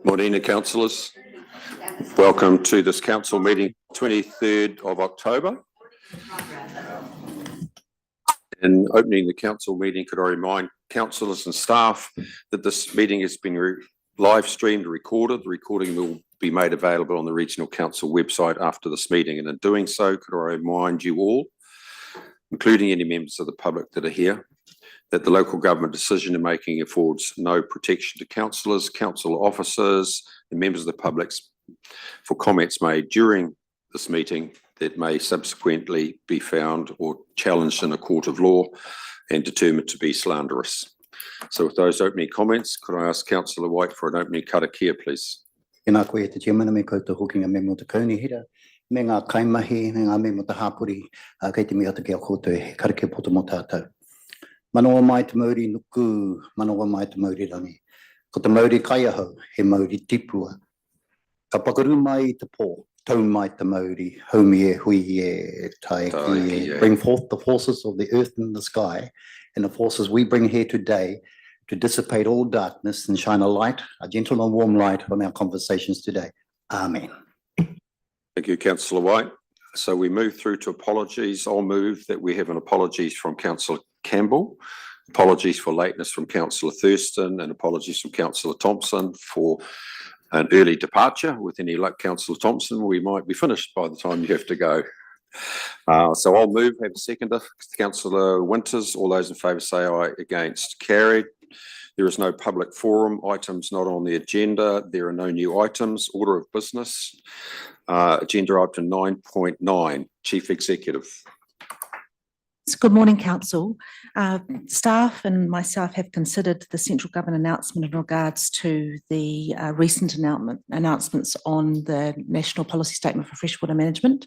Morning, councillors. Welcome to this council meeting, 23rd of October. In opening the council meeting, could I remind councillors and staff that this meeting has been live streamed, recorded. The recording will be made available on the Regional Council website after this meeting. And in doing so, could I remind you all, including any members of the public that are here, that the local government decision-making affords no protection to councillors, council officers and members of the public for comments made during this meeting that may subsequently be found or challenged in a court of law and determined to be slanderous. So with those opening comments, could I ask Councillor White for an opening karakia, please? Tēnā koe te tiamana me koutou hokinga me mo te kaunihira, me ngā kaimahi, me ngā me mo te hapuri, kei te mea te kia koutou he karakia poto mo tātou. Manoa mai te Māori nuku, manoa mai te Māori rangi. Ko te Māori kaiahau, he Māori tipua. Ka pakaru mai te pō, tau mai te Māori, haumi e hui e tai ki e. Bring forth the forces of the earth and the sky, and the forces we bring here today to dissipate all darkness and shine a light, a gentle and warm light on our conversations today. Amen. Thank you, Councillor White. So we move through to apologies. I'll move that we have an apologies from Councillor Campbell, apologies for lateness from Councillor Thurston, and apologies from Councillor Thompson for an early departure. With any luck, Councillor Thompson, we might be finished by the time you have to go. So I'll move, have a seconder. Councillor Winters, all those in favour say aye. Against, carried. There is no public forum, items not on the agenda. There are no new items. Order of business. Agenda item 9.9, Chief Executive. Good morning, Council. Staff and myself have considered the central government announcement in regards to the recent announcements on the National Policy Statement for Freshwater Management,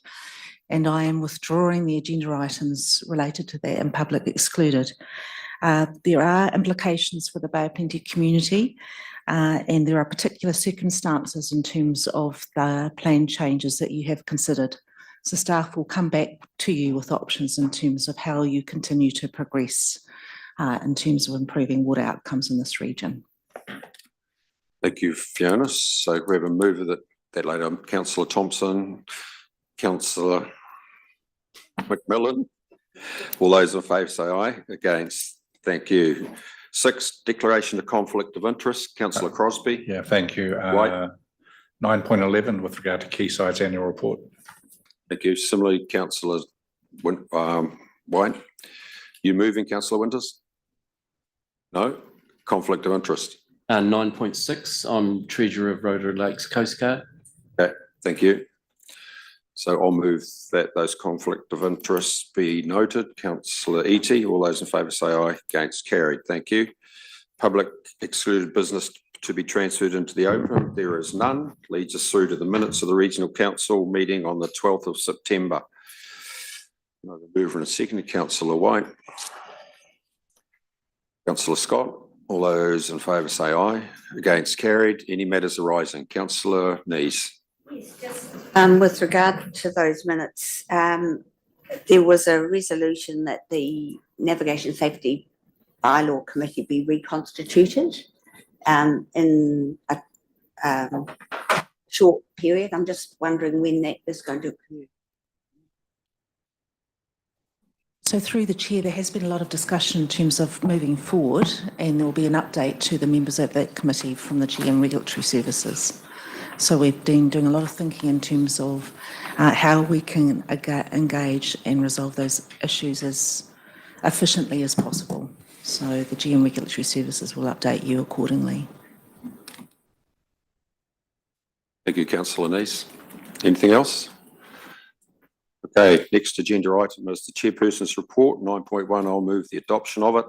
and I am withdrawing the agenda items related to that and public excluded. There are implications for the Bay of Plenty community, and there are particular circumstances in terms of the plan changes that you have considered. So staff will come back to you with options in terms of how you continue to progress in terms of improving water outcomes in this region. Thank you, Fiona. So we have a mover that later, Councillor Thompson, Councillor McMillan. All those in favour say aye. Against, thank you. 6, declaration of conflict of interest. Councillor Crosby. Yeah, thank you. 9.11 with regard to Quayside's annual report. Thank you. Similarly, Councillor White. You moving, Councillor Winters? No? Conflict of interest. 9.6, I'm Treasurer of Rotary Lakes Coast Guard. Okay, thank you. So I'll move that those conflict of interest be noted. Councillor Eaty, all those in favour say aye. Against, carried. Thank you. Public excluded business to be transferred into the open. There is none. Leads us through to the minutes of the Regional Council meeting on the 12th of September. Another mover and a second, Councillor White. Councillor Scott, all those in favour say aye. Against, carried. Any matters arising? Councillor Nees. With regard to those minutes, there was a resolution that the Navigation Safety Bylaw Committee be reconstituted in a short period. I'm just wondering when that is going to occur. So through the Chair, there has been a lot of discussion in terms of moving forward, and there will be an update to the members of that committee from the GM Regulatory Services. So we've been doing a lot of thinking in terms of how we can engage and resolve those issues as efficiently as possible. So the GM Regulatory Services will update you accordingly. Thank you, Councillor Nees. Anything else? Okay, next agenda item is the Chairperson's report, 9.1. I'll move the adoption of it.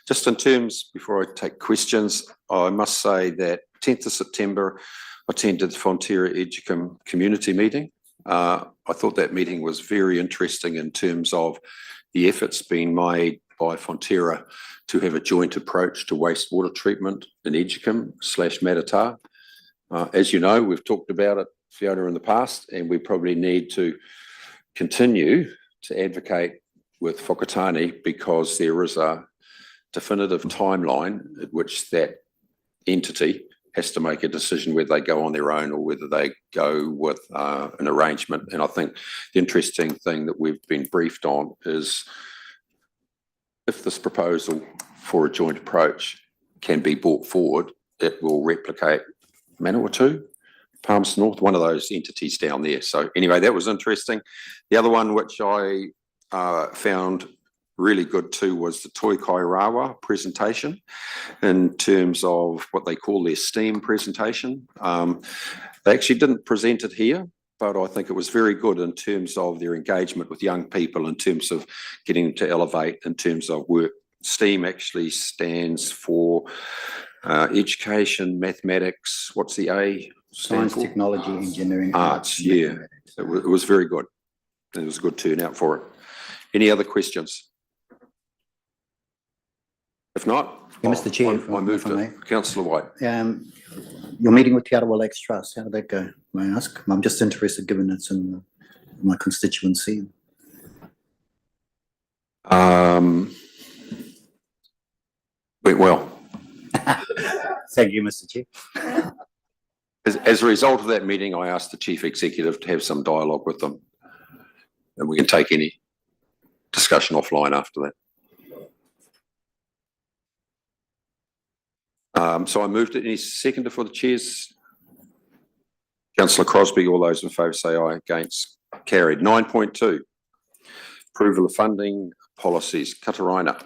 Just in terms, before I take questions, I must say that 10th of September, I attended the Fonterra Edgecombe community meeting. I thought that meeting was very interesting in terms of the efforts being made by Fonterra to have a joint approach to wastewater treatment in Edgecombe/Matatā. As you know, we've talked about it, Fiona, in the past, and we probably need to continue to advocate with Whakatane because there is a definitive timeline at which that entity has to make a decision whether they go on their own or whether they go with an arrangement. And I think the interesting thing that we've been briefed on is if this proposal for a joint approach can be brought forward, it will replicate Manawatu, Palms North, one of those entities down there. So anyway, that was interesting. The other one which I found really good too was the Toi Kairawa presentation in terms of what they call their STEAM presentation. They actually didn't present it here, but I think it was very good in terms of their engagement with young people, in terms of getting them to elevate, in terms of work. STEAM actually stands for education, mathematics, what's the A? stand Science, for? technology, engineering. Arts, yeah. It was very good. It was a good turnout for it. Any other questions? If not, Yeah, Mr. Chair, I move if I to may. councillor White. Your meeting with Te Arawa Lakes Trust, how did that go? May I ask? I'm just interested, given it's in my constituency. Went well. Thank you, Mr. Chair. As a result of that meeting, I asked the chief executive to have some dialogue with them. And we can take any discussion offline after that. So I moved it. Any seconder for the chairs? Councillor Crosby, all those in favour say aye. Against, carried. 9.2, approval of funding policies. Kataraina.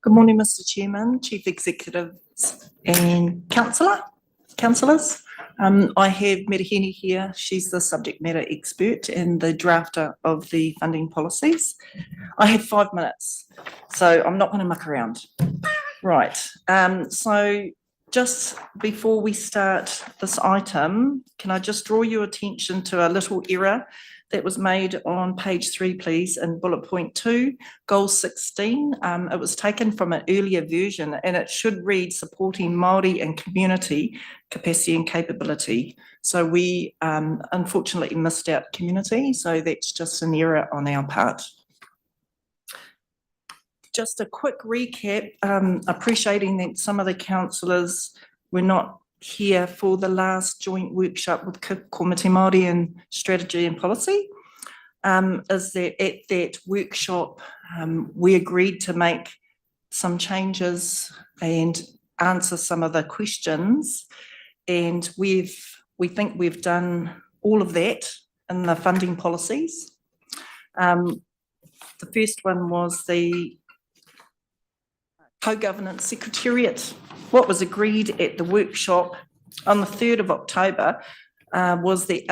Good morning, Mr. Chairman, Chief Executives and councillors. I have Merihini here. She's the subject matter expert and the drafter of the funding policies. I have 5 minutes, so I'm not going to muck around. Right, so just before we start this item, can I just draw your attention to a little error that was made on page 3, please, in bullet point 2, goal 16. It was taken from an earlier version and it should read supporting Māori and community capacity and capability. So we unfortunately missed out community, so that's just an error on our part. Just a quick recap, appreciating that some of the councillors were not here for the last joint workshop with Komite Māori and Strategy and Policy, is that at that workshop we agreed to make some changes and answer some of the questions, and we think we've done all of that in the funding policies. The first one was the co-governance secretariat. What was agreed at the workshop on the 3rd of October was the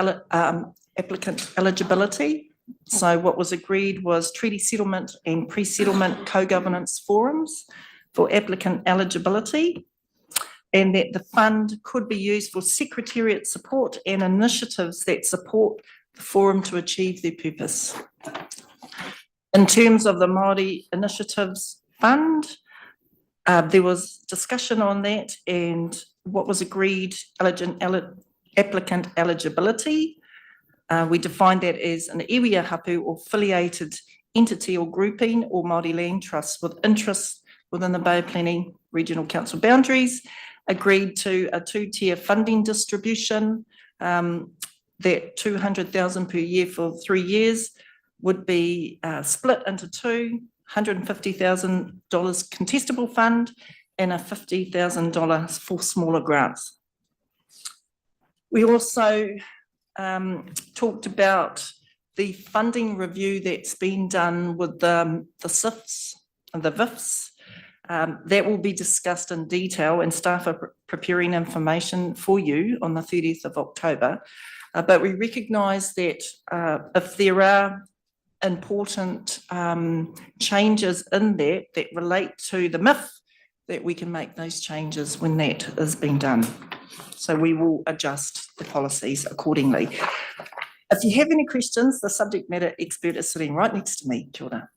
applicant eligibility. So what was agreed was treaty settlement and pre-settlement co-governance forums for applicant eligibility, and that the fund could be used for secretariat support and initiatives that support the forum to achieve their purpose. In terms of the Māori Initiatives Fund, there was discussion on that, and what was agreed, applicant eligibility. We defined that as an iwi hapu or affiliated entity or grouping or Māori land trusts with interests within the Bay of Plenty Regional Council boundaries, agreed to a 2-tier funding distribution, that 200,000 per year for 3 years would be split into 2, $150,000 contestable fund and a $50,000 for smaller grants. We also talked about the funding review that's been done with the SIFs and the VIFs. That will be discussed in detail, and staff are preparing information for you on the 30th of October. But we recognise that if there are important changes in that relate to the MIF, that we can make those changes when that is being done. So we will adjust the policies accordingly. If you have any questions, the subject matter expert is sitting right next to me. Kia ora.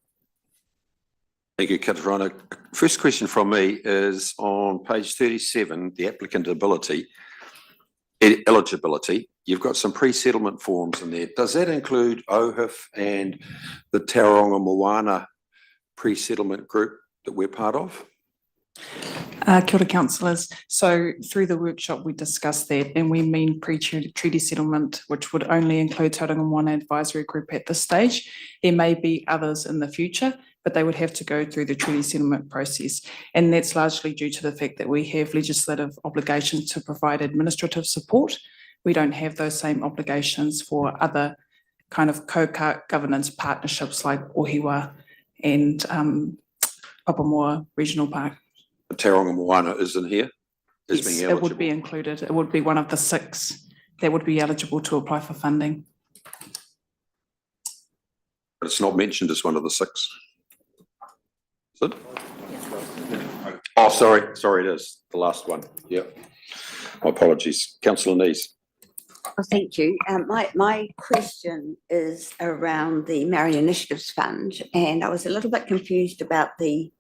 Thank you, Katarina. First question from me is on page 37, the applicant ability. eligibility, you've got some pre-settlement forms in there. Does that include OHIF and the Tauranga Moana pre-settlement group that we're part of? Kia ora councillors. So through the workshop, we discussed that and we mean pre-treaty settlement, which would only include Tauranga Moana Advisory Group at this stage. There may be others in the future, but they would have to go through the treaty settlement process. And that's largely due to the fact that we have legislative obligations to provide administrative support. We don't have those same obligations for other kind of co-governance partnerships like Ohiwa and Papamoa Regional Park. The Tauranga Moana isn't here? Is Yes, being it would eligible. be included. It would be one of the 6 that would be eligible to apply for funding. But it's not mentioned as one of the 6. Is it? Oh, sorry, it is, the last one, yep. My apologies. Councillor Nees. Oh, thank you. My question is around the Maori Initiatives Fund, and I was a little bit confused about the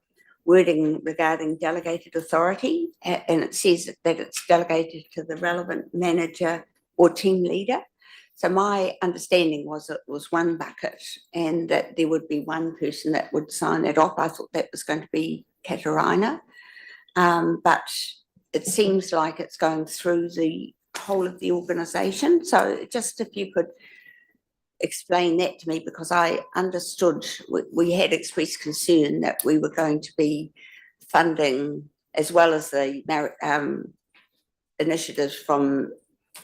wording regarding delegated authority, and it says that it's delegated to the relevant manager or team leader. So my understanding was it was one bucket and that there would be one person that would sign it off. I thought that was going to be Katarina, but it seems like it's going through the whole of the organisation. So just if you could explain that to me, because I understood we had expressed concern that we were going to be funding as well as the initiatives from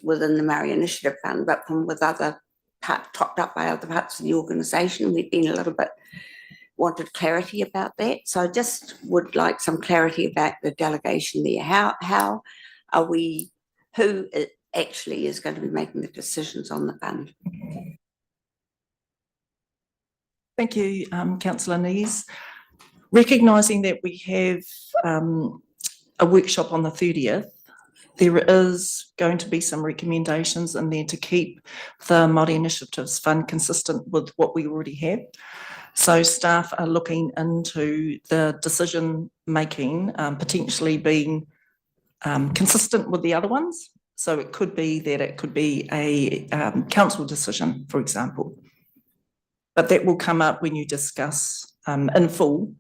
within the Maori Initiative Fund, but from with other topped up by other parts of the organisation. We've been a little bit wanted clarity about that. So I just would like some clarity about the delegation there. How are we, who actually is going to be making the decisions on the fund? Thank you, Councillor Nees. Recognising that we have a workshop on the 30th, there is going to be some recommendations in there to keep the Māori Initiatives Fund consistent with what we already have. So staff are looking into the decision making potentially being consistent with the other ones. So it could be that it could be a council decision, for example. But that will come up when you discuss in full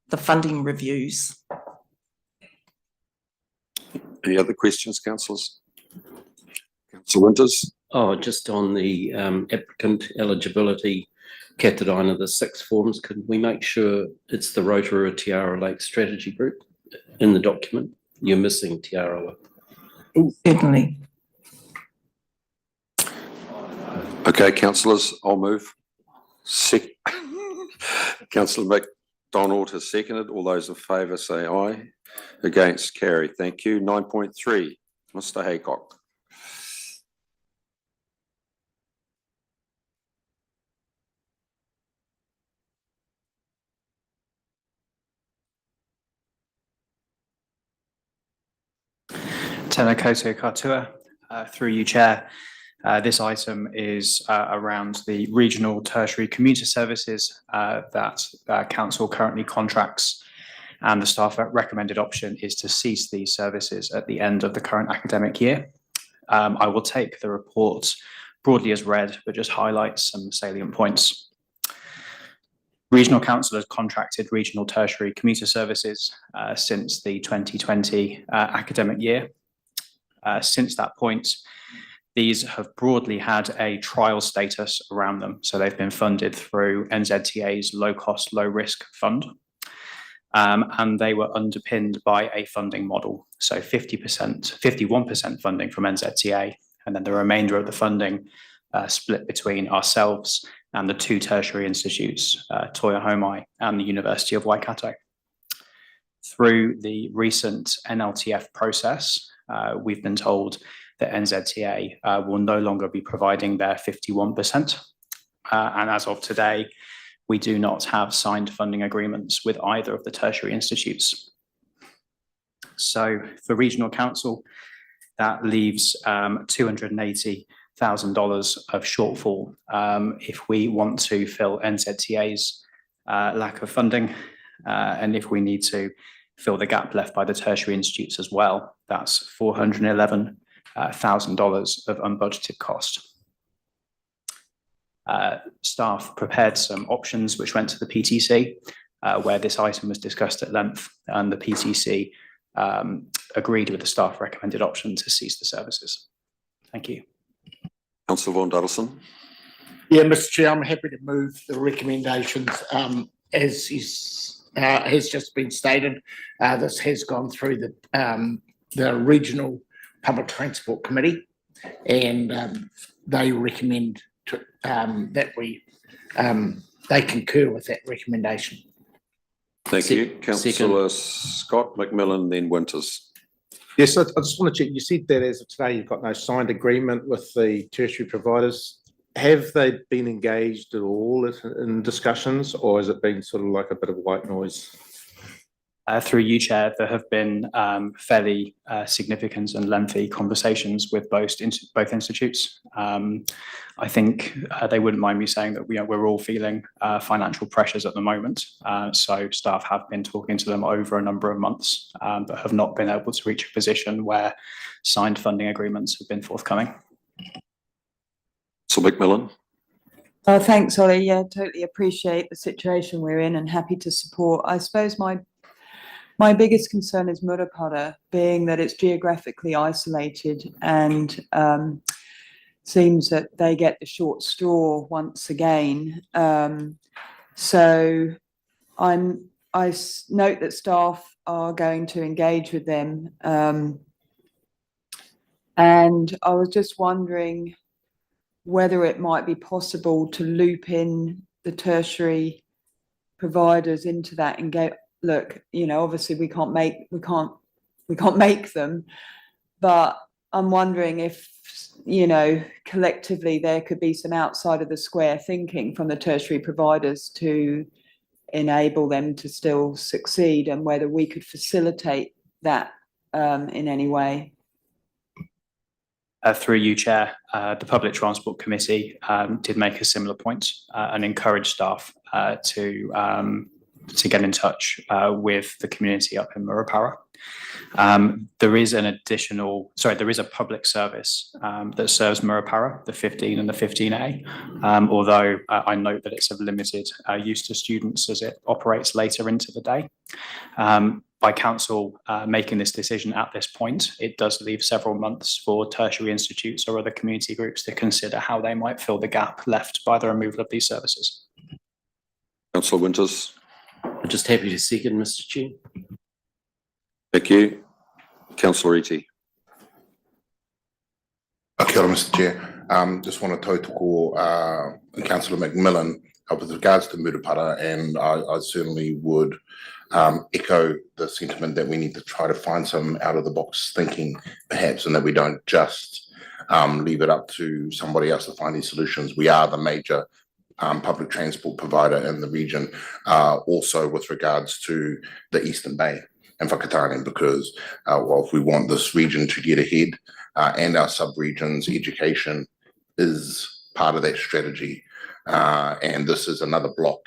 the funding reviews. Any other questions, councillors? Councillor Winters? Oh, just on the applicant eligibility, Katarina, the 6 forms, could we make sure it's the Rotorua Te Lake Strategy Group in the document? You're missing Te Arawa. Certainly. Okay, councillors, I'll move. Councillor McDonald has seconded. All those in favour say aye. Against, carry. Thank you. 9.3, Mr Haycock. Tēnā koutou katoa, through you, Chair. This item is around the regional tertiary commuter services that Council currently contracts, and the staff recommended option is to cease these services at the end of the current academic year. I will take the report broadly as read, but just highlight some salient points. Regional Council has contracted regional tertiary commuter services since the 2020 academic year. Since that point, these have broadly had a trial status around them. So they've been funded through NZTA's low cost, low risk fund. And they were underpinned by a funding model. So 51% funding from NZTA, and then the remainder of the funding split between ourselves and the 2 tertiary institutes, Toia Homai and the University of Waikato. Through the recent NLTF process, we've been told that NZTA will no longer be providing their 51%. And as of today, we do not have signed funding agreements with either of the tertiary institutes. So for Regional Council, that leaves $280,000 of shortfall if we want to fill NZTA's lack of funding, and if we need to fill the gap left by the tertiary institutes as well. That's $411,000 $1,000 of unbudgeted cost. Staff prepared some options which went to the PTC, where this item was discussed at length, and the PTC agreed with the staff recommended option to cease the services. Thank you. Councillor Vaughan Duddleton. Yeah, Mr Chair, I'm happy to move the recommendations as has just been stated. This has gone through the Regional Public Transport Committee, and they recommend that they concur with that recommendation. Thank you. Councillor Scott, McMillan, then Winters. Yes, I just want to check. You said that as of today, you've got no signed agreement with the tertiary providers. Have they been engaged at all in discussions, or has it been sort of like a bit of white noise? Through you, Chair, there have been fairly significant and lengthy conversations with both institutes. I think they wouldn't mind me saying that we're all feeling financial pressures at the moment. So staff have been talking to them over a number of months, but have not been able to reach a position where signed funding agreements have been forthcoming. So McMillan. Thanks, Ollie. Yeah, totally appreciate the situation we're in and happy to support. I suppose my biggest concern is Murupara, being that it's geographically isolated and seems that they get the short straw once again. So I note that staff are going to engage with them. And I was just wondering whether it might be possible to loop in the tertiary providers into that and go, look, obviously we can't make them, but I'm wondering if, collectively there could be some outside of the square thinking from the tertiary providers to enable them to still succeed, and whether we could facilitate that in any way. Through you, Chair, the Public Transport Committee did make a similar point and encourage staff to get in touch with the community up in Murupara. There is a public service that serves Murupara, the 15 and the 15A, although I note that it's of limited use to students as it operates later into the day. By council making this decision at this point, it does leave several months for tertiary institutes or other community groups to consider how they might fill the gap left by the removal of these services. Councillor Winters. I'm just happy to second, Mr Chair. Thank you. Councillor Eatey. Kia ora, Mr Chair. Just want to tautoko Councillor McMillan with regards to Murupara, and I certainly would echo the sentiment that we need to try to find some out-of-the-box thinking, perhaps, and that we don't just leave it up to somebody else to find these solutions. We are the major public transport provider in the region, also with regards to the Eastern Bay and Whakatane, because if we want this region to get ahead and our sub-regions, education is part of that strategy. And this is another block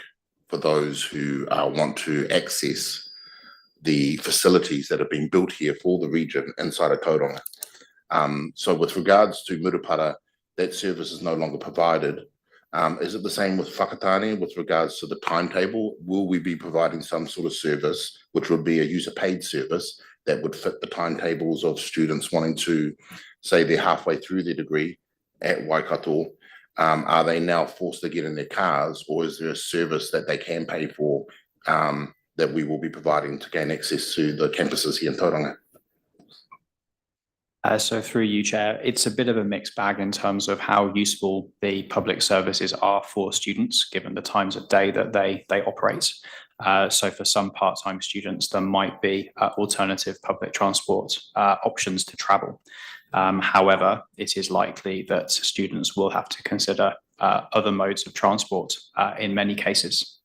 for those who want to access the facilities that have been built here for the region inside of Tauranga. So with regards to Murupara, that service is no longer provided. Is it the same with Whakatane with regards to the timetable? Will we be providing some sort of service, which would be a user-paid service that would fit the timetables of students wanting to, say they're halfway through their degree at Waikato? Are they now forced to get in their cars, or is there a service that they can pay for that we will be providing to gain access to the campuses here in Tauranga? So through you, Chair, it's a bit of a mixed bag in terms of how useful the public services are for students, given the times of day that they operate. So for some part-time students, there might be alternative public transport options to travel. However, it is likely that students will have to consider other modes of transport in many cases.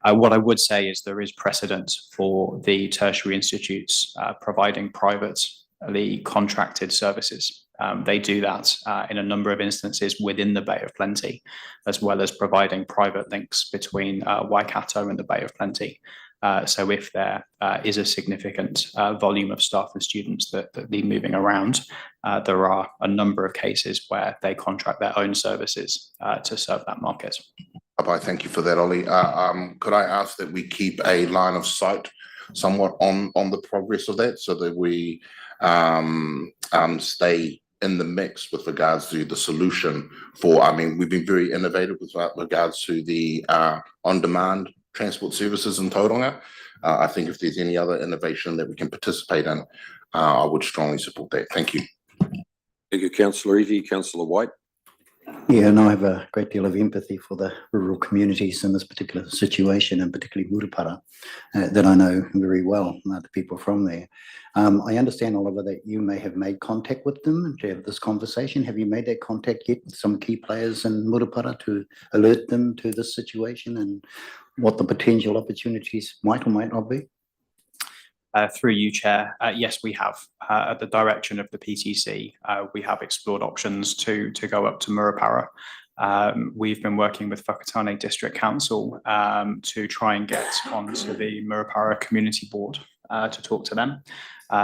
What I would say is there is precedent for the tertiary institutes providing privately contracted services. They do that in a number of instances within the Bay of Plenty, as well as providing private links between Waikato and the Bay of Plenty. So if there is a significant volume of staff and students that need moving around, there are a number of cases where they contract their own services to serve that market. Bye, thank you for that, Ollie. Could I ask that we keep a line of sight somewhat on the progress of that so that we stay in the mix with regards to the solution for, I mean, we've been very innovative with regards to the on-demand transport services in Tauranga. I think if there's any other innovation that we can participate in, I would strongly support that. Thank you. Thank you, councillor Evie. Councillor White. Yeah, and I have a great deal of empathy for the rural communities in this particular situation, and particularly Murupara, that I know very well, the people from there. I understand, Oliver, that you may have made contact with them to have this conversation. Have you made that contact yet with some key players in Murupara to alert them to this situation and what the potential opportunities might or might not be? Through you, Chair, yes, we have. At the direction of the PTC, we have explored options to go up to Murupara. We've been working with Whakatane District Council to try and get onto the Murupara Community Board to talk to them.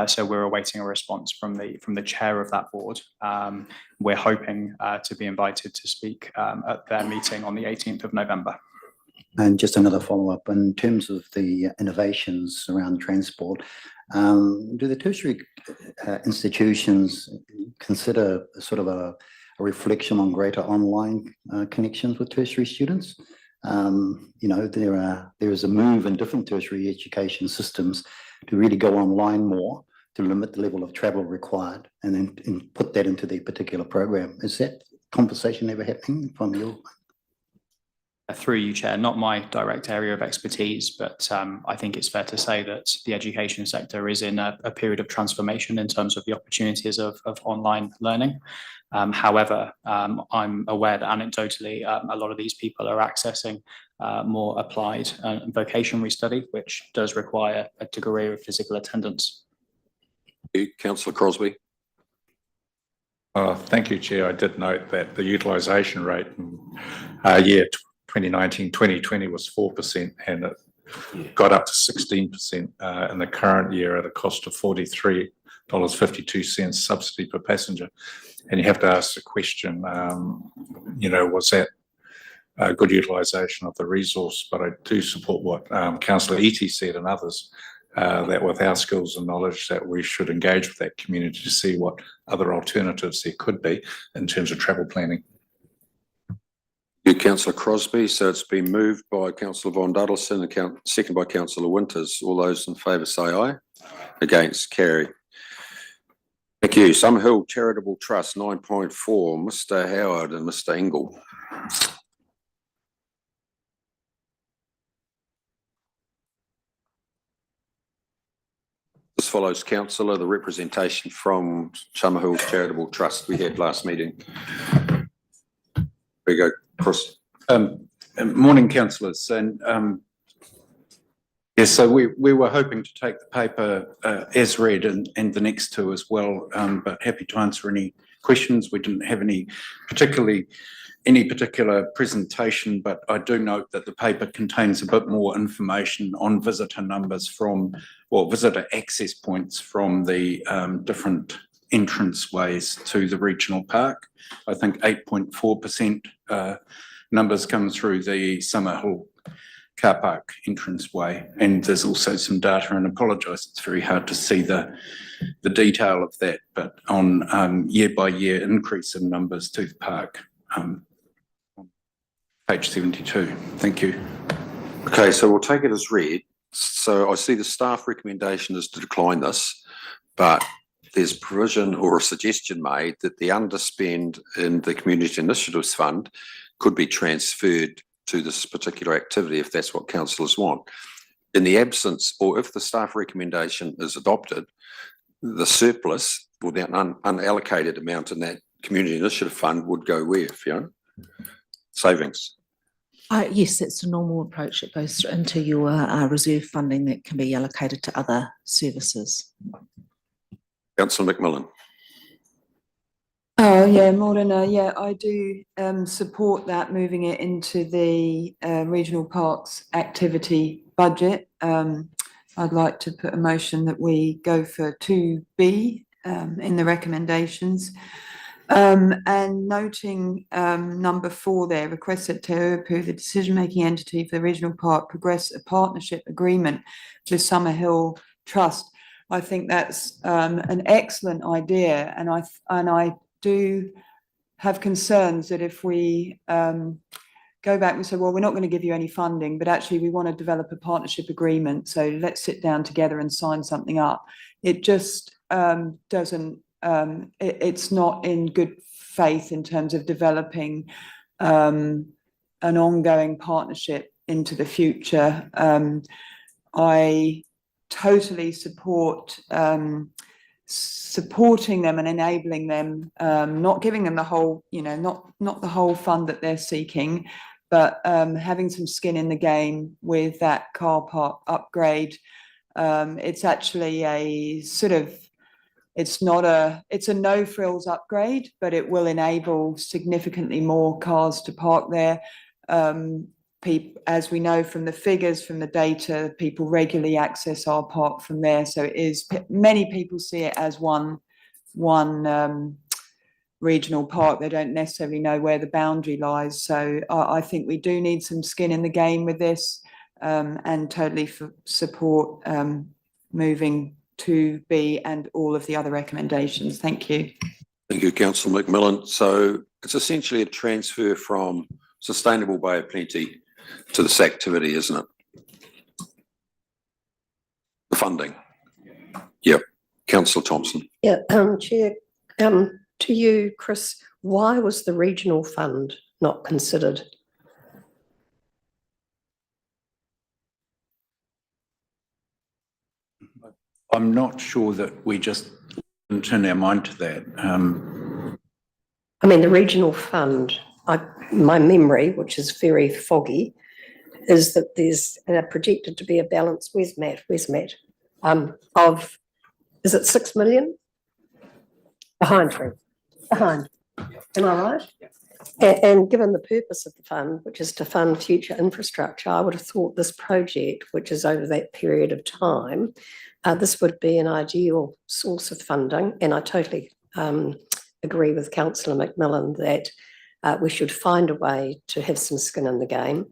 So we're awaiting a response from the chair of that board. We're hoping to be invited to speak at their meeting on the 18th of November. And just another follow-up, in terms of the innovations around transport, do the tertiary institutions consider sort of a reflection on greater online connections with tertiary students? You know, there is a move in different tertiary education systems to really go online more, to limit the level of travel required, and then put that into the particular program. Is that conversation ever happening from your? Through you, Chair, not my direct area of expertise, but I think it's fair to say that the education sector is in a period of transformation in terms of the opportunities of online learning. However, I'm aware that anecdotally, a lot of these people are accessing more applied vocational study, which does require a degree of physical attendance. Councillor Crosby. Thank you, Chair. I did note that the utilisation rate in year 2019-2020 was 4%, and it got up to 16% in the current year at a cost of $43.52 subsidy per passenger. And you have to ask the question, you know, was that a good utilisation of the resource? But I do support what Councillor Iti said and others, that with our skills and knowledge that we should engage with that community to see what other alternatives there could be in terms of travel planning. You, Councillor Crosby. So it's been moved by Councillor Von Duddleston and second by Councillor Winters. All those in favour say aye. Against, carry. Thank you. Summerhill Charitable Trust 9.4, Mr. Howard and Mr. Engel. This follows, Councillor, the representation from Summerhill's Charitable Trust we had last meeting. There we go, Chris. Morning, councillors, and yes, so we were hoping to take the paper as read and the next two as well, but happy to answer any questions. We didn't have any particular presentation, but I do note that the paper contains a bit more information on visitor numbers from, well, visitor access points from the different entrance ways to the regional park. I think 8.4% numbers come through the Summerhill car park entrance way, and there's also some data, and apologise, it's very hard to see the detail of that, but on year by year increase in numbers to the park. Page 72. Thank you. Okay, so we'll take it as read. So I see the staff recommendation is to decline this, but there's provision or a suggestion made that the underspend in the Community Initiatives Fund could be transferred to this particular activity if that's what councillors want. In the absence, or if the staff recommendation is adopted, the surplus or the unallocated amount in that Community Initiative Fund would go where, Fiona? Savings. Yes, that's a normal approach. It goes into your reserve funding that can be allocated to other services. Councillor McMillan. Oh, yeah, Morena, yeah, I do support that, moving it into the regional parks activity budget. I'd like to put a motion that we go for 2B in the recommendations. And noting number 4 there, request that Te Urupu, the decision-making entity for the regional park, progress a partnership agreement with Summerhill Trust. I think that's an excellent idea, and I do have concerns that if we go back and say, well, we're not going to give you any funding, but actually we want to develop a partnership agreement, so let's sit down together and sign something up. It just doesn't, it's not in good faith in terms of developing an ongoing partnership into the future. I totally support supporting them and enabling them, not giving them the whole, not the whole fund that they're seeking, but having some skin in the game with that car park upgrade. It's actually a sort of, it's a no frills upgrade, but it will enable significantly more cars to park there. As we know from the figures, from the data, people regularly access our park from there. So it is, many people see it as one regional park. They don't necessarily know where the boundary lies. So I think we do need some skin in the game with this, and totally support moving to B and all of the other recommendations. Thank you. Thank you, Councillor McMillan. So it's essentially a transfer from Sustainable Bay of Plenty to this activity, isn't it? The funding. Yep. Councillor Thompson. Yeah, Chair, to you, Chris, why was the regional fund not considered? I'm not sure that we just turn our mind to that. I mean, the regional fund, my memory, which is very foggy, is that there's projected to be a balance, where's Matt, of, is it 6 million? Behind. Am I right? And given the purpose of the fund, which is to fund future infrastructure, I would have thought this project, which is over that period of time, this would be an ideal source of funding. And I totally agree with Councillor McMillan that we should find a way to have some skin in the game.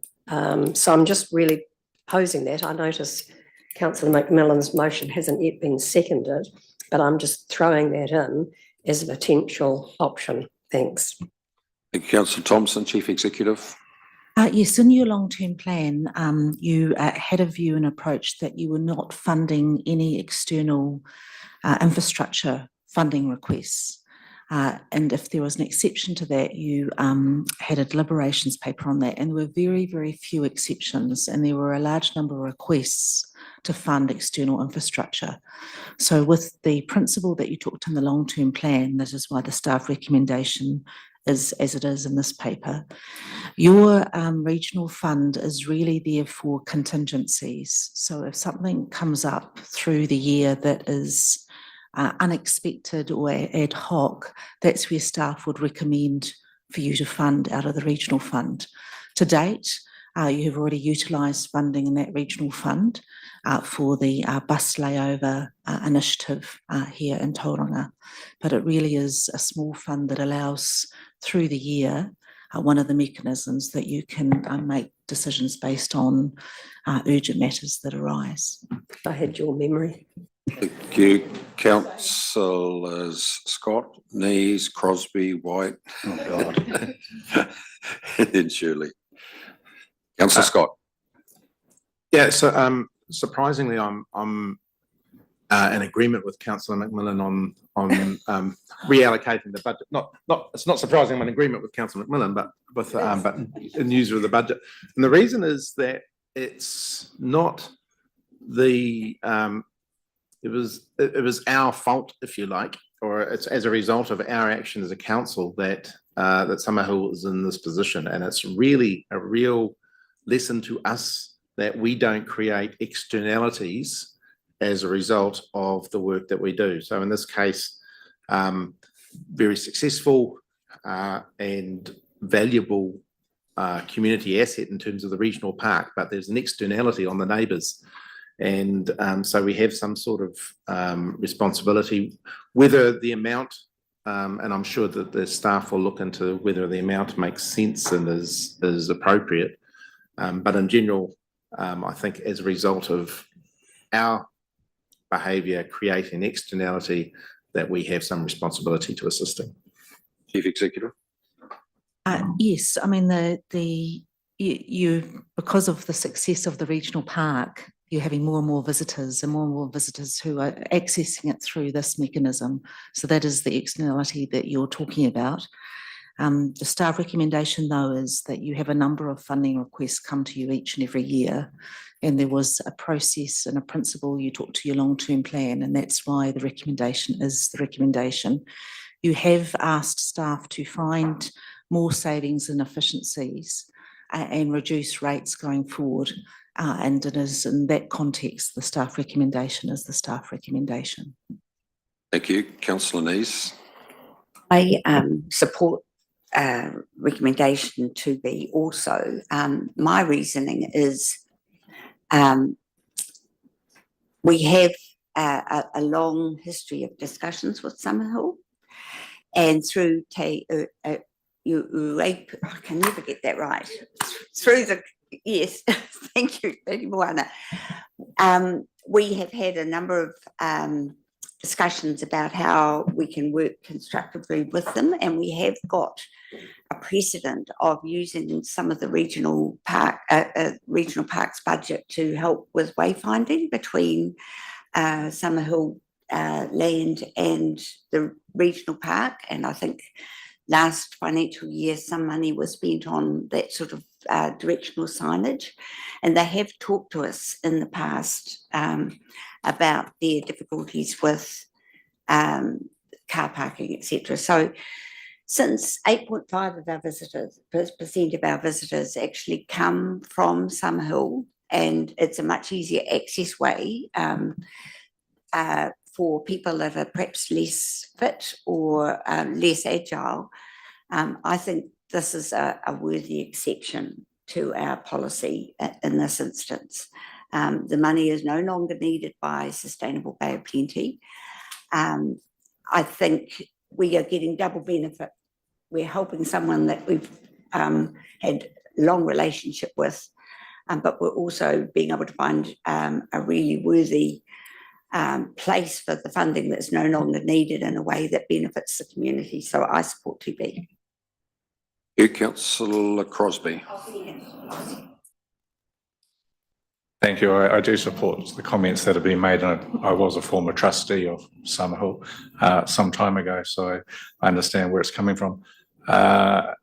So I'm just really posing that. I notice Councillor McMillan's motion hasn't yet been seconded, but I'm just throwing that in as a potential option. Thanks. Thank you, Councillor Thompson, Chief Executive. Yes, in your long-term plan, you had a view and approach that you were not funding any external infrastructure funding requests. And if there was an exception to that, you had a deliberations paper on that, and there were very, very few exceptions, and there were a large number of requests to fund external infrastructure. So with the principle that you talked in the long-term plan, that is why the staff recommendation is as it is in this paper. Your regional fund is really there for contingencies. So if something comes up through the year that is unexpected or ad hoc, that's where staff would recommend for you to fund out of the regional fund. To date, you have already utilised funding in that regional fund for the bus layover initiative here in Tauranga. But it really is a small fund that allows through the year one of the mechanisms that you can make decisions based on urgent matters that arise. I had your memory. Thank you, Councillors Scott, Nees, Crosby, White. Oh, God. And then Shirley. Councillor Scott. Yeah, so surprisingly, I'm in agreement with Councillor McMillan on reallocating the budget. It's not surprising I'm in agreement with Councillor McMillan, but in use of the budget. And the reason is that it's not the it was our fault, if you like, or it's as a result of our action as a council that Summerhill is in this position, and it's really a real lesson to us that we don't create externalities as a result of the work that we do. So in this case, very successful and valuable community asset in terms of the regional park, but there's an externality on the neighbours. And so we have some sort of responsibility, whether the amount, and I'm sure that the staff will look into whether the amount makes sense and is appropriate. But in general, I think as a result of our behaviour creating externality, that we have some responsibility to assisting. Chief Executive. Yes, I mean, you, because of the success of the regional park, you're having more and more visitors who are accessing it through this mechanism. So that is the externality that you're talking about. The staff recommendation, though, is that you have a number of funding requests come to you each and every year. And there was a process and a principle you took to your long-term plan, and that's why the recommendation is the recommendation. You have asked staff to find more savings and efficiencies and reduce rates going forward. And it is in that context, the staff recommendation is the staff recommendation. Thank you. Councillor Nees. I support recommendation 2B also. My reasoning is we have a long history of discussions with Summerhill, and through I can never get that right. Through the, yes, thank you, Lady Moana. We have had a number of discussions about how we can work constructively with them, and we have got a precedent of using some of the regional parks budget to help with wayfinding between Summerhill land and the regional park. And I think last financial year some money was spent on that sort of directional signage, and they have talked to us in the past about their difficulties with car parking, etc. So since 8.5% of our visitors actually come from Summerhill, and it's a much easier access way for people that are perhaps less fit or less agile, I think this is a worthy exception to our policy in this instance. The money is no longer needed by Sustainable Bay of Plenty. I think we are getting double benefit. We're helping someone that we've had a long relationship with, but we're also being able to find a really worthy place for the funding that's no longer needed in a way that benefits the community. So I support 2B. You, Councillor Crosby. Thank you. I do support the comments that have been made. And I was a former trustee of Summerhill some time ago, so I understand where it's coming from. To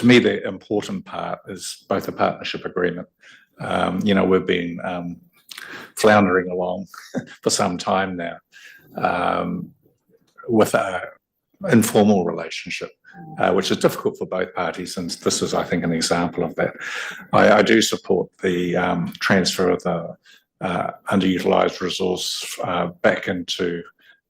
me, the important part is both a partnership agreement. We've been floundering along for some time now with an informal relationship, which is difficult for both parties, and this is, I think, an example of that. I do support the transfer of the underutilised resource back into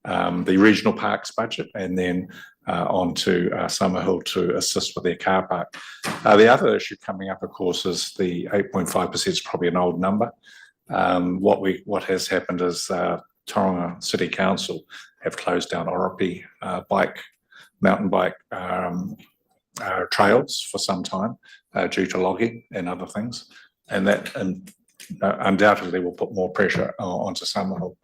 the regional parks budget, and then onto Summerhill to assist with their car park. The other issue coming up, of course, is the 8.5% is probably an old number. What has happened is Tauranga City Council have closed down Oropi mountain bike trails for some time due to logging and other things, and that undoubtedly will put more pressure onto Summerhill.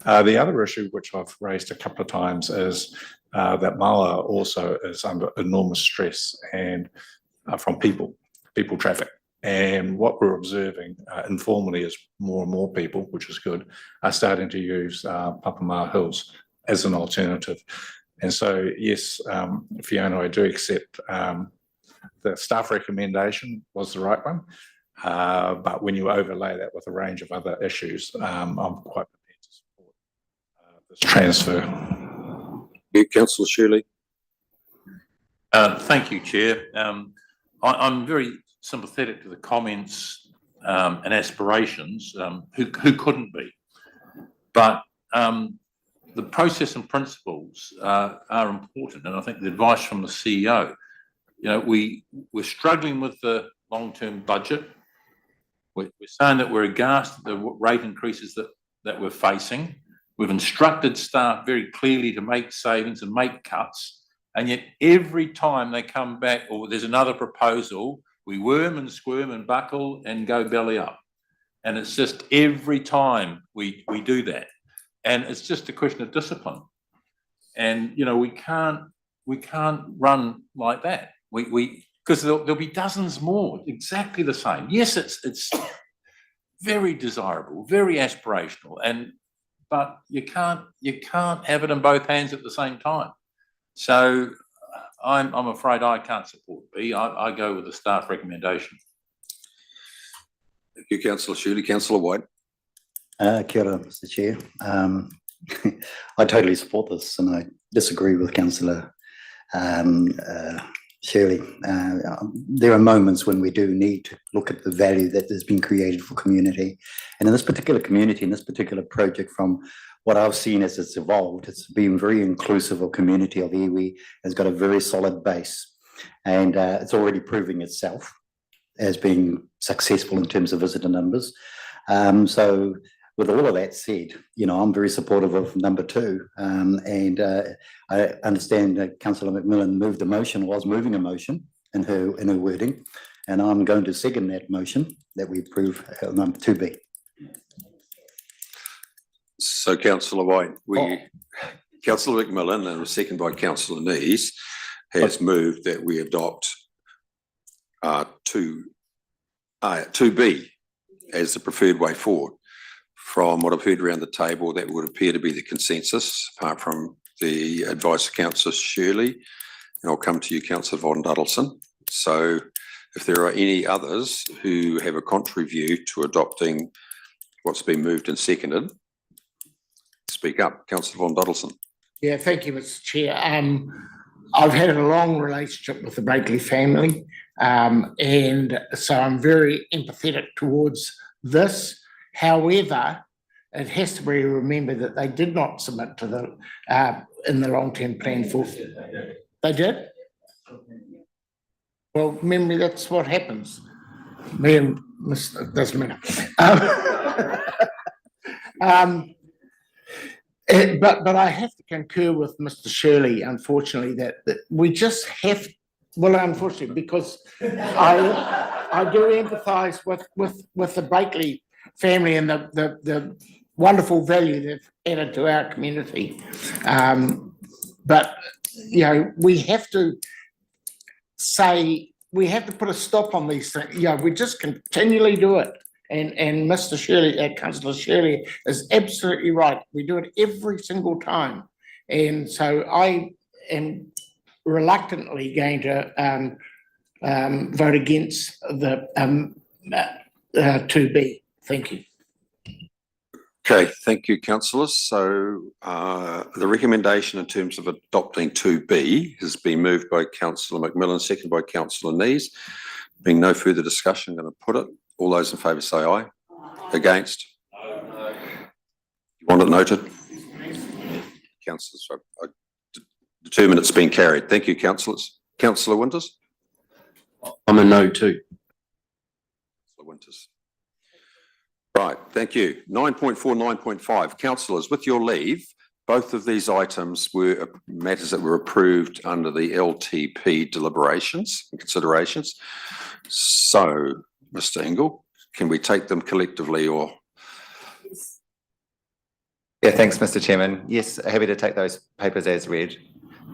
The other issue, which I've raised a couple of times, is that Maua also is under enormous stress and from people traffic. And what we're observing informally is more and more people, which is good, are starting to use Papamoa Hills as an alternative. And so, yes, Fiona, I do accept the staff recommendation was the right one. But when you overlay that with a range of other issues, I'm quite prepared to support this transfer. You, Councillor Shirley. Thank you, Chair. I'm very sympathetic to the comments and aspirations. Who couldn't be? But the process and principles are important, and I think the advice from the CEO, you know, we're struggling with the long-term budget. We're saying that we're aghast at the rate increases that we're facing. We've instructed staff very clearly to make savings and make cuts, and yet every time they come back or there's another proposal, we worm and squirm and buckle and go belly up. And it's just every time we do that. And it's just a question of discipline. And, you know, we can't run like that. Because there'll be dozens more, exactly the same. Yes, it's very desirable, very aspirational, but you can't have it in both hands at the same time. So I'm afraid I can't support B. I go with the staff recommendation. Thank you, Councillor Shirley. Councillor White. Kia ora, Mr Chair. I totally support this and I disagree with Councillor Shirley. There are moments when we do need to look at the value that has been created for community. And in this particular community, in this particular project, from what I've seen as it's evolved, it's been very inclusive of community of iwi, has got a very solid base. And it's already proving itself as being successful in terms of visitor numbers. So with all of that said, you know, I'm very supportive of number 2. And I understand that Councillor McMillan moved a motion, was moving a motion in her wording. And I'm going to second that motion that we approve number 2B. So Councillor White, Councillor McMillan and a second by Councillor Nees has moved that we adopt 2B as the preferred way forward. From what I've heard around the table, that would appear to be the consensus, apart from the advice of Councillor Shirley. And I'll come to you, Councillor Von Duddleson. So if there are any others who have a contrary view to adopting what's been moved and seconded, speak up. Councillor Von Duddleson. Yeah, thank you, Mr Chair. I've had a long relationship with the Blakely family, and so I'm very empathetic towards this. However, it has to be remembered that they did not submit to the in the long-term plan for. They did? Well, remember, that's what happens. Me and Mr. Doesn't matter. But I have to concur with Mr. Shirley, unfortunately, that we just have, well, unfortunately, because I do empathise with the Blakely family and the wonderful value they've added to our community. But, you know, we have to put a stop on these things. You know, we just continually do it. And Mr. Shirley, Councillor Shirley is absolutely right. We do it every single time. And so I am reluctantly going to vote against the 2B. Thank you. Okay, thank you, councillors. So the recommendation in terms of adopting 2B has been moved by Councillor McMillan, seconded by Councillor Nees. Being no further discussion, I'm going to put it. All those in favour say aye. Against? You want it noted? Councillors, I determine it's been carried. Thank you, councillors. Councillor Winters? I'm a no too. Councillor Winters. Right, thank you. 9.4, 9.5. Councillors, with your leave, both of these items were matters that were approved under the LTP deliberations and considerations. So, Mr. Engel, can we take them collectively or? Yeah, thanks, Mr. Chairman. Yes, happy to take those papers as read.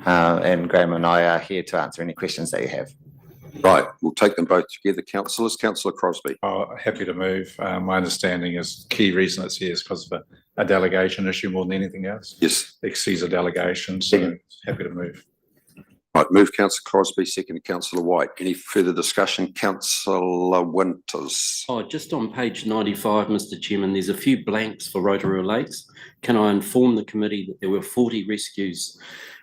And Graham and I are here to answer any questions that you have. Right, we'll take them both together. Councillors, Councillor Crosby. Happy to move. My understanding is the key reason it's here is because of a delegation issue more than anything else. Yes. Exceeds a delegation, so happy to move. Right, move Councillor Crosby, second Councillor White. Any further discussion? Councillor Winters. Oh, just on page 95, Mr. Chairman, there's a few blanks for Rotorua Lakes. Can I inform the committee that there were 40 rescues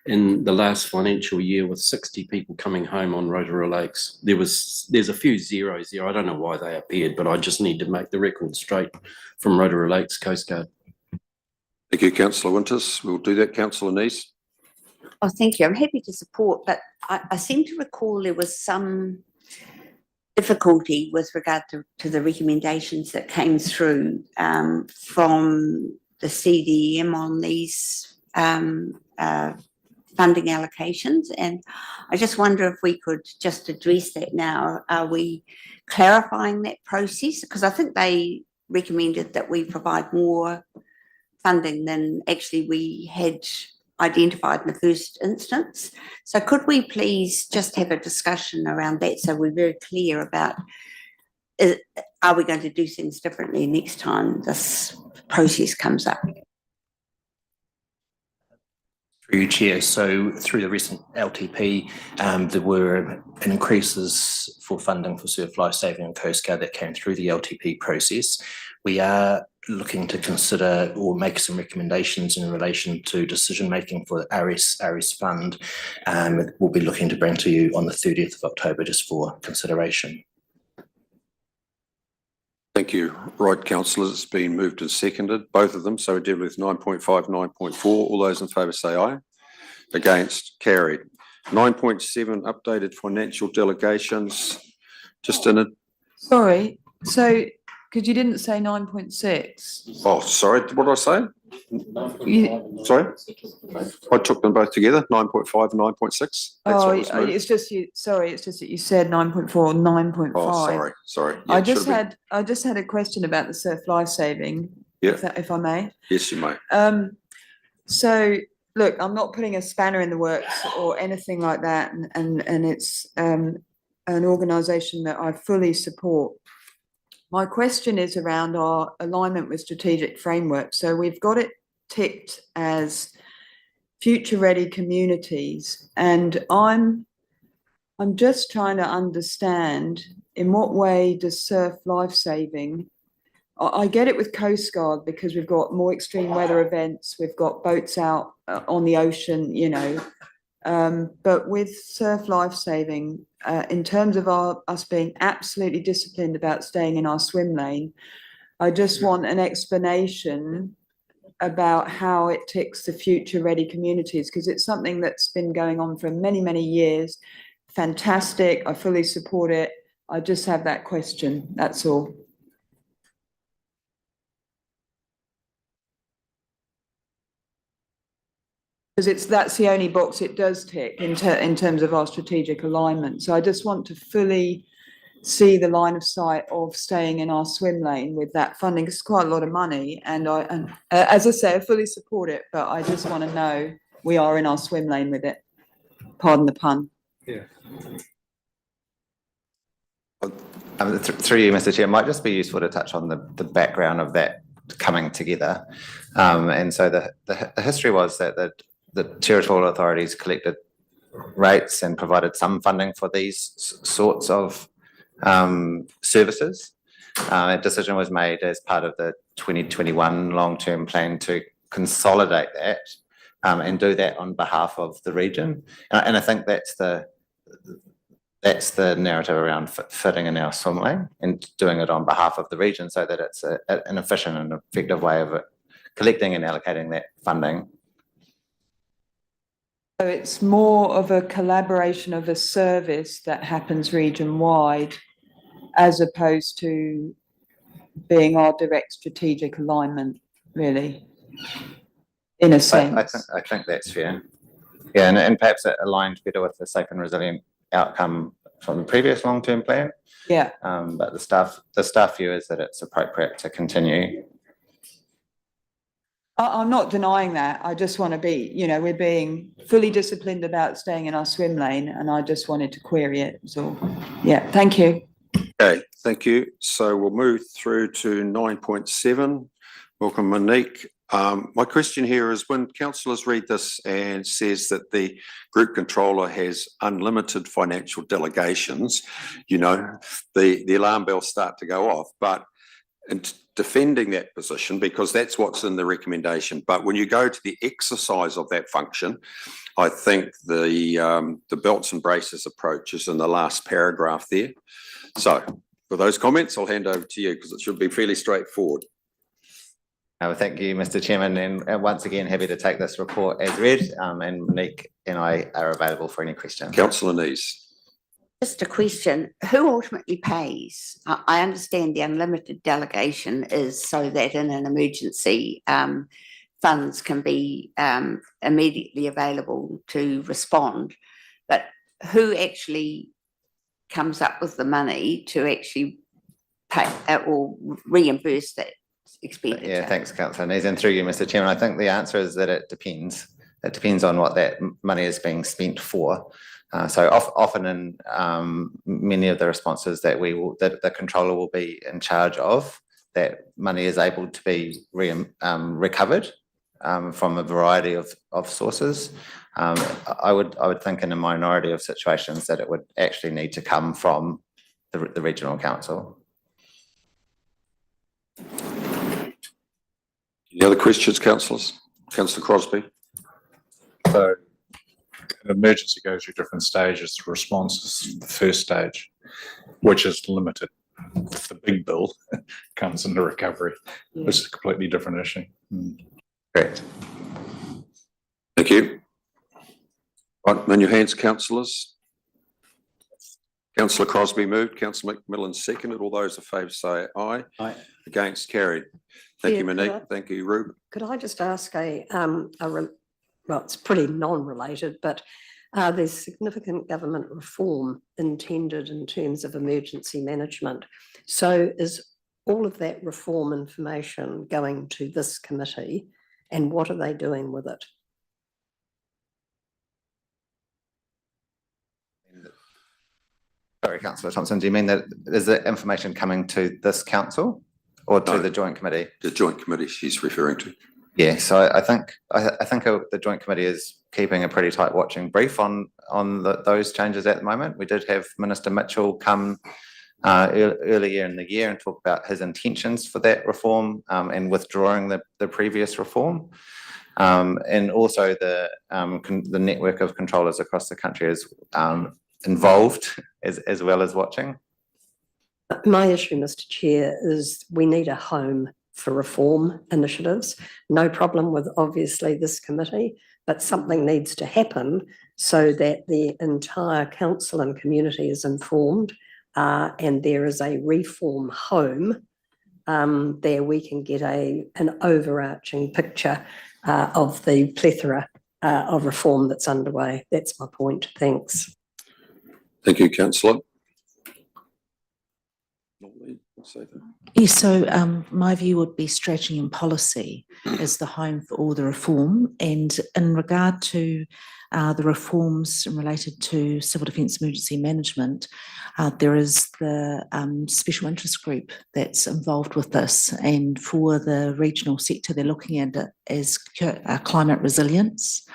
in the last financial year with 60 people coming home on Rotorua Lakes? There's a few zeros there. I don't know why they appeared, but I just need to make the record straight from Rotorua Lakes Coast Guard. Thank you, councillor Winters. We'll do that, councillor Neese. Oh, thank you. I'm happy to support, but I seem to recall there was some difficulty with regard to the recommendations that came through from the CDM on these funding allocations. And I just wonder if we could just address that now. Are we clarifying that process? Because I think they recommended that we provide more funding than actually we had identified in the first instance. So could we please just have a discussion around that so we're very clear about are we going to do things differently next time this process comes up? Through you, Chair. So through the recent LTP, there were increases for funding for surf life saving and Coast Guard that came through the LTP process. We are looking to consider or make some recommendations in relation to decision making for the ARIS fund. We'll be looking to bring to you on the 30th of October just for consideration. Thank you. Right, councillors, it's been moved and seconded, both of them. So we deal with 9.5, 9.4. All those in favour say aye. Against, carried. 9.7, updated financial delegations. Just in it. Sorry, so, because you didn't say 9.6. Oh, sorry, what did I say? Sorry? I took them both together, 9.5 and 9.6. That's Oh, what was moved. it's just you, sorry, it's just that you said 9.4, 9.5. Oh, sorry. Yeah, I it just should have I just had a question about the surf life saving, Yeah. if I may. been- Yes, you may. So look, I'm not putting a spanner in the works or anything like that, and it's an organisation that I fully support. My question is around our alignment with strategic framework. So we've got it ticked as future ready communities, and I'm just trying to understand in what way does surf life saving. I get it with Coast Guard because we've got more extreme weather events, we've got boats out on the ocean, you know. But with surf life saving, in terms of us being absolutely disciplined about staying in our swim lane, I just want an explanation about how it ticks the future ready communities, because it's something that's been going on for many, many years. Fantastic, I fully support it. I just have that question, that's all. Because that's the only box it does tick in terms of our strategic alignment. So I just want to fully see the line of sight of staying in our swim lane with that funding. It's quite a lot of money, and as I say, I fully support it, but I just want to know we are in our swim lane with it. Pardon the pun. Yeah. Through you, Mr. Chair, it might just be useful to touch on the background of that coming together. And so the history was that the territorial authorities collected rates and provided some funding for these sorts of services. A decision was made as part of the 2021 long-term plan to consolidate that and do that on behalf of the region. And I think that's the narrative around fitting in our swim lane and doing it on behalf of the region so that it's an efficient and effective way of collecting and allocating that funding. So it's more of a collaboration of a service that happens region-wide as opposed to being our direct strategic alignment, really, in a sense. I think that's fair. Yeah, and perhaps it aligned better with the safe and resilient outcome from the previous long-term plan. Yeah. But the staff view is that it's appropriate to continue. I'm not denying that. I just want to be, we're being fully disciplined about staying in our swim lane, and I just wanted to query it. So, yeah, thank you. Okay, thank you. So we'll move through to 9.7. Welcome, Monique. My question here is when councillors read this and says that the group controller has unlimited financial delegations, the alarm bells start to go off. But in defending that position, because that's what's in the recommendation. But when you go to the exercise of that function, I think the belts and braces approach is in the last paragraph there. So for those comments, I'll hand over to you because it should be fairly straightforward. Thank you, Mr. Chairman, and once again, happy to take this report as read, and Monique and I are available for any questions. Councillor Nees. Just a question, who ultimately pays? I understand the unlimited delegation is so that in an emergency, funds can be immediately available to respond. But who actually comes up with the money to actually pay or reimburse that expenditure? Yeah, thanks, Councillor Nees, and through you, Mr. Chairman, I think the answer is that it depends. It depends on what that money is being spent for. So often in many of the responses that the controller will be in charge of, that money is able to be recovered from a variety of sources. I would think in a minority of situations that it would actually need to come from the regional council. Any other questions, councillors? Councillor Crosby. So an emergency goes through different stages. The response is the first stage, which is limited. If the big bill comes into recovery, this is a completely different issue. Correct. Thank you. Right, on your hands, councillors. Councillor Crosby moved, Councillor McMillan seconded. All those in favour say aye. Aye. Against, carried. Thank you, Yeah, could Monique. I- Thank you, Ruben. Could I just ask well, it's pretty non-related, but there's significant government reform intended in terms of emergency management. So is all of that reform information going to this committee, and what are they doing with it? Sorry, Councillor Thompson, do you mean that is the information coming to this council or to the joint committee? The joint committee she's referring to. Yeah, so I think the joint committee is keeping a pretty tight watching brief on those changes at the moment. We did have Minister Mitchell come earlier in the year and talk about his intentions for that reform and withdrawing the previous reform. And also the network of controllers across the country is involved as well as watching. My issue, Mr. Chair, is we need a home for reform initiatives. No problem with obviously this committee, but something needs to happen so that the entire council and community is informed and there is a reform home there we can get an overarching picture of the plethora of reform that's underway. That's my point. Thanks. Thank you, councillor. Yes, so my view would be strategy and policy is the home for all the reform. And in regard to the reforms related to civil defence emergency management, there is the special interest group that's involved with this. And for the regional sector, they're looking at it as climate resilience.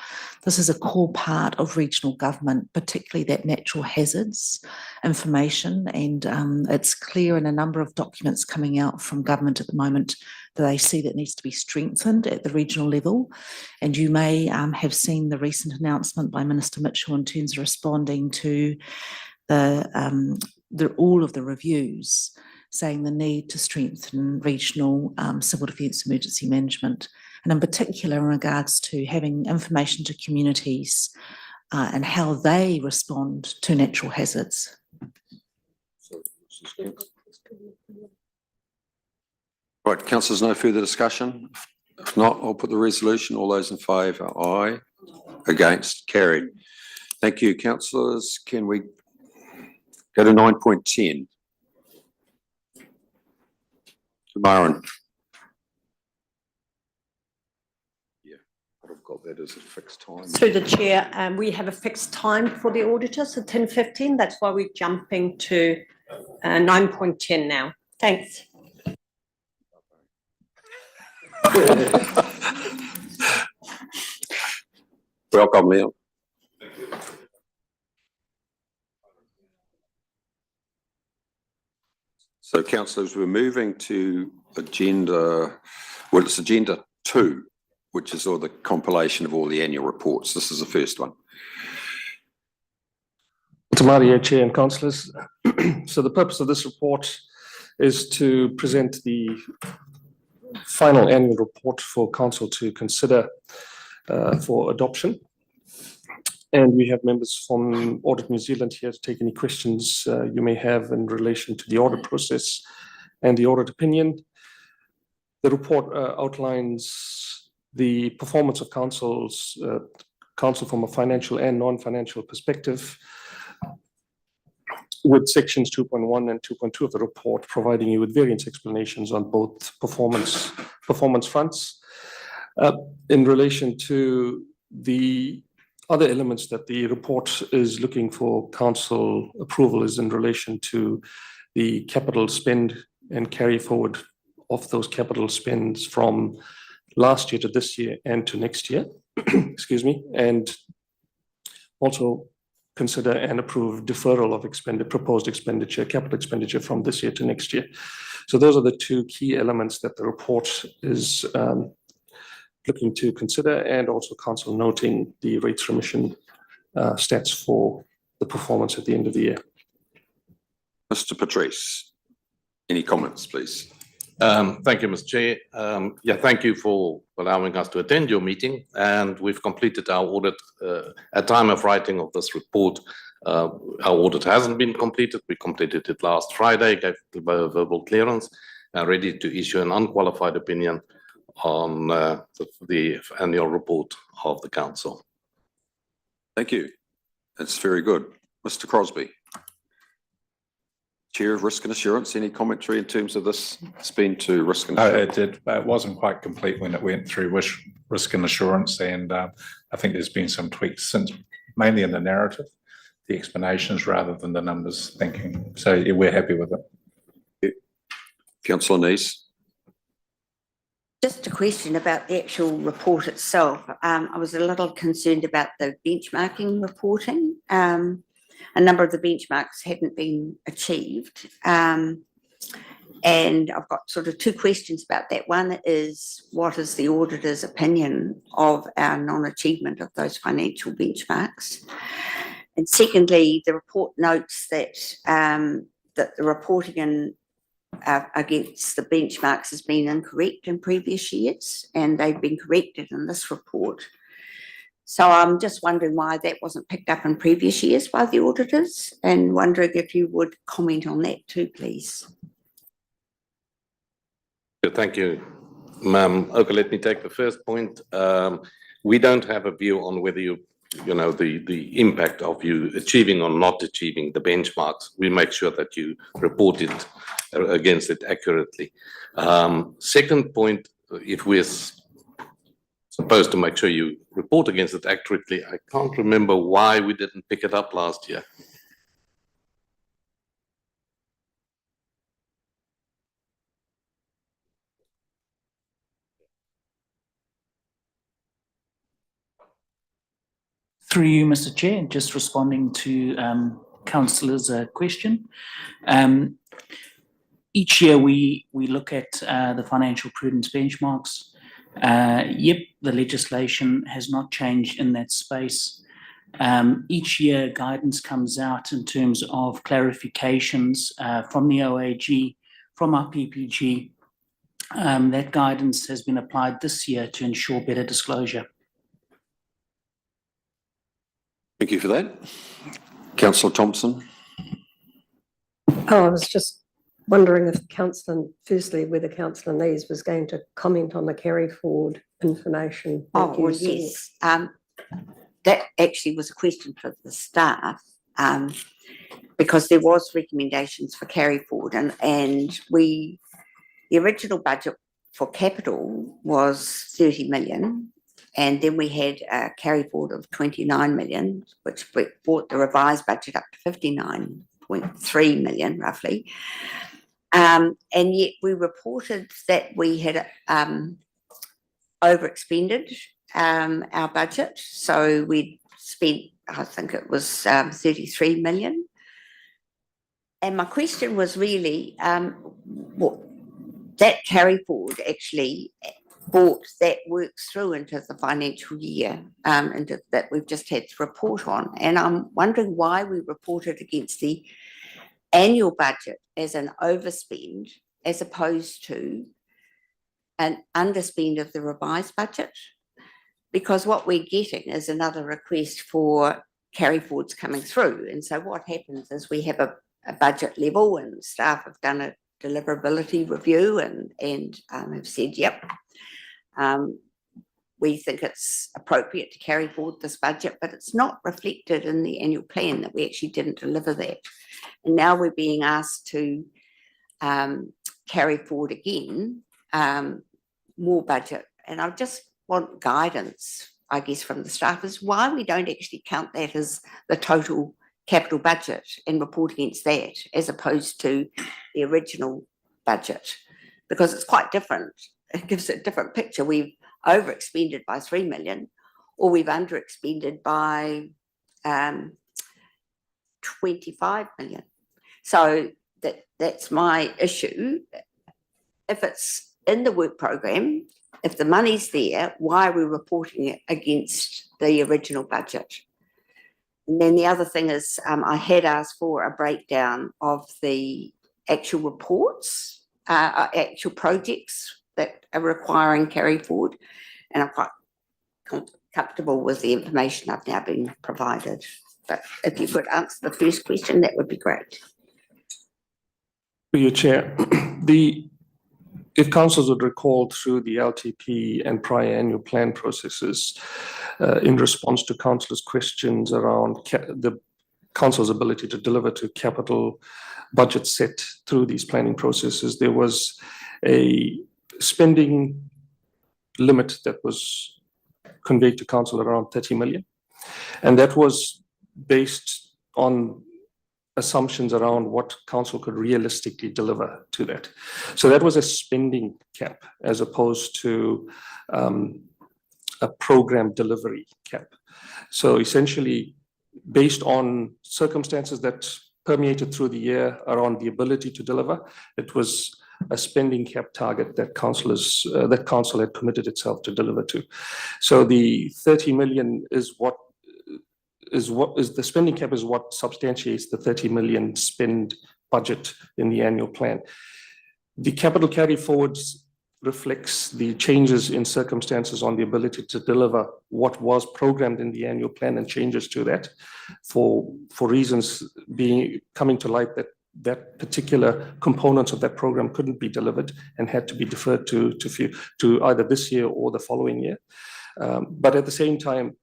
This is a core part of regional government, particularly that natural hazards information. And it's clear in a number of documents coming out from government at the moment that they see that needs to be strengthened at the regional level. And you may have seen the recent announcement by Minister Mitchell in terms of responding to all of the reviews, saying the need to strengthen regional civil defence emergency management, and in particular in regards to having information to communities and how they respond to natural hazards. Right, councillors, no further discussion. If not, I'll put the resolution. All those in favour, aye. Against, carried. Thank you, councillors. Can we go to 9.10? Myron. Yeah, I've got that as a fixed time. Through the chair, we have a fixed time for the auditors at 10:15. That's why we're jumping to 9.10 now. Thanks. Welcome, Neil. So councillors, we're moving to agenda, well, it's agenda 2, which is all the compilation of all the annual reports. This is the first one. Mario, Chair and councillors. So the purpose of this report is to present the final annual report for council to consider for adoption. And we have members from Audit New Zealand here to take any questions you may have in relation to the audit process and the audit opinion. The report outlines the performance of council from a financial and non-financial perspective, with sections 2.1 and 2.2 of the report providing you with variance explanations on both performance fronts. In relation to the other elements that the report is looking for council approval is in relation to the capital spend and carry forward of those capital spends from last year to this year and to next year, excuse me, and also consider and approve deferral of proposed expenditure, capital expenditure from this year to next year. So those are the two key elements that the report is looking to consider, and also council noting the rates remission stats for the performance at the end of the year. Mr. Patrice, any comments, please? Thank you, Mr. Chair. Thank you for allowing us to attend your meeting, and we've completed our audit. At time of writing of this report, our audit hasn't been completed. We completed it last Friday, gave the verbal clearance, and ready to issue an unqualified opinion on the annual report of the council. Thank you. That's very good. Mr. Crosbie, Chair of Risk and Assurance, any commentary in terms of this spend to risk and assurance? It wasn't quite complete when it went through risk and assurance, and I think there's been some tweaks since, mainly in the narrative, the explanations rather than the numbers thinking. So yeah, we're happy with it. Councillor Neese. Just a question about the actual report itself. I was a little concerned about the benchmarking reporting. A number of the benchmarks hadn't been achieved. And I've got sort of two questions about that. One is, what is the auditor's opinion of our non-achievement of those financial benchmarks? And secondly, the report notes that that the reporting against the benchmarks has been incorrect in previous years, and they've been corrected in this report. So I'm just wondering why that wasn't picked up in previous years by the auditors, and wondering if you would comment on that too, please. Thank you, ma'am. Okay, let me take the first point. We don't have a view on whether the impact of you achieving or not achieving the benchmarks. We make sure that you report it against it accurately. Second point, if we're supposed to make sure you report against it accurately, I can't remember why we didn't pick it up last year. Through you, Mr. Chair, just responding to councillor's question. Each year we look at the financial prudence benchmarks. Yep, the legislation has not changed in that space. Each year guidance comes out in terms of clarifications from the OAG, from our PPG. That guidance has been applied this year to ensure better disclosure. Thank you for that. Councillor Thompson. I was just wondering if firstly, whether Councillor Neese was going to comment on the carry forward information. Well, yes. That actually was a question for the staff, because there was recommendations for carry forward, and the original budget for capital was 30 million. And then we had a carry forward of 29 million, which brought the revised budget up to 59.3 million, roughly. And yet we reported that we had overexpended our budget. So we spent, I think it was 33 million. And my question was really, that carry forward actually brought that works through into the financial year that we've just had to report on. And I'm wondering why we reported against the annual budget as an overspend, as opposed to an underspend of the revised budget. Because what we're getting is another request for carry forwards coming through. And so what happens is we have a budget level and staff have done a deliverability review and have said, yep, we think it's appropriate to carry forward this budget, but it's not reflected in the annual plan that we actually didn't deliver that. And now we're being asked to carry forward again more budget. And I just want guidance, I guess, from the staff as why we don't actually count that as the total capital budget and report against that as opposed to the original budget, because it's quite different. It gives a different picture. We've overexpended by 3 million or we've underexpended by 25 million. So that's my issue. If it's in the work program, if the money's there, why are we reporting it against the original budget? And then the other thing is I had asked for a breakdown of the actual reports, actual projects that are requiring carry forward. And I'm quite comfortable with the information I've now been provided. But if you could answer the first question, that would be great. Through your chair, if councils would recall through the LTP and prior annual plan processes, in response to councillors' questions around the council's ability to deliver to capital budget set through these planning processes, there was a spending limit that was conveyed to council around 30 million. And that was based on assumptions around what council could realistically deliver to that. So that was a spending cap as opposed to a program delivery cap. So essentially, based on circumstances that permeated through the year around the ability to deliver, it was a spending cap target that council had committed itself to deliver to. So the 30 million is the spending cap is what substantiates the 30 million spend budget in the annual plan. The capital carry forwards reflects the changes in circumstances on the ability to deliver what was programmed in the annual plan and changes to that for reasons coming to light that particular components of that program couldn't be delivered and had to be deferred to either this year or the following year. But at the same time,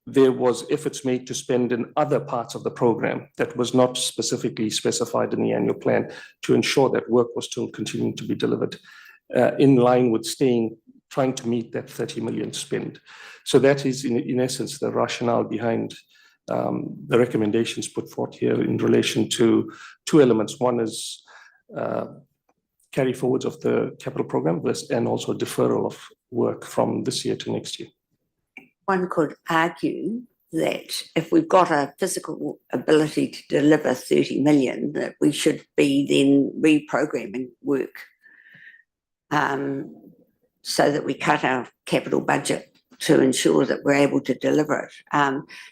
there was efforts made to spend in other parts of the program that was not specifically specified in the annual plan to ensure that work was still continuing to be delivered in line with trying to meet that 30 million spend. So that is in essence the rationale behind the recommendations put forth here in relation to two elements. One is carry forwards of the capital program and also deferral of work from this year to next year. One could argue that if we've got a physical ability to deliver 30 million, that we should be then reprogramming work so that we cut our capital budget to ensure that we're able to deliver it.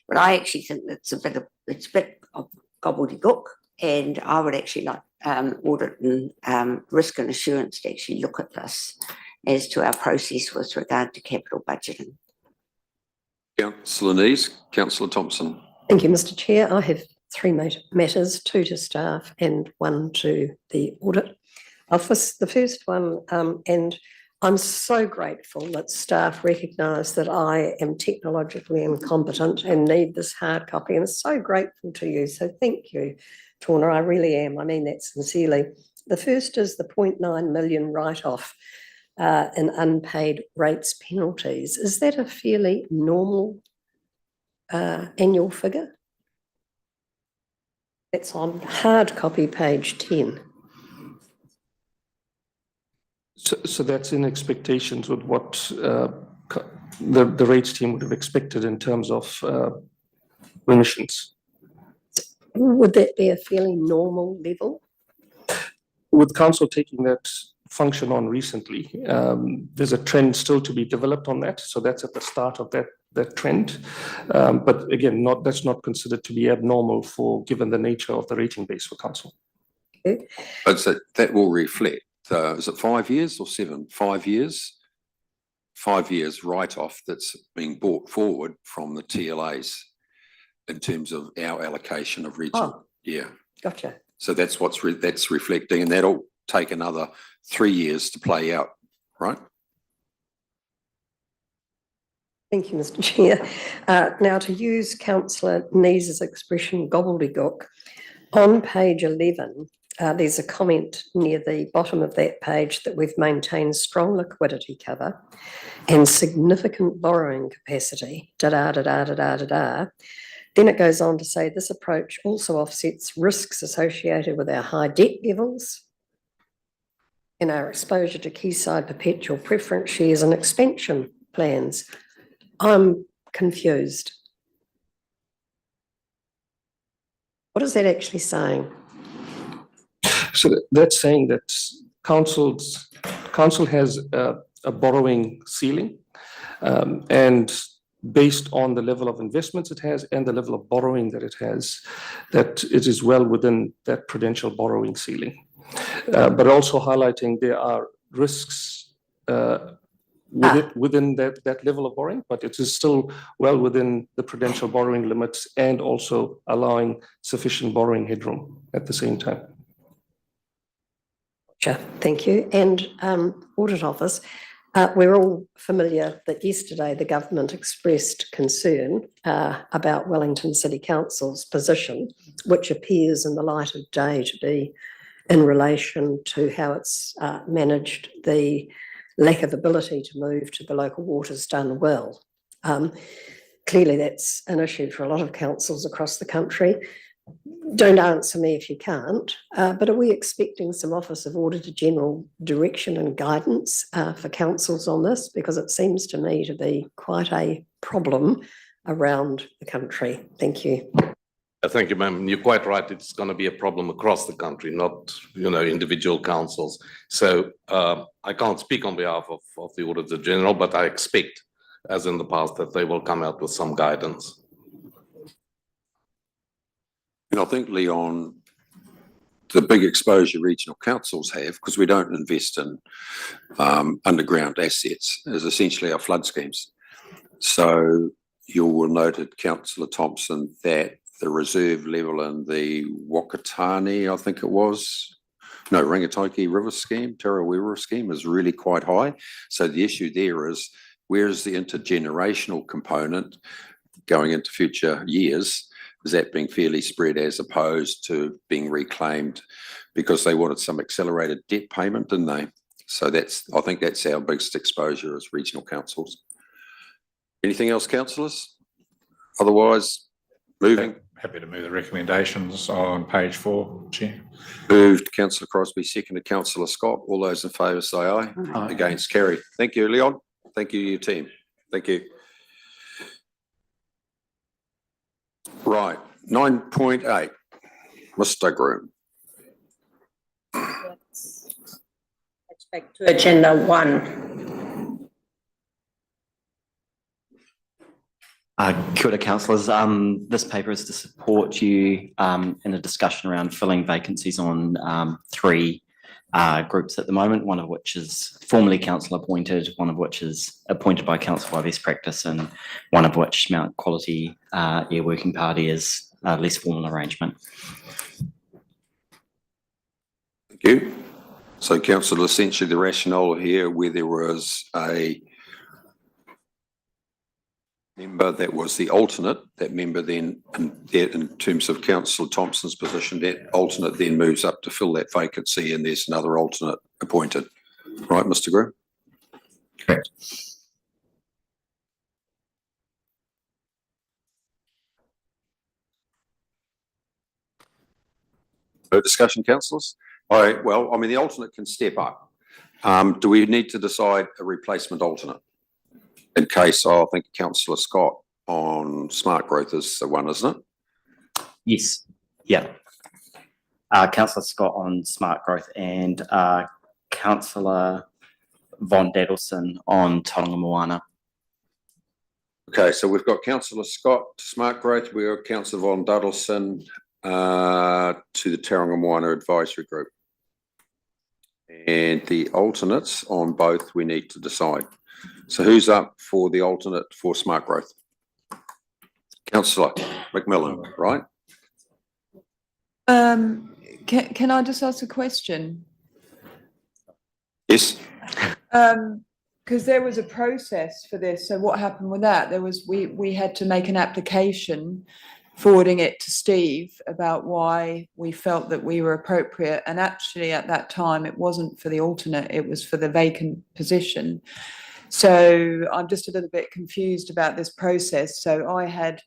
But I actually think it's a bit of gobbledygook, and I would actually like audit and risk and assurance to actually look at this as to our process with regard to capital budgeting. Councillor Nees, Councillor Thompson. Thank you, Mr. Chair. I have three matters, two to staff and one to the audit. The first one, and I'm so grateful that staff recognise that I am technologically incompetent and need this hard copy, and so grateful to you. So thank you, Tawna, I really am. I mean that sincerely. The first is the 0.9 million write-off in unpaid rates penalties. Is that a fairly normal annual figure? It's on hard copy page 10. So that's in expectations with what the rates team would have expected in terms of remissions. Would that be a fairly normal level? With council taking that function on recently, there's a trend still to be developed on that. So that's at the start of that trend. But again, that's not considered to be abnormal given the nature of the rating base for council. But that will reflect is it 5 years or 7? 5 years? 5 years write-off that's being brought forward from the TLAs in terms of our allocation of regional. Oh. Yeah. Gotcha. So that's that's reflecting, and that'll take another 3 years to play out, right? Thank you, Mr. Chair. Now, to use councillor Nees's expression gobbledygook, on page 11, there's a comment near the bottom of that page that we've maintained strong liquidity cover and significant borrowing capacity, da-da-da-da-da-da-da-da. Then it goes on to say this approach also offsets risks associated with our high debt levels and our exposure to Quayside perpetual preference shares and expansion plans. I'm confused. What is that actually saying? So that's saying that council has a borrowing ceiling, and based on the level of investments it has and the level of borrowing that it has, that it is well within that prudential borrowing ceiling. But also highlighting there are risks within that level of borrowing, but it is still well within the prudential borrowing limits and also allowing sufficient borrowing headroom at the same time. Sure, thank you. And Audit Office, we're all familiar that yesterday the government expressed concern about Wellington City Council's position, which appears in the light of day to be in relation to how it's managed the lack of ability to move to the local waters done well. Clearly that's an issue for a lot of councils across the country. Don't answer me if you can't, but are we expecting some Office of Auditor General direction and guidance for councils on this? Because it seems to me to be quite a problem around the country. Thank you. Thank you, ma'am. You're quite right. It's going to be a problem across the country, not, individual councils. So I can't speak on behalf of the Auditor General, but I expect, as in the past, that they will come out with some guidance. And I think, Leon, the big exposure regional councils have, because we don't invest in underground assets, is essentially our flood schemes. So you will note, Councillor Thompson, that the reserve level in the Wakatani, I think it was, no, Rangitoki River scheme, Tarawera River scheme is really quite high. So the issue there is, where is the intergenerational component going into future years? Is that being fairly spread as opposed to being reclaimed? Because they wanted some accelerated debt payment, didn't they? So I think that's our biggest exposure as regional councils. Anything else, councillors? Otherwise, moving. Happy to move the recommendations on page 4, Chair. Moved, Councillor Crosby, seconded Councillor Scott. All those in favour say aye. Aye. Against, carried. Thank you, Leon. Thank you, your team. Thank you. Right, 9.8, Mr. Groom. Let's back to agenda 1. Kia ora, councillors. This paper is to support you in a discussion around filling vacancies on 3 groups at the moment, one of which is formally council appointed, one of which is appointed by council by best practice, and one of which Mount Quality Air Working Party is a less formal arrangement. Thank you. So, councillor, essentially the rationale here, where there was a member that was the alternate, that member then, in terms of Councillor Thompson's position, that alternate then moves up to fill that vacancy, and there's another alternate appointed. Right, Mr. Groom? Correct. No discussion, councillors? All right, well, I mean, the alternate can step up. Do we need to decide a replacement alternate? In case, I think Councillor Scott on smart growth is the one, isn't it? Yes, yeah. Councillor Scott on smart growth and Councillor Von Dadelson on Tauranga Moana. Okay, so we've got Councillor Scott to smart growth, we've got Councillor Von Dadelson to the Tauranga Moana Advisory Group. And the alternates on both we need to decide. So who's up for the alternate for smart growth? Councillor McMillan, right? Can I just ask a question? Yes. Because there was a process for this. So what happened with that? We had to make an application, forwarding it to Steve about why we felt that we were appropriate. And actually at that time, it wasn't for the alternate, it was for the vacant position. So I'm just a little bit confused about this process. So I had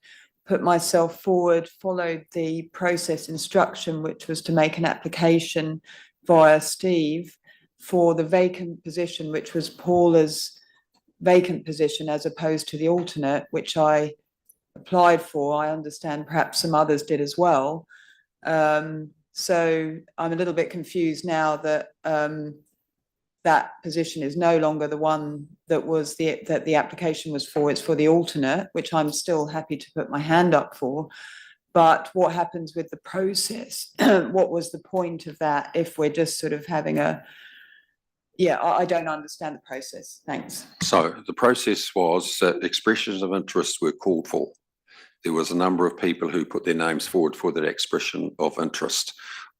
put myself forward, followed the process instruction, which was to make an application via Steve for the vacant position, which was Paula's vacant position as opposed to the alternate, which I applied for. I understand perhaps some others did as well. So I'm a little bit confused now that that position is no longer the one that was that the application was for. It's for the alternate, which I'm still happy to put my hand up for. But what happens with the process? What was the point of that if we're just sort of having a, yeah, I don't understand the process. Thanks. So the process was that expressions of interest were called for. There was a number of people who put their names forward for that expression of interest.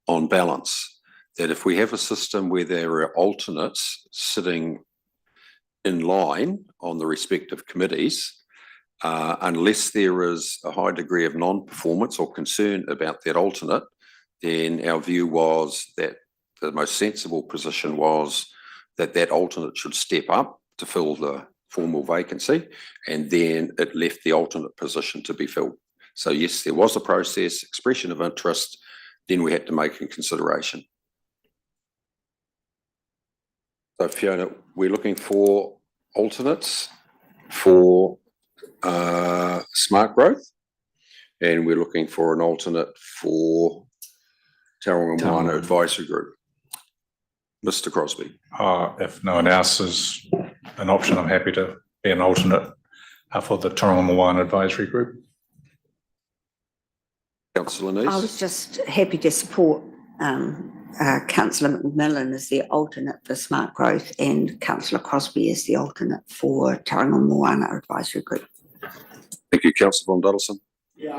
On balance, that if we have a system where there are alternates sitting in line on the respective committees, unless there is a high degree of non-performance or concern about that alternate, then our view was that the most sensible position was that that alternate should step up to fill the formal vacancy, and then it left the alternate position to be filled. So yes, there was a process, expression of interest, then we had to make a consideration. So Fiona, we're looking for alternates for smart growth, and we're looking for an alternate for Tauranga Moana Advisory Group. Mr. Crosbie. If no one else is an option, I'm happy to be an alternate for the Tauranga Moana Advisory Group. Councillor Neese. I was just happy to support Councillor McMillan as the alternate for smart growth and Councillor Crosbie as the alternate for Tauranga Moana Advisory Group. Thank you, Councillor Von Duddleson. Yeah,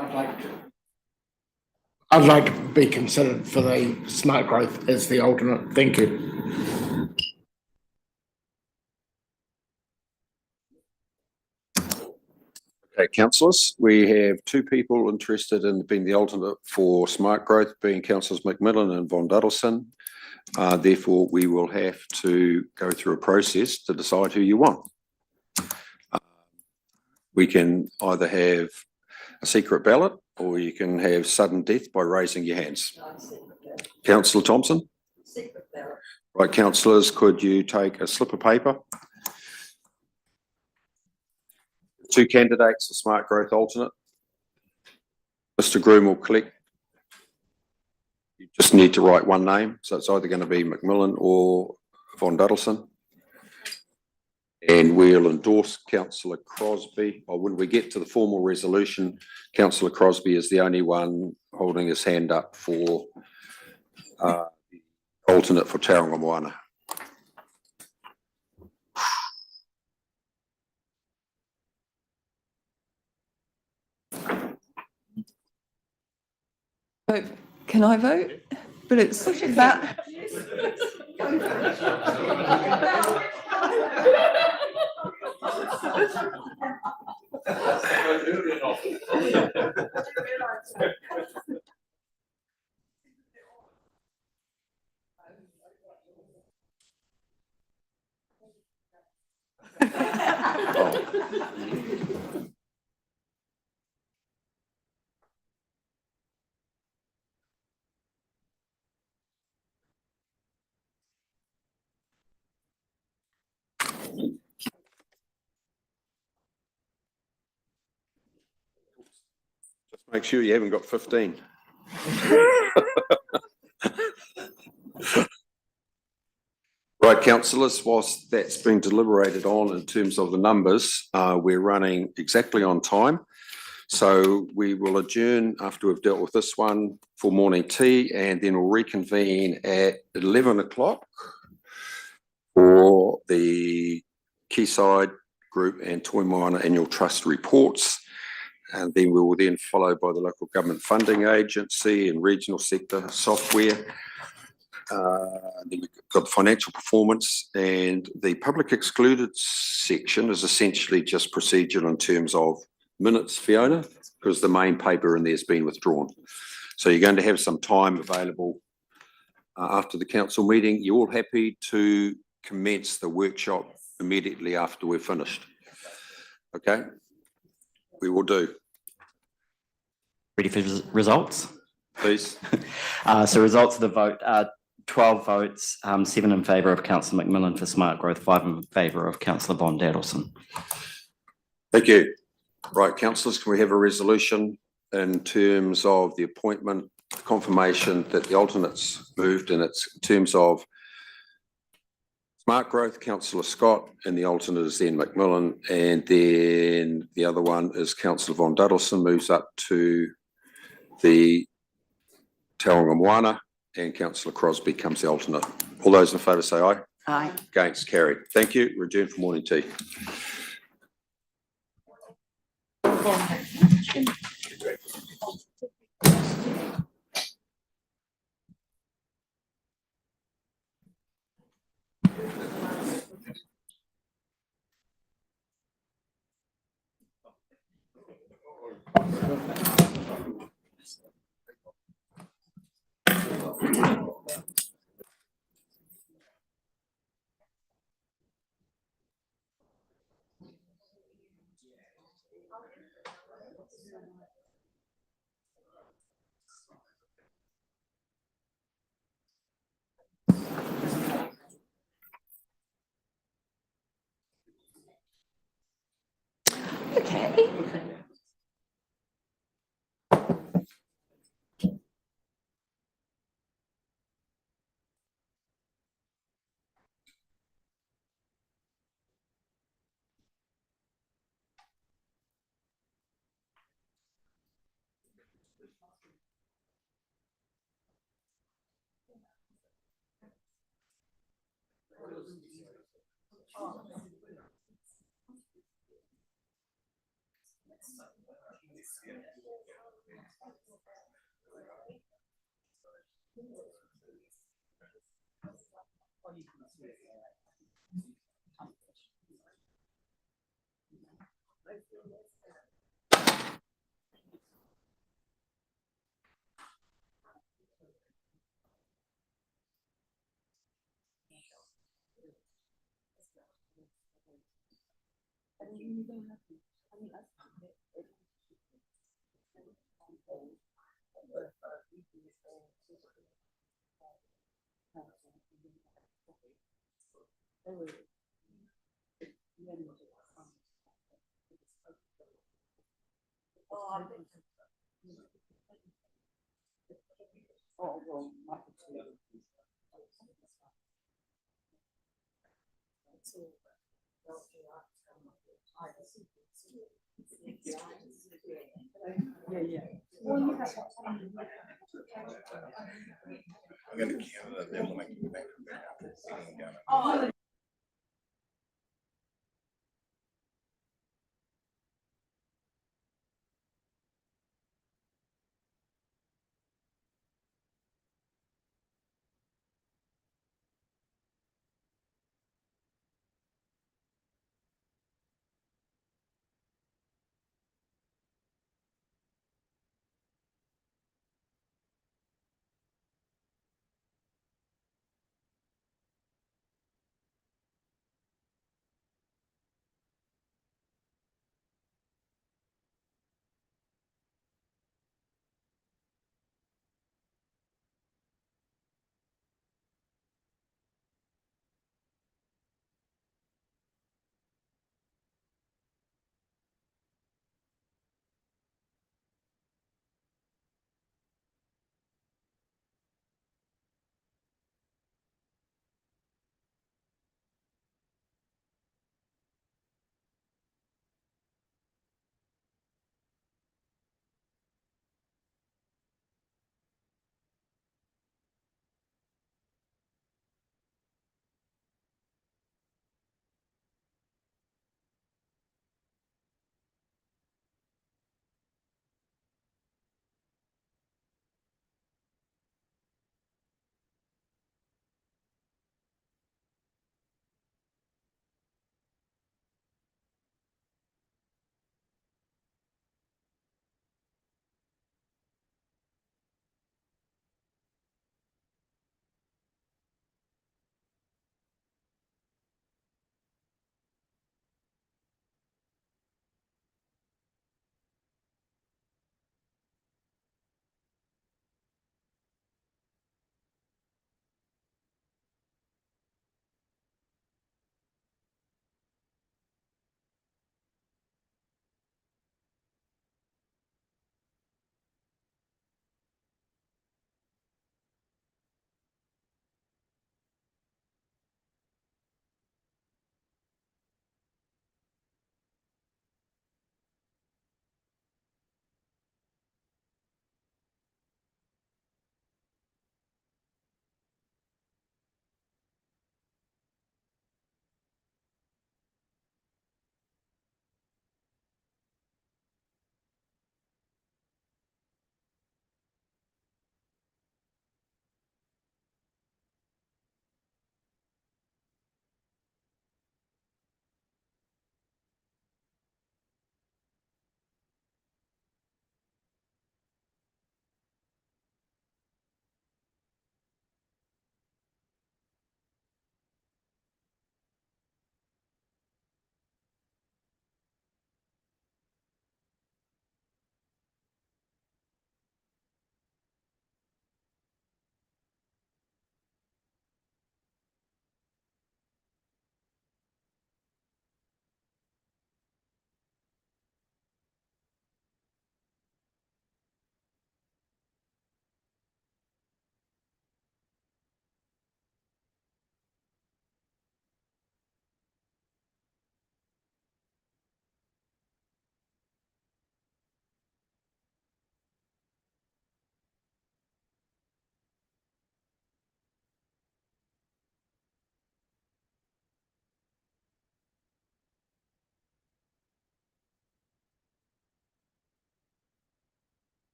I'd like to be considered for the smart growth as the alternate. Thank you. Okay, councillors, we have two people interested in being the alternate for smart growth, being councillors McMillan and Von Duddleson. Therefore, we will have to go through a process to decide who you want. We can either have a secret ballot or you can have sudden death by raising your hands. Councillor Thompson? Secret ballot. Right, councillors, could you take a slip of paper? Two candidates for smart growth alternate. Mr. Groom will collect. You just need to write one name, so it's either going to be McMillan or Von Duddleson. And we'll endorse Councillor Crosbie. Or when we get to the formal resolution, Councillor Crosbie is the only one holding his hand up for the alternate for Tauranga Moana. Can I vote? But it's that. Make sure you haven't got 15. Right, councillors, whilst that's being deliberated on in terms of the numbers, we're running exactly on time. So we will adjourn after we've dealt with this one for morning tea, and then we'll reconvene at 11 o'clock for the Quayside Group and Toymaina Annual Trust reports. And then we will then follow by the Local Government Funding Agency and Regional Sector Software. Then we've got the financial performance, and the public excluded section is essentially just procedural in terms of minutes, Fiona, because the main paper in there has been withdrawn. So you're going to have some time available after the council meeting. You're all happy to commence the workshop immediately after we're finished? Okay, we will do. Ready for results? Please. So results of the vote, 12 votes, 7 in favour of Councillor McMillan for Smart Growth, 5 in favour of Councillor Von Adelson. Thank you. Right, councillors, can we have a resolution in terms of the appointment, confirmation that the alternates moved, and it's in terms of Smart Growth, Councillor Scott, and the alternate is then McMillan, and then the other one is Councillor Von Adelson moves up to the Tauranga Moana, and Councillor Crosby comes the alternate. All those in favour say aye. Aye. Against, carried. Thank you. We're adjourned for morning tea. Okay.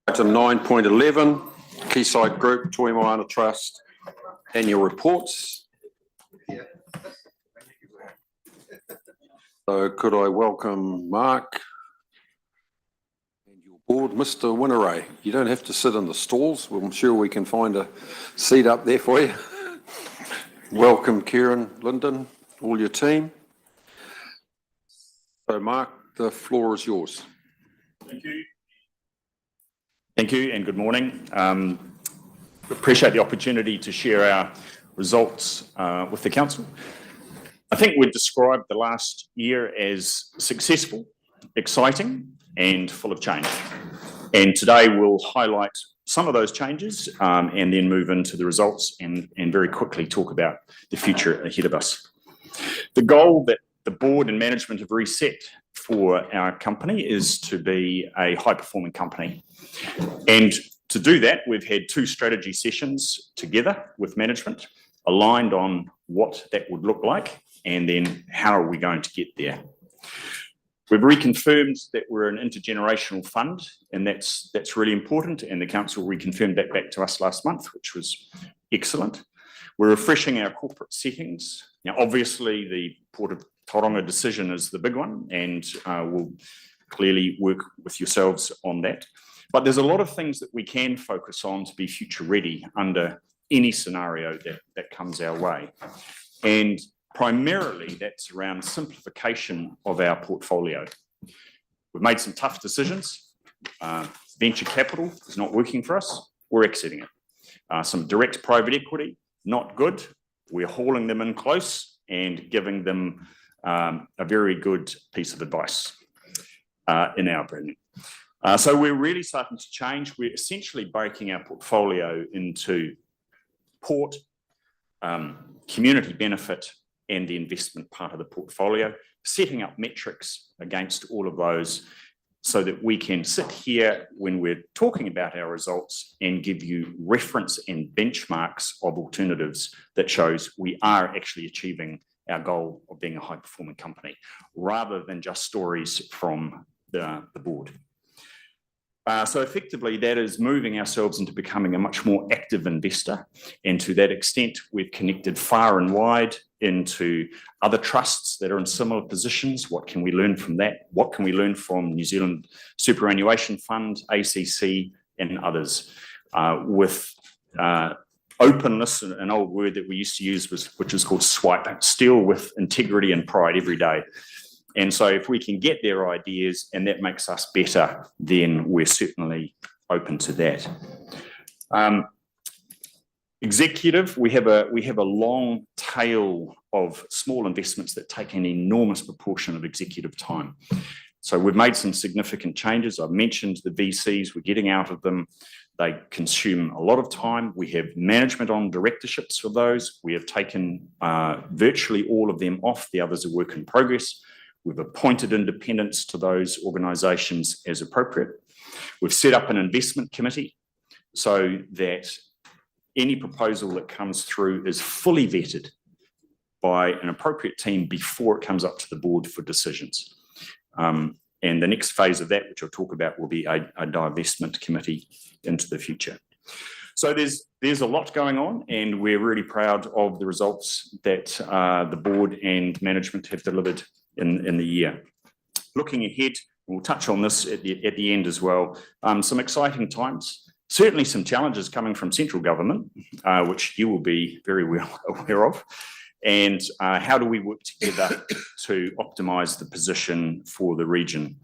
Item 9.11, Quayside Group, Toi Moana Trust, annual reports. So could I welcome Mark and your board, Mr. Winteray. You don't have to sit in the stalls. I'm sure we can find a seat up there for you. Welcome, Kieran, Lyndon, all your team. So Mark, the floor is yours. Thank you. Thank you and good morning. Appreciate the opportunity to share our results with the council. I think we'd describe the last year as successful, exciting and full of change. And today we'll highlight some of those changes and then move into the results and very quickly talk about the future ahead of us. The goal that the board and management have reset for our company is to be a high-performing company. And to do that, we've had 2 strategy sessions together with management, aligned on what that would look like and then how are we going to get there. We've reconfirmed that we're an intergenerational fund, and that's really important, and the council reconfirmed that back to us last month, which was excellent. We're refreshing our corporate settings. Now, obviously, the Port of Tauranga decision is the big one, and we'll clearly work with yourselves on that. But there's a lot of things that we can focus on to be future ready under any scenario that comes our way. And primarily, that's around simplification of our portfolio. We've made some tough decisions. Venture capital is not working for us. We're exiting it. Some direct private equity, not good. We're hauling them in close and giving them a very good piece of advice, in our opinion. So we're really starting to change. We're essentially breaking our portfolio into port, community benefit, and the investment part of the portfolio, setting up metrics against all of those so that we can sit here when we're talking about our results and give you reference and benchmarks of alternatives that shows we are actually achieving our goal of being a high-performing company, rather than just stories from the board. So effectively, that is moving ourselves into becoming a much more active investor. And to that extent, we've connected far and wide into other trusts that are in similar positions. What can we learn from that? What can we learn from New Zealand Superannuation Fund, ACC, and others? With openness, an old word that we used to use, which is called swipe, steal with integrity and pride every day. And so if we can get their ideas and that makes us better, then we're certainly open to that. Executive, we have a long tail of small investments that take an enormous proportion of executive time. So we've made some significant changes. I've mentioned the VCs, we're getting out of them. They consume a lot of time. We have management on directorships for those. We have taken virtually all of them off. The others are work in progress. We've appointed independents to those organisations as appropriate. We've set up an investment committee so that any proposal that comes through is fully vetted by an appropriate team before it comes up to the board for decisions. And the next phase of that, which I'll talk about, will be a divestment committee into the future. So there's a lot going on, and we're really proud of the results that the board and management have delivered in the year. Looking ahead, we'll touch on this at the end as well. Some exciting times, certainly some challenges coming from central government, which you will be very well aware of. And how do we work together to optimise the position for the region?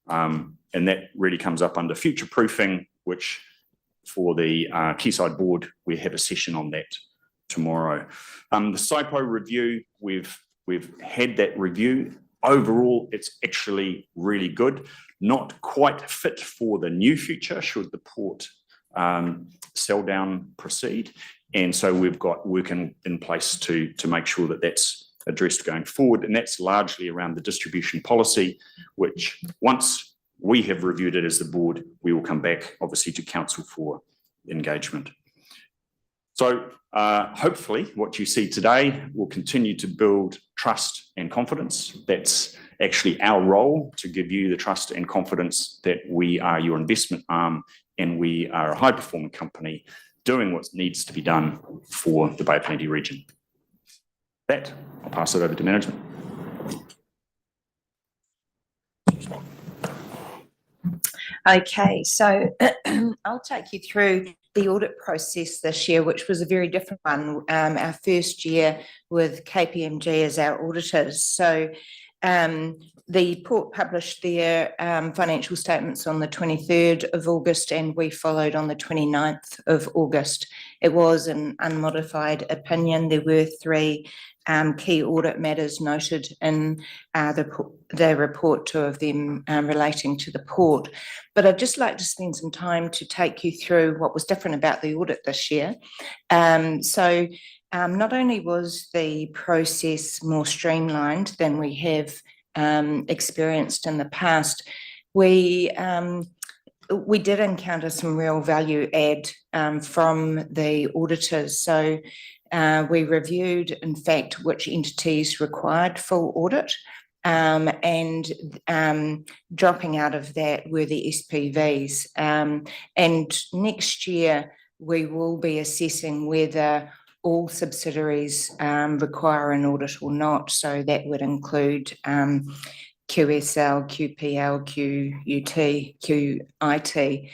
And that really comes up under future proofing, which for the Quayside board, we have a session on that tomorrow. The SIPO review, we've had that review. Overall, it's actually really good. Not quite fit for the new future should the port sell down proceed. And so we've got work in place to make sure that that's addressed going forward. And that's largely around the distribution policy, which once we have reviewed it as the board, we will come back obviously to council for engagement. So hopefully what you see today will continue to build trust and confidence. That's actually our role, to give you the trust and confidence that we are your investment arm and we are a high-performing company doing what needs to be done for the Bay of Plenty region. That, I'll pass it over to management. Okay, so I'll take you through the audit process this year, which was a very different one. Our first year with KPMG as our auditors. So the port published their financial statements on the 23rd of August, and we followed on the 29th of August. It was an unmodified opinion. There were three key audit matters noted in the report, two of them relating to the port. But I'd just like to spend some time to take you through what was different about the audit this year. Not only was the process more streamlined than we have experienced in the past, we did encounter some real value add from the auditors. So we reviewed, in fact, which entities required full audit, and dropping out of that were the SPVs. And next year, we will be assessing whether all subsidiaries require an audit or not. So that would include QSL, QPL, QUT, QIT,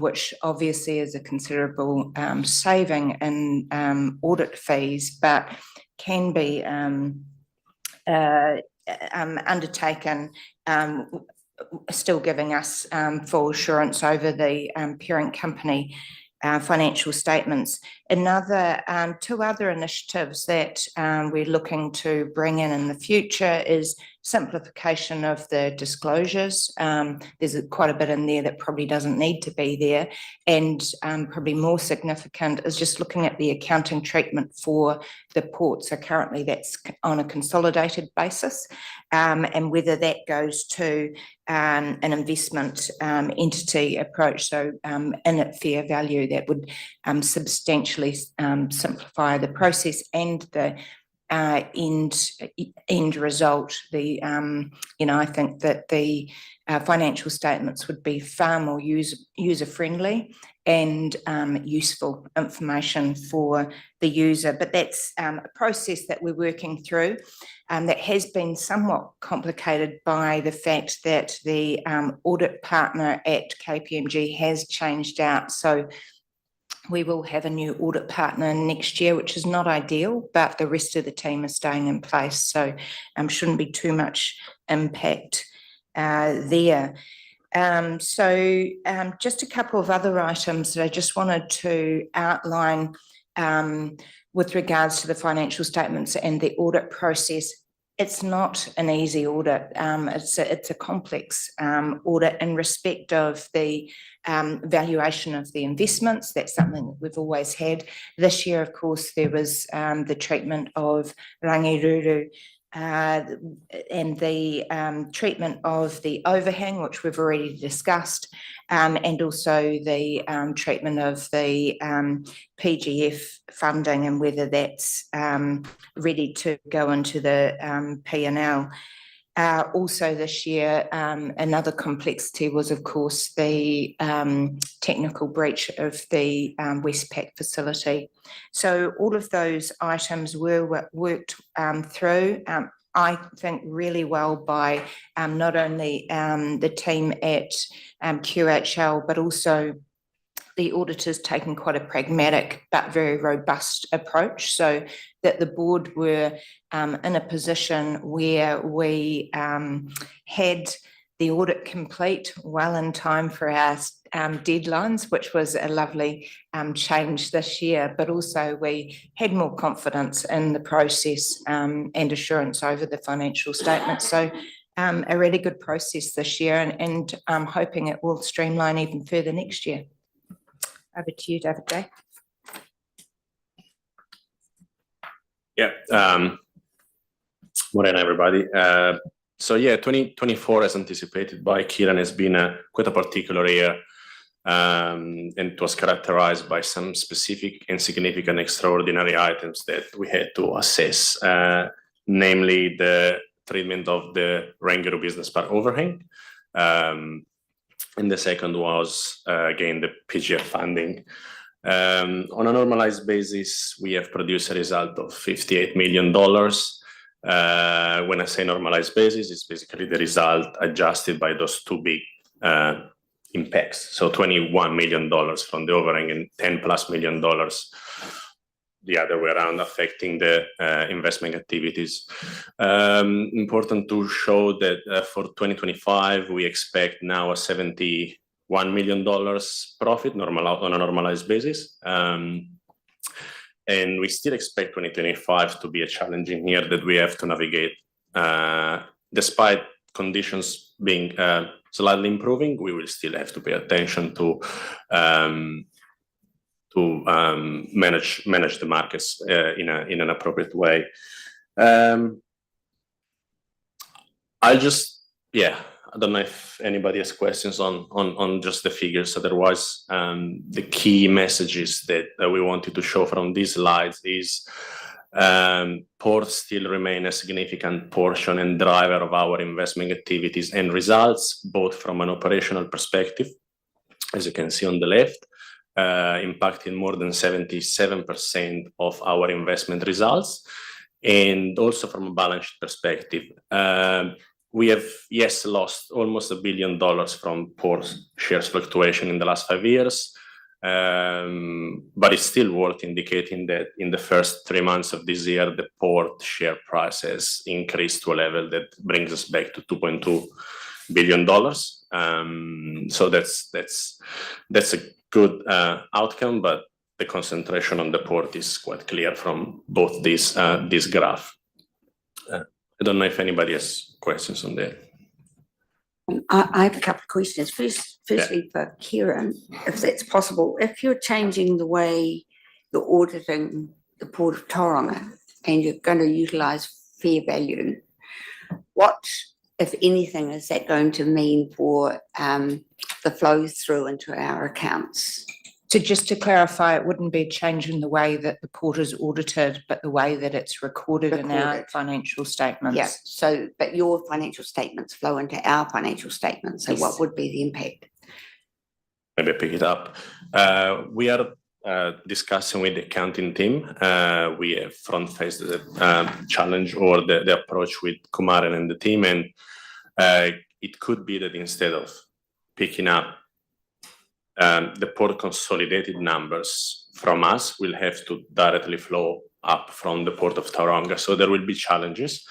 which obviously is a considerable saving in audit fees, but can be undertaken, still giving us full assurance over the parent company financial statements. Two other initiatives that we're looking to bring in the future is simplification of the disclosures. There's quite a bit in there that probably doesn't need to be there, and probably more significant is just looking at the accounting treatment for the port. So currently that's on a consolidated basis, and whether that goes to an investment entity approach, so in at fair value, that would substantially simplify the process and the end result. I think that the financial statements would be far more user friendly and useful information for the user. But that's a process that we're working through that has been somewhat complicated by the fact that the audit partner at KPMG has changed out. So we will have a new audit partner next year, which is not ideal, but the rest of the team is staying in place. So shouldn't be too much impact there. Just a couple of other items that I just wanted to outline with regards to the financial statements and the audit process. It's not an easy audit. It's a complex audit in respect of the valuation of the investments. That's something that we've always had. This year, of course, there was the treatment of Rangiruru and the treatment of the overhang, which we've already discussed, and also the treatment of the PGF funding and whether that's ready to go into the P&L. Also this year, another complexity was, of course, the technical breach of the Westpac facility. So all of those items were worked through, I think, really well by not only the team at QHL, but also the auditors taking quite a pragmatic but very robust approach, so that the board were in a position where we had the audit complete well in time for our deadlines, which was a lovely change this year. But also we had more confidence in the process and assurance over the financial statements. So a really good process this year, and I'm hoping it will streamline even further next year. Over to you, David Day. Morning, everybody. 2024, as anticipated by Kieran, has been quite a particular year, and it was characterized by some specific and significant extraordinary items that we had to assess, namely the treatment of the Rangiruru Business Park overhang, And the second was, again, the PGF funding. On a normalized basis, we have produced a result of $58 million. When I say normalized basis, it's basically the result adjusted by those two big impacts. So $21 million from the overhang and $10+ million the other way around, affecting the investment activities. Important to show that for 2025, we expect now a $71 million profit on a normalized basis. And we still expect 2025 to be a challenging year that we have to navigate. Despite conditions being slightly improving, we will still have to pay attention to manage the markets in an appropriate way. I don't know if anybody has questions on just the figures. Otherwise, the key messages that we wanted to show from these slides is ports still remain a significant portion and driver of our investment activities and results, both from an operational perspective, as you can see on the left, impacting more than 77% of our investment results, and also from a balance sheet perspective. We have, yes, lost almost $1 billion from port shares fluctuation in the last 5 years, but it's still worth indicating that in the first 3 months of this year, the port share prices increased to a level that brings us back to $2.2 billion. So that's a good outcome, but the concentration on the port is quite clear from both this graph. I don't know if anybody has questions on that. I have a couple of questions. Firstly, for Kieran, if that's possible, if you're changing the way you're auditing the Port of Tauranga and you're going to utilise fair value, what, if anything, is that going to mean for the flow through into our accounts? So just to clarify, it wouldn't be changing the way that the port is audited, but the way that it's recorded in our financial statements. Yeah, so, but your financial statements flow into our financial statements, so what would be the impact? Maybe I pick it up. We are discussing with the accounting team. We have front-faced the challenge or the approach with Kumaran and the team, and it could be that instead of picking up the port consolidated numbers from us, will have to directly flow up from the Port of Tauranga. So there will be challenges.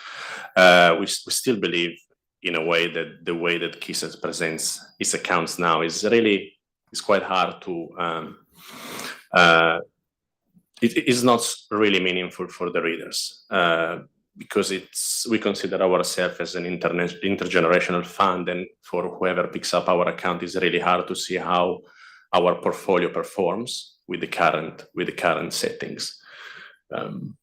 We still believe in a way that the way that KISA presents its accounts now is quite hard to, it is not really meaningful for the readers because we consider ourselves as an intergenerational fund, and for whoever picks up our account, it's really hard to see how our portfolio performs with the current settings. Well,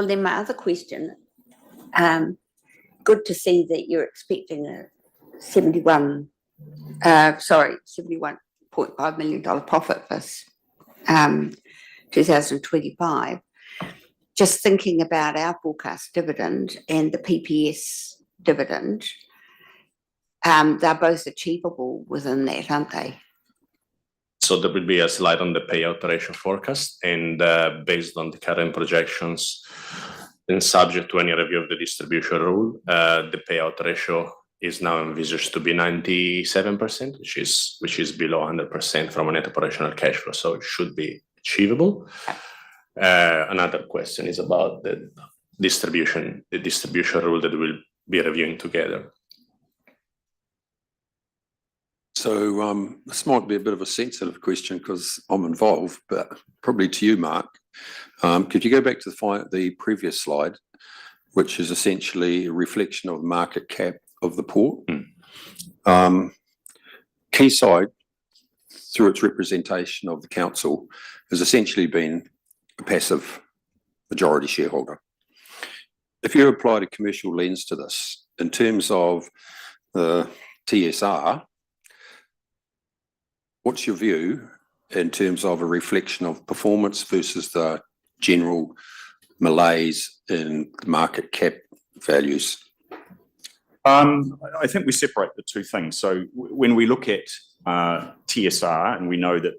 then my other question, good to see that you're expecting a $71.5 million profit for 2025. Just thinking about our forecast dividend and the PPS dividend, they're both achievable within that, aren't they? So there will be a slide on the payout ratio forecast, and based on the current projections and subject to any review of the distribution rule, the payout ratio is now envisaged to be 97%, which is below 100% from a net operational cash flow. So it should be achievable. Another question is about the distribution rule that we'll be reviewing together. So this might be a bit of a sensitive question because I'm involved, but probably to you, Mark. Could you go back to the previous slide, which is essentially a reflection of the market cap of the port? Quayside, through its representation of the council, has essentially been a passive majority shareholder. If you applied a commercial lens to this, in terms of the TSR, what's your view in terms of a reflection of performance versus the general malaise in market cap values? I think we separate the two things. So when we look at TSR, and we know that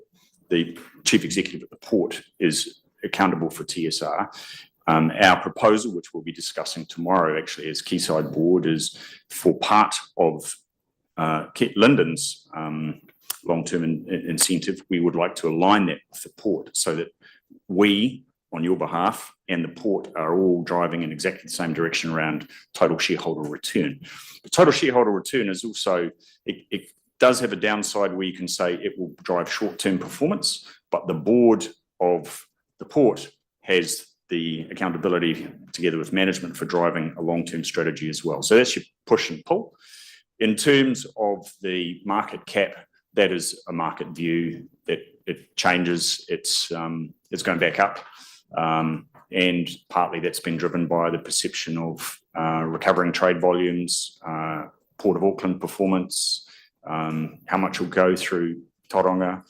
the chief executive at the port is accountable for TSR, our proposal, which we'll be discussing tomorrow actually as Quayside Board, is for part of Lyndon's long-term incentive, we would like to align that with the port so that we, on your behalf, and the port are all driving in exactly the same direction around total shareholder return. The total shareholder return is also, it does have a downside where you can say it will drive short-term performance, but the board of the port has the accountability together with management for driving a long-term strategy as well. So that's your push and pull. In terms of the market cap, that is a market view that it changes. It's going back up. And partly that's been driven by the perception of recovering trade volumes, Port of Auckland performance, how much will go through Tauranga.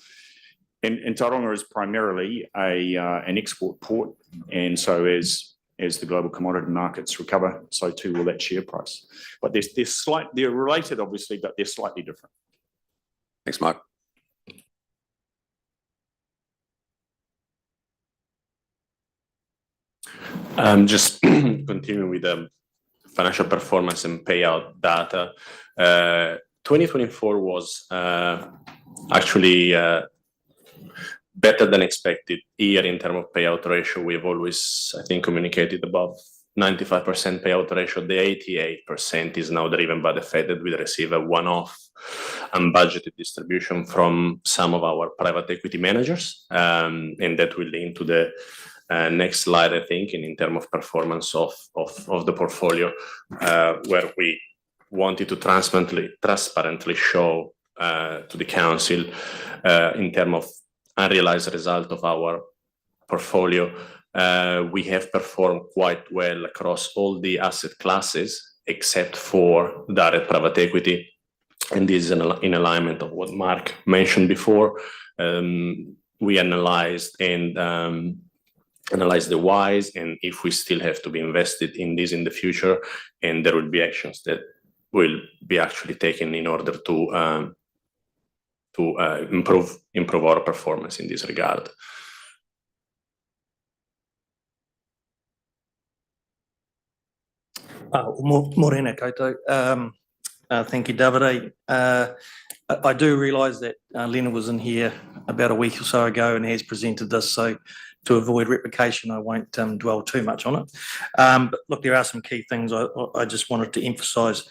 And Tauranga is primarily an export port, and so as the global commodity markets recover, so too will that share price. But they're related obviously, but they're slightly different. Thanks, Mark. Just continuing with the financial performance and payout data. 2024 was actually better than expected year in terms of payout ratio. We have always, I think, communicated above 95% payout ratio. The 88% is now driven by the fact that we receive a one-off unbudgeted distribution from some of our private equity managers. And that will link to the next slide, I think, in terms of performance of the portfolio, where we wanted to transparently show to the council in terms of unrealized result of our portfolio. We have performed quite well across all the asset classes except for direct private equity. And this is in alignment of what Mark mentioned before. We analyzed the whys and if we still have to be invested in this in the future, and there will be actions that will be actually taken in order to improve our performance in this regard. Morena koutou. Thank you, Davide. I do realise that Leonard was in here about a week or so ago and has presented this, so to avoid replication, I won't dwell too much on it. But look, there are some key things I just wanted to emphasise.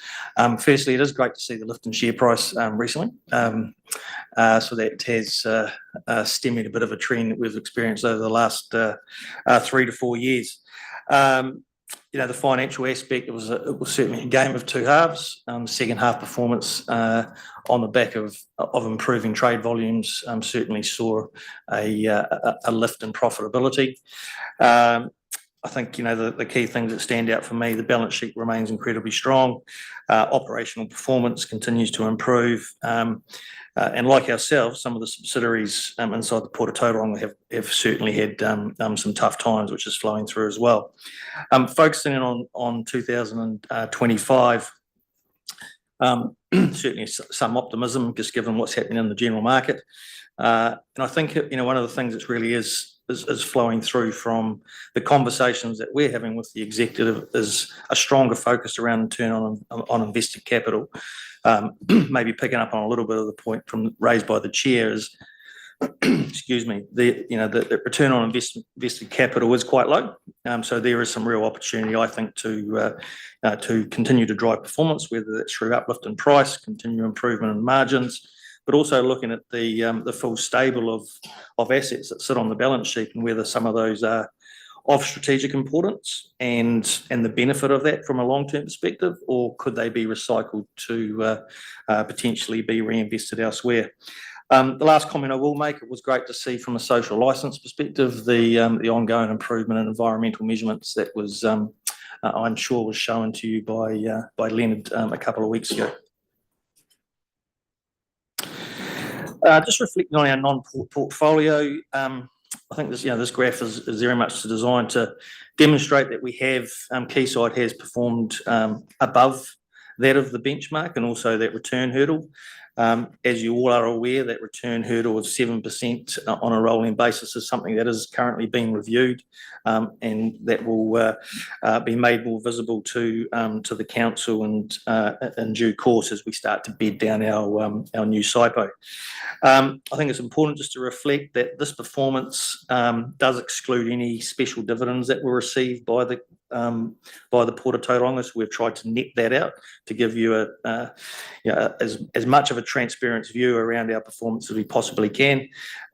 Firstly, it is great to see the lift in share price recently. So that has stemmed a bit of a trend that we've experienced over the last 3 to 4 years. You know, the financial aspect, it was certainly a game of two halves. Second half performance on the back of improving trade volumes certainly saw a lift in profitability. I think, you know, the key things that stand out for me, the balance sheet remains incredibly strong. Operational performance continues to improve. And like ourselves, some of the subsidiaries inside the Port of Tauranga have certainly had some tough times, which is flowing through as well. Focusing in on 2025, certainly some optimism just given what's happening in the general market. And I think, you know, one of the things that really is flowing through from the conversations that we're having with the executive is a stronger focus around return on invested capital. Maybe picking up on a little bit of the point raised by the chair is, excuse me, the return on invested capital is quite low. So there is some real opportunity, I think, to continue to drive performance, whether that's through uplift in price, continue improvement in margins, but also looking at the full stable of assets that sit on the balance sheet and whether some of those are of strategic importance and the benefit of that from a long-term perspective, or could they be recycled to potentially be reinvested elsewhere? The last comment I will make, it was great to see from a social licence perspective the ongoing improvement in environmental measurements that was, I'm sure, was shown to you by Leonard a couple of weeks ago. Just reflecting on our non-port portfolio, I think this graph is very much designed to demonstrate that we have Quayside has performed above that of the benchmark and also that return hurdle. As you all are aware, that return hurdle of 7% on a rolling basis is something that is currently being reviewed, and that will be made more visible to the council and in due course as we start to bed down our new SIPO. I think it's important just to reflect that this performance does exclude any special dividends that were received by the Port of Tauranga. So we've tried to net that out to give you as much of a transparent view around our performance as we possibly can.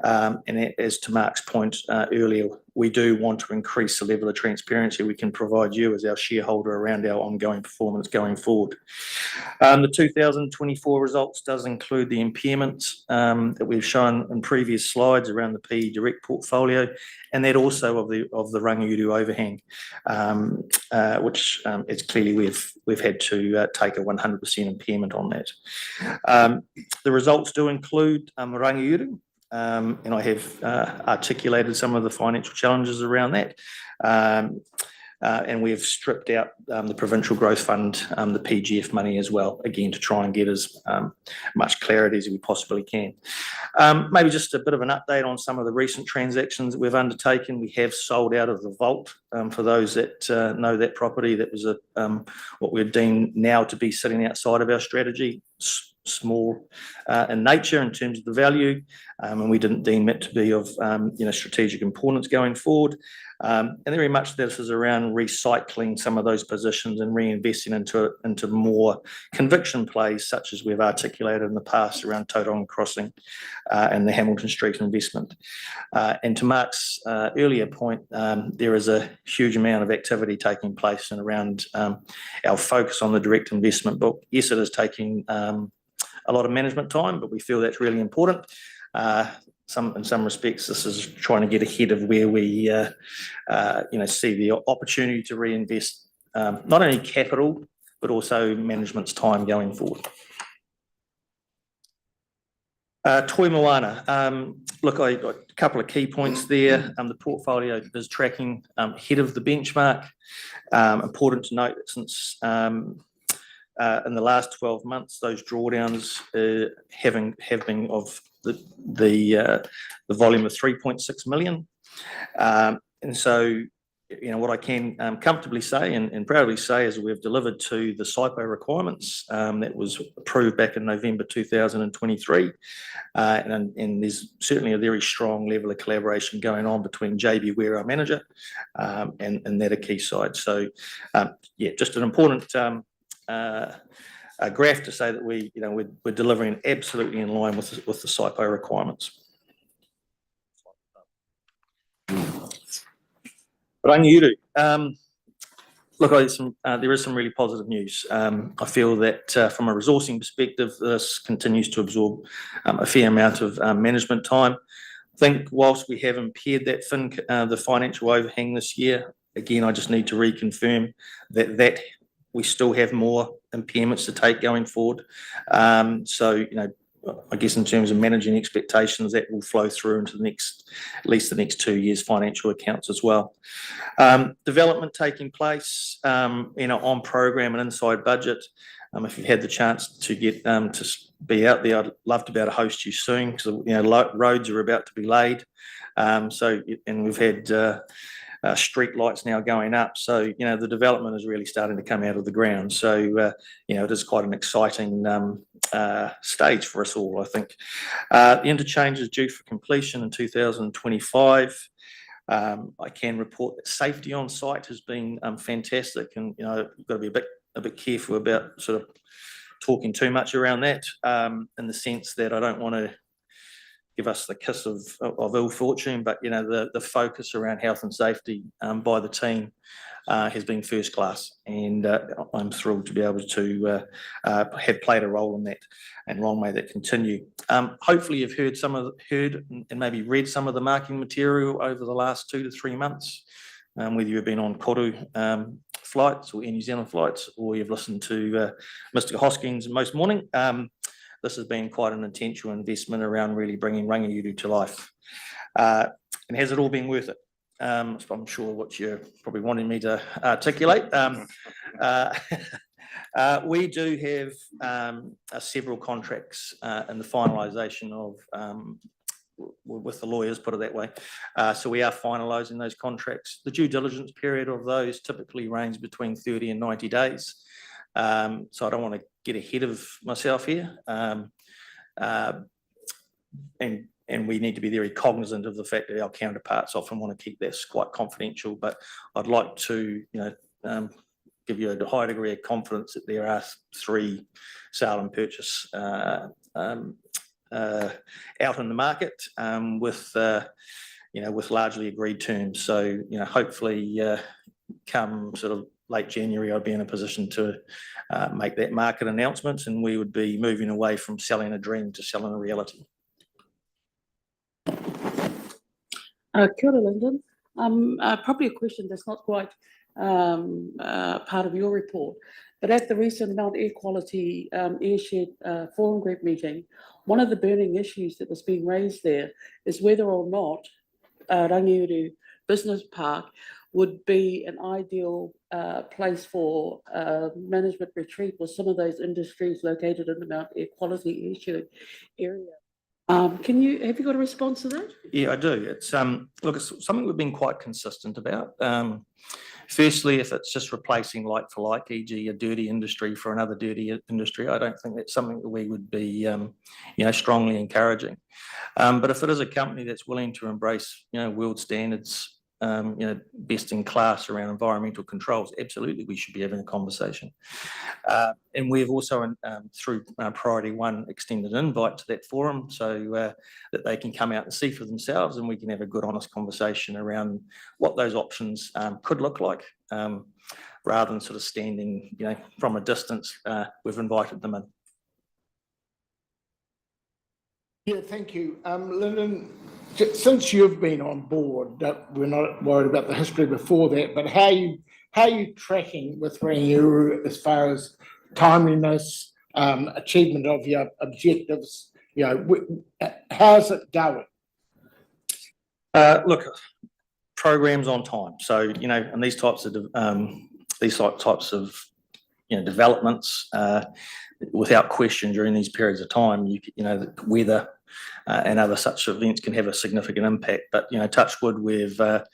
And as to Mark's point earlier, we do want to increase the level of transparency we can provide you as our shareholder around our ongoing performance going forward. The 2024 results does include the impairments that we've shown in previous slides around the PE Direct portfolio, and that also of the Rangiuru overhang, which it's clearly we've had to take a 100% impairment on that. The results do include Rangiuru. And I have articulated some of the financial challenges around that. And we've stripped out the Provincial Growth Fund, the PGF money as well, again, to try and get as much clarity as we possibly can. Maybe just a bit of an update on some of the recent transactions that we've undertaken. We have sold out of the Vault. For those that know that property, that was what we're deemed now to be sitting outside of our strategy. Small in nature in terms of the value, and we didn't deem it to be of strategic importance going forward. And very much this is around recycling some of those positions and reinvesting into more conviction plays, such as we've articulated in the past around Tauranga Crossing and the Hamilton Street investment. And to Mark's earlier point, there is a huge amount of activity taking place and around our focus on the direct investment book. Yes, it is taking a lot of management time, but we feel that's really important. In some respects, this is trying to get ahead of where we, see the opportunity to reinvest not only capital but also management's time going forward. Toi Moana. Look, I got a couple of key points there. The portfolio is tracking ahead of the benchmark. Important to note that since in the last 12 months, those drawdowns have been of the volume of 3.6 million. And so, what I can comfortably say and proudly say is we've delivered to the SIPO requirements that was approved back in November 2023. And there's certainly a very strong level of collaboration going on between JB Ware, our manager, and that a key side. So, just an important a graph to say that we're delivering absolutely in line with the SIPO requirements. Rangiuru. Look, there is some really positive news. I feel that from a resourcing perspective, this continues to absorb a fair amount of management time. I think whilst we have impaired the financial overhang this year, again, I just need to reconfirm that we still have more impairments to take going forward. So, I guess in terms of managing expectations, that will flow through into at least the next 2 years' financial accounts as well. Development taking place, on program and inside budget. If you've had the chance to get to be out there, I'd love to be able to host you soon because roads are about to be laid. And we've had street lights now going up. So, the development is really starting to come out of the ground. So, it is quite an exciting stage for us all, I think. The interchange is due for completion in 2025. I can report that safety on site has been fantastic, and you've got to be a bit careful about sort of talking too much around that, in the sense that I don't want to give us the kiss of ill fortune, but the focus around health and safety by the team has been first class, and I'm thrilled to be able to have played a role in that, and long may that continue. Hopefully you've heard and maybe read some of the marketing material over the last 2 to 3 months, whether you've been on Koru flights or Air New Zealand flights, or you've listened to Mr. Hoskins most morning. This has been quite an intentional investment around really bringing Rangiuru to life. And has it all been worth it? I'm sure what you're probably wanting me to articulate. We do have several contracts in the finalisation of with the lawyers, put it that way. So we are finalising those contracts. The due diligence period of those typically range between 30 and 90 days. So I don't want to get ahead of myself here. And we need to be very cognizant of the fact that our counterparts often want to keep this quite confidential. But I'd like to, give you a high degree of confidence that there are 3 sale and purchase out in the market with largely agreed terms. So hopefully come sort of late January, I'd be in a position to make that market announcement, and we would be moving away from selling a dream to selling a reality. Kia ora, Lyndon. Probably a question that's not quite part of your report, but at the recent Mount Air Quality Airshed Forum Group meeting, one of the burning issues that was being raised there is whether or not Rangiuru Business Park would be an ideal place for management retreat with some of those industries located in the Mount Air Quality Airshed area. Have you got a response to that? Yeah, I do. It's look, it's something we've been quite consistent about. Firstly, if it's just replacing like for like, e.g. a dirty industry for another dirty industry, I don't think that's something that we would be, strongly encouraging. But if it is a company that's willing to embrace, world standards, best in class around environmental controls, absolutely, we should be having a conversation. And we've also, through Priority One, extended an invite to that forum so that they can come out and see for themselves, and we can have a good, honest conversation around what those options could look like, rather than sort of standing, from a distance. We've invited them in. Yeah, thank you. Lyndon, since you've been on board, we're not worried about the history before that, but how are you tracking with Rangiuru as far as timeliness, achievement of your objectives? How's it going? Look, programs on time. So, and these types of developments, without question, during these periods of time, the weather and other such events can have a significant impact. But touch wood, we've got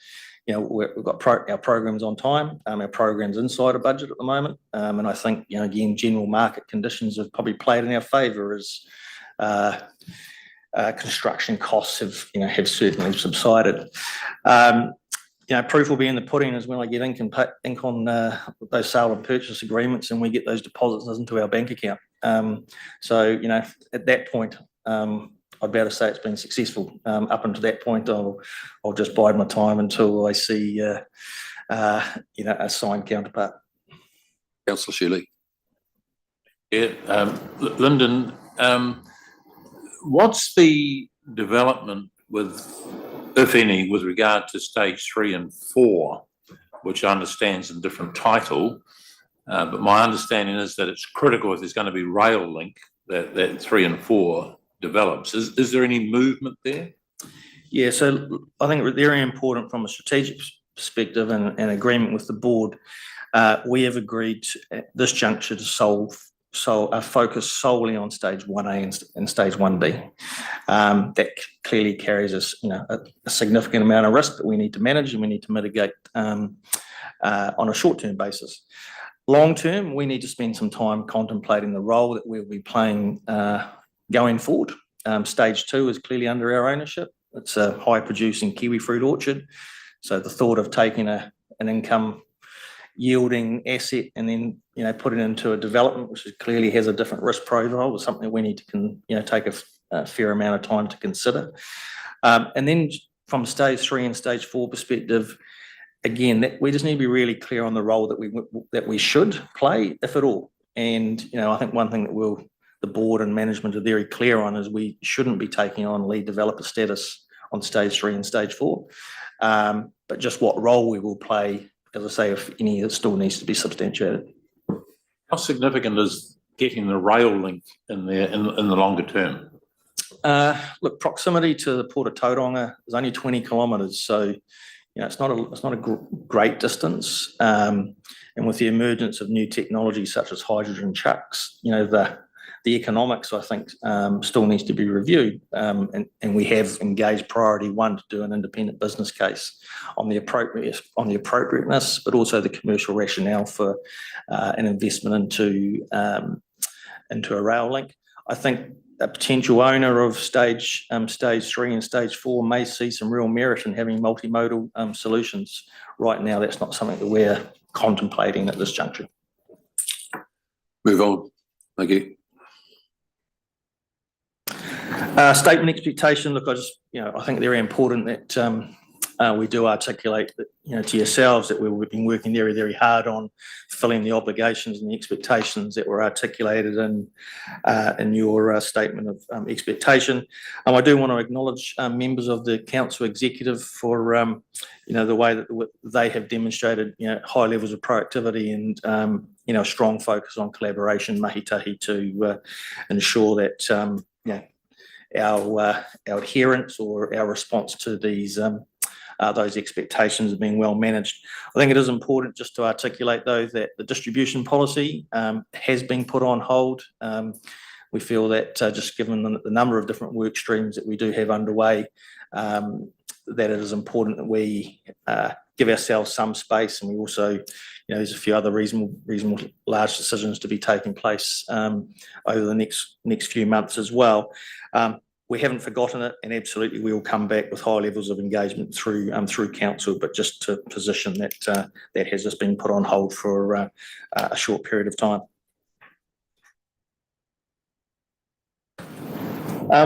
our programs on time. Our programs inside a budget at the moment, and I think again, general market conditions have probably played in our favour as construction costs have certainly subsided. Proof will be in the pudding is when I get ink on those sale and purchase agreements, and we get those deposits into our bank account. So at that point, I'd be able to say it's been successful. Up until that point, I'll just bide my time until I see a signed counterpart. Councillor Shirley. Yeah, Lyndon, what's the development with, if any, with regard to stage 3 and 4, which I understand is a different title, but my understanding is that it's critical if there's going to be rail link that 3 and 4 develops. Is there any movement there? Yeah, so I think very important from a strategic perspective and agreement with the board. We have agreed at this juncture to focus solely on stage 1A and stage 1B. That clearly carries us, a significant amount of risk that we need to manage and we need to mitigate on a short-term basis. Long-term, we need to spend some time contemplating the role that we'll be playing going forward. Stage 2 is clearly under our ownership. It's a high-producing kiwi fruit orchard. So the thought of taking an income yielding asset and then put it into a development which clearly has a different risk profile is something we need to take a fair amount of time to consider. And then from stage 3 and stage 4 perspective, again, we just need to be really clear on the role that we should play, if at all. And I think one thing that the board and management are very clear on is we shouldn't be taking on lead developer status on stage 3 and stage 4. But just what role we will play, as I say, if any, it still needs to be substantiated. How significant is getting the rail link in there in the longer term? Look, proximity to the Port of Tauranga is only 20 kilometres, so it's not a great distance. And with the emergence of new technologies such as hydrogen trucks, the economics, I think, still needs to be reviewed. And we have engaged priority one to do an independent business case on the appropriateness, but also the commercial rationale for an investment into a rail link. I think a potential owner of stage 3 and stage 4 may see some real merit in having multimodal solutions. Right now, that's not something that we're contemplating at this juncture. Move on. Thank you. Statement expectation. Look, I think they're important that we do articulate that, to yourselves that we've been working very, very hard on fulfilling the obligations and the expectations that were articulated in your statement of expectation. I do want to acknowledge members of the council executive for the way that they have demonstrated high levels of proactivity and a strong focus on collaboration, mahi tahi, to ensure that our adherence or our response to these those expectations have been well managed. I think it is important just to articulate, though, that the distribution policy has been put on hold. We feel that just given the number of different work streams that we do have underway, that it is important that we give ourselves some space, and we also, there's a few other reasonable large decisions to be taking place over the next few months as well. We haven't forgotten it, and absolutely we will come back with high levels of engagement through council, but just to position that that has just been put on hold for a short period of time.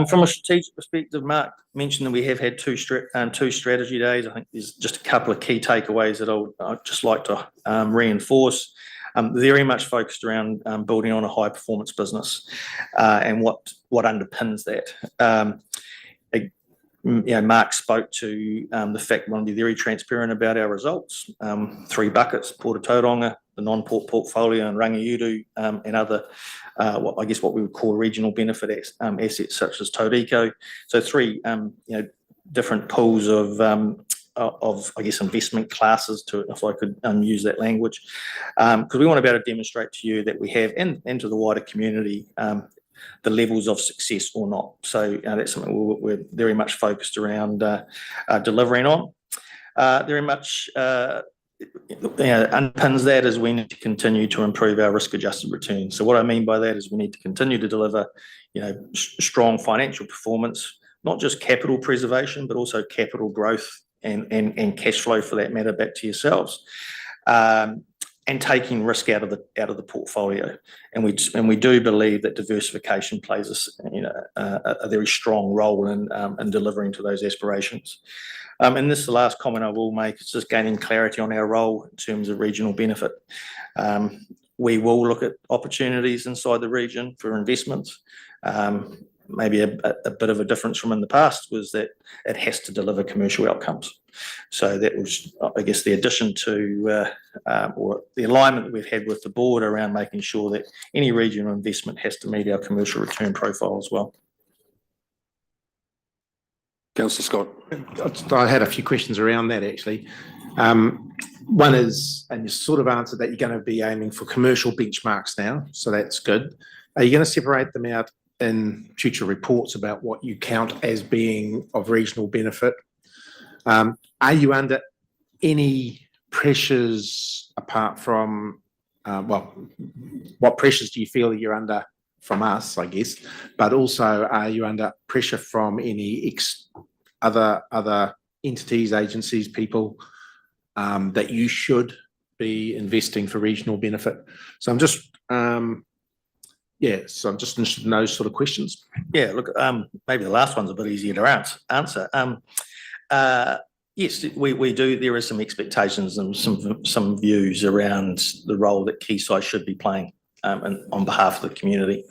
From a strategic perspective, Mark mentioned that we have had two strategy days. I think there's just a couple of key takeaways that I'd just like to reinforce. Very much focused around building on a high performance business and what underpins that. Mark spoke to the fact we want to be very transparent about our results. 3 buckets: Port of Tauranga, the non-port portfolio, and Rangiuru, and other, what we would call regional benefit assets such as Tauriko. So 3 different pools of investment classes, if I could use that language, because we want to be able to demonstrate to you that we have, and to the wider community, the levels of success or not. So that's something we're very much focused around delivering on. Very much underpins that is we need to continue to improve our risk-adjusted returns. So what I mean by that is we need to continue to deliver, strong financial performance, not just capital preservation, but also capital growth and cash flow, for that matter, back to yourselves, and taking risk out of the portfolio. And we do believe that diversification plays a very strong role in delivering to those aspirations. And this is the last comment I will make. It's just gaining clarity on our role in terms of regional benefit. We will look at opportunities inside the region for investments. Maybe a bit of a difference from in the past was that it has to deliver commercial outcomes. So that was, the addition to or the alignment that we've had with the board around making sure that any regional investment has to meet our commercial return profile as well. Councillor Scott. I had a few questions around that, actually. One is, and you sort of answered that, you're going to be aiming for commercial benchmarks now, so that's good. Are you going to separate them out in future reports about what you count as being of regional benefit? Are you under any pressures apart from, what pressures do you feel that you're under from us, I guess, but also are you under pressure from any other entities, agencies, people that you should be investing for regional benefit? So I'm just interested in those sort of questions. Yeah, look, maybe the last one's a bit easier to answer. Yes, we do. There are some expectations and some views around the role that Quayside should be playing on behalf of the community.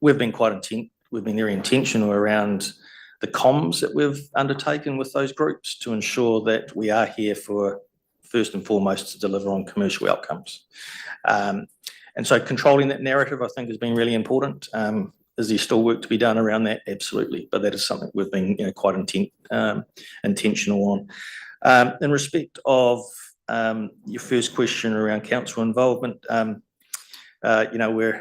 We've been very intentional around the comms that we've undertaken with those groups to ensure that we are here for, first and foremost, to deliver on commercial outcomes. And so controlling that narrative, I think, has been really important. Is there still work to be done around that? Absolutely. But that is something we've been quite intentional In respect of your first question around council involvement, you know,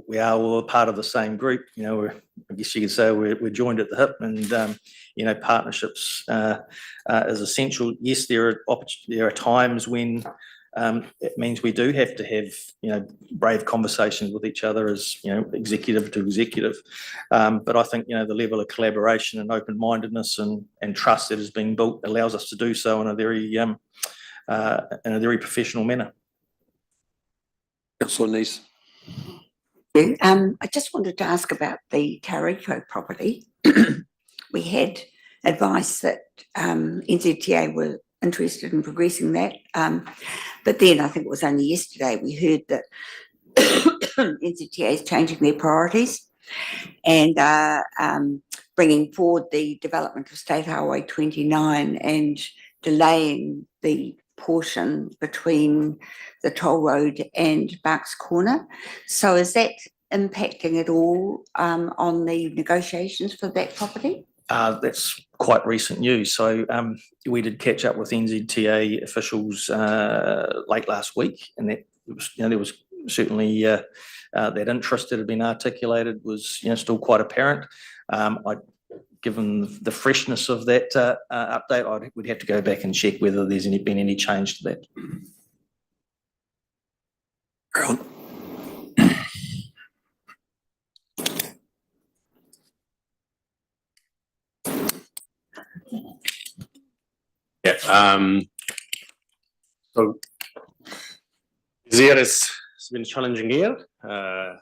we are all a part of the same group. You know, I guess you could say we're joined at the hip, and you know, partnerships is essential. Yes, there are times when it means we do have to have, you know, brave conversations with each other as, you know, executive to executive. But I think, you know, the level of collaboration and open-mindedness and trust that is being built allows us to do so in a very professional manner. Councillor Nice. I just wanted to ask about the Tauriko property. We had advice that NZTA were interested in progressing that. But then I think it was only yesterday we heard that NZTA is changing their priorities and bringing forward the development of State Highway 29 and delaying the portion between the toll road and Barks Corner. So is that impacting at all on the negotiations for that property? That's quite recent news. So we did catch up with NZTA officials late last week, and that was, you know, there was certainly that interest that had been articulated was, you know, still quite apparent. Given the freshness of that update, we'd have to go back and check whether there's been any change to that. Yeah. So this year has been a challenging year,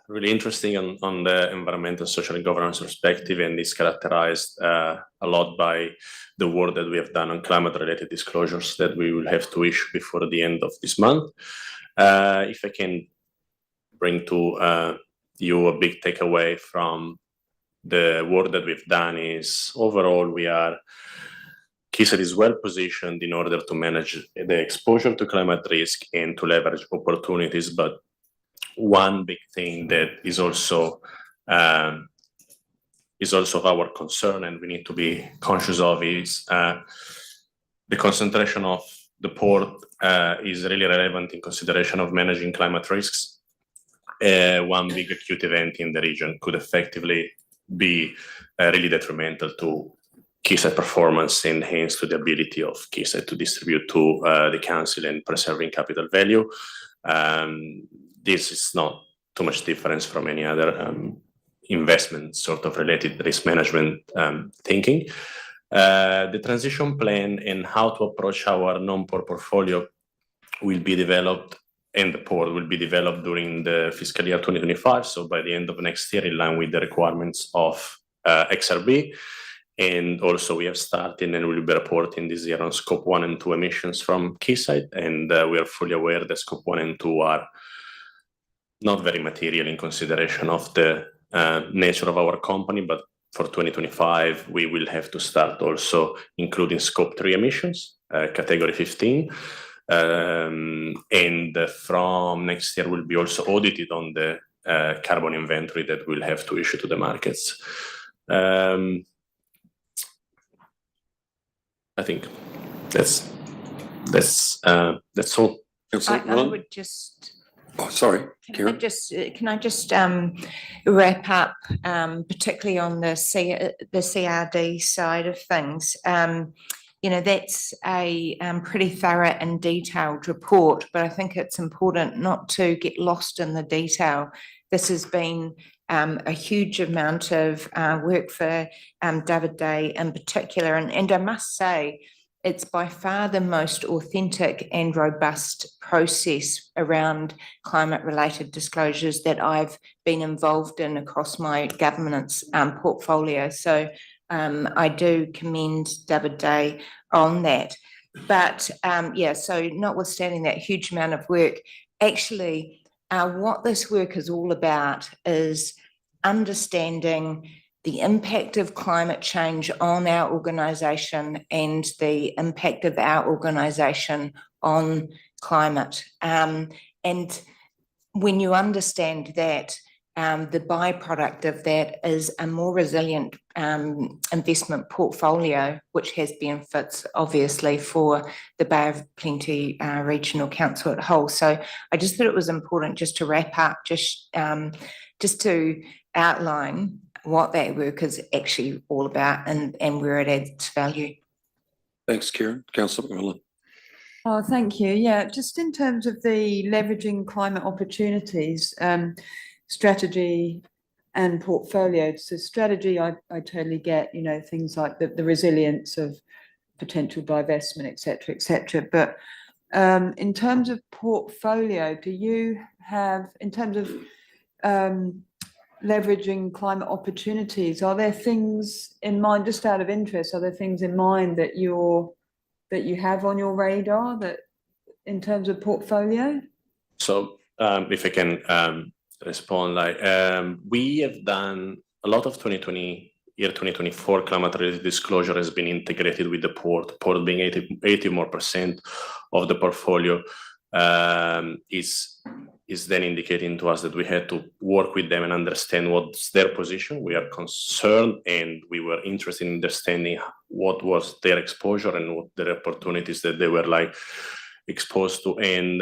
really interesting on the environmental, social, and governance perspective, and is characterized a lot by the work that we have done on climate-related disclosures that we will have to issue before the end of this month. If I can bring to you a big takeaway from the work that we've done is overall KeySight is well positioned in order to manage the exposure to climate risk and to leverage opportunities. But one big thing that is also our concern, and we need to be conscious of, is the concentration of the port is really relevant in consideration of managing climate risks. One big acute event in the region could effectively be really detrimental to KeySight performance and hence to the ability of KeySight to distribute to the council and preserving capital value. This is not too much difference from any other investment sort of related risk management thinking. The transition plan and how to approach our non-port portfolio will be developed, and the port will be developed during the fiscal year 2025. So by the end of next year, in line with the requirements of XRB. And also we have started and will be reporting this year on scope 1 and 2 emissions from KeySight. And we are fully aware that scope 1 and 2 are not very material in consideration of the nature of our company. But for 2025, we will have to start also including scope 3 emissions, category 15. And from next year, we'll be also audited on the carbon inventory that we'll have to issue to the markets. I think that's all. I would just. Oh, sorry, Can I just wrap up, particularly on the CRD side of things? You know, that's a pretty thorough and detailed report, but I think it's important not to get lost in the detail. This has been a huge amount of work for David Day in particular, and I must say, it's by far the most authentic and robust process around climate-related disclosures that I've been involved in across my governance portfolio. So I do commend David Day on that. But yeah, so notwithstanding that huge amount of work, actually what this work is all about is understanding the impact of climate change on our organisation and the impact of our organisation on climate. And when you understand that, the byproduct of that is a more resilient investment portfolio, which has benefits obviously for the Bay of Plenty Regional Council at whole. So I just thought it was important just to wrap up, just to outline what that work is actually all about and where it adds value. Thanks, Kieran. Councillor McMillan. Oh, thank you. Yeah, just in terms of the leveraging climate opportunities, strategy and portfolio. So strategy, I totally get, you know, things like the resilience of potential divestment, et cetera, but in terms of portfolio, do you have, in terms of leveraging climate opportunities, are there things in mind, just out of interest, are there things in mind that you have on your radar that in terms of portfolio? So if I can respond, like we have done a lot of 2024 climate related disclosure has been integrated with the port being 80% more of the portfolio is then indicating to us that we had to work with them and understand what's their position. We are concerned and we were interested in understanding what was their exposure and what their opportunities that they were like exposed to. And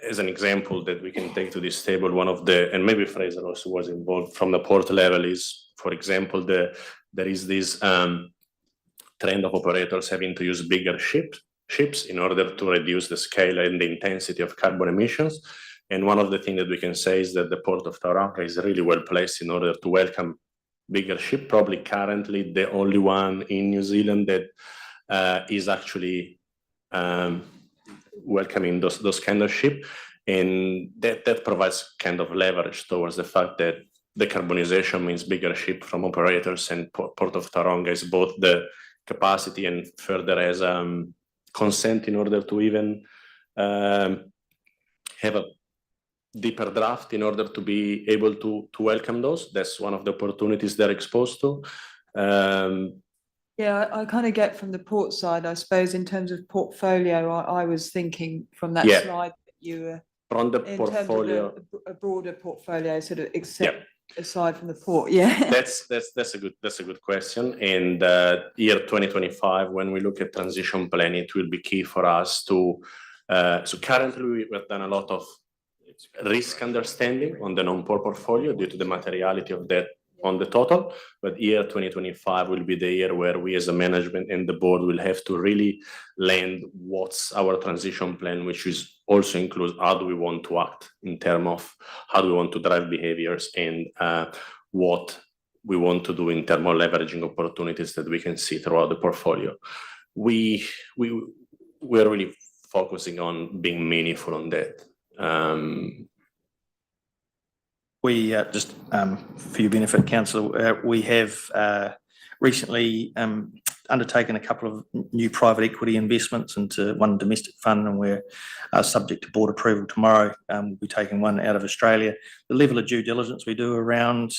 as an example that we can take to this table, one of the, and maybe Fraser also was involved from the port level is, for example, there is this trend of operators having to use bigger ships in order to reduce the scale and the intensity of carbon emissions. And one of the things that we can say is that the Port of Tauranga is really well placed in order to welcome bigger ship, probably currently the only one in New Zealand that is actually welcoming those kind of ship. And that provides kind of leverage towards the fact that decarbonization means bigger ship from operators, and Port of Tauranga is both the capacity and further as consent in order to even have a deeper draft in order to be able to welcome those. That's one of the opportunities they're exposed to. Yeah, I kind of get from the port side, I suppose, in terms of portfolio, I was thinking from that slide that you were from the in portfolio, terms of a broader portfolio, sort of except aside from the port. Yeah, that's a good question. And year 2025, when we look at transition plan, it will be key for us to. So currently, we've done a lot of risk understanding on the non-port portfolio due to the materiality of that on the total. But year 2025 will be the year where we as a management and the board will have to really land what's our transition plan, which is also includes how do we want to act in terms of how do we want to drive behaviors and what we want to do in terms of leveraging opportunities that we can see throughout the portfolio. We're really focusing on being meaningful on that. We just for your benefit, Council, we have recently undertaken a couple of new private equity investments into one domestic fund, and we're subject to board approval tomorrow. We'll be taking one out of Australia. The level of due diligence we do around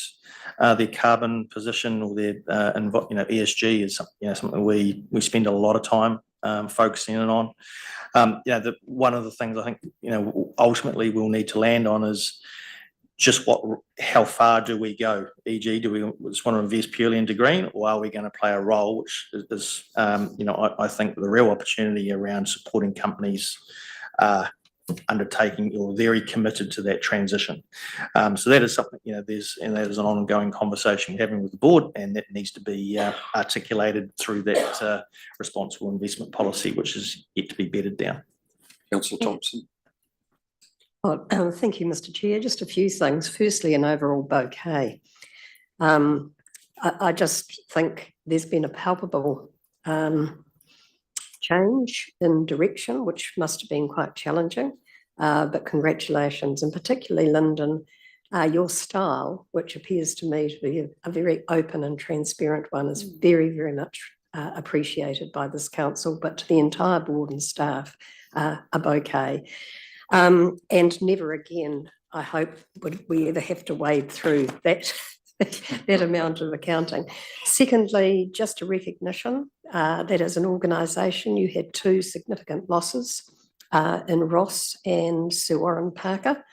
their carbon position or their ESG is something we spend a lot of time focusing in on. One of the things I think ultimately we'll need to land on is just how far do we go? E.g., do we just want to invest purely into green, or are we going to play a role, which is I think the real opportunity around supporting companies undertaking or very committed to that transition. So that is something that is an ongoing conversation we're having with the board, and that needs to be articulated through that responsible investment policy, which is yet to be bedded down. Councillor Thompson. Well, thank you, Mr. Chair. Just a few things. Firstly, an overall bouquet. I just think there's been a palpable change in direction, which must have been quite challenging. But congratulations, and particularly Lyndon, your style, which appears to me to be a very open and transparent one, is very, very much appreciated by this council, but to the entire board and staff, a bouquet. And never again, I hope, would we ever have to wade through that amount of accounting. Secondly, just a recognition that as an organisation, you had two significant losses in Ross and Sir Warren Parker.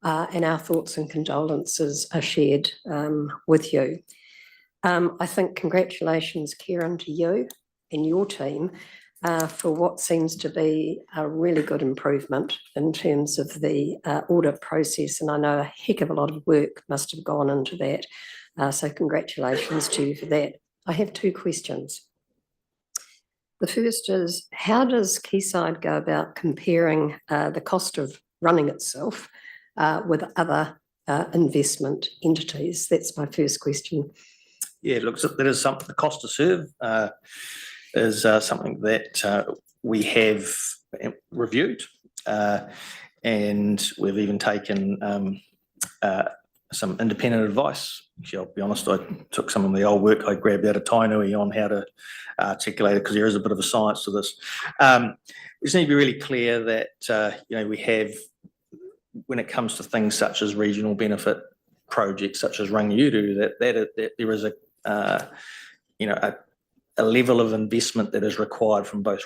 and our thoughts and condolences are shared with you. I think congratulations, Kieran, to you and your team for what seems to be a really good improvement in terms of the audit process. And I know a heck of a lot of work must have gone into that. So congratulations to you for that. I have two questions. The first is, how does Quayside go about comparing the cost of running itself with other investment entities? That's my first question. Yeah, look, so that is something, the cost to serve is something that we have reviewed. And we've even taken some independent advice. Actually, I'll be honest, I took some of the old work I grabbed out of Tainui on how to articulate it, because there is a bit of a science to this. We just need to be really clear that, we have, when it comes to things such as regional benefit projects such as Rangiuru, that there is a level of investment that is required from both,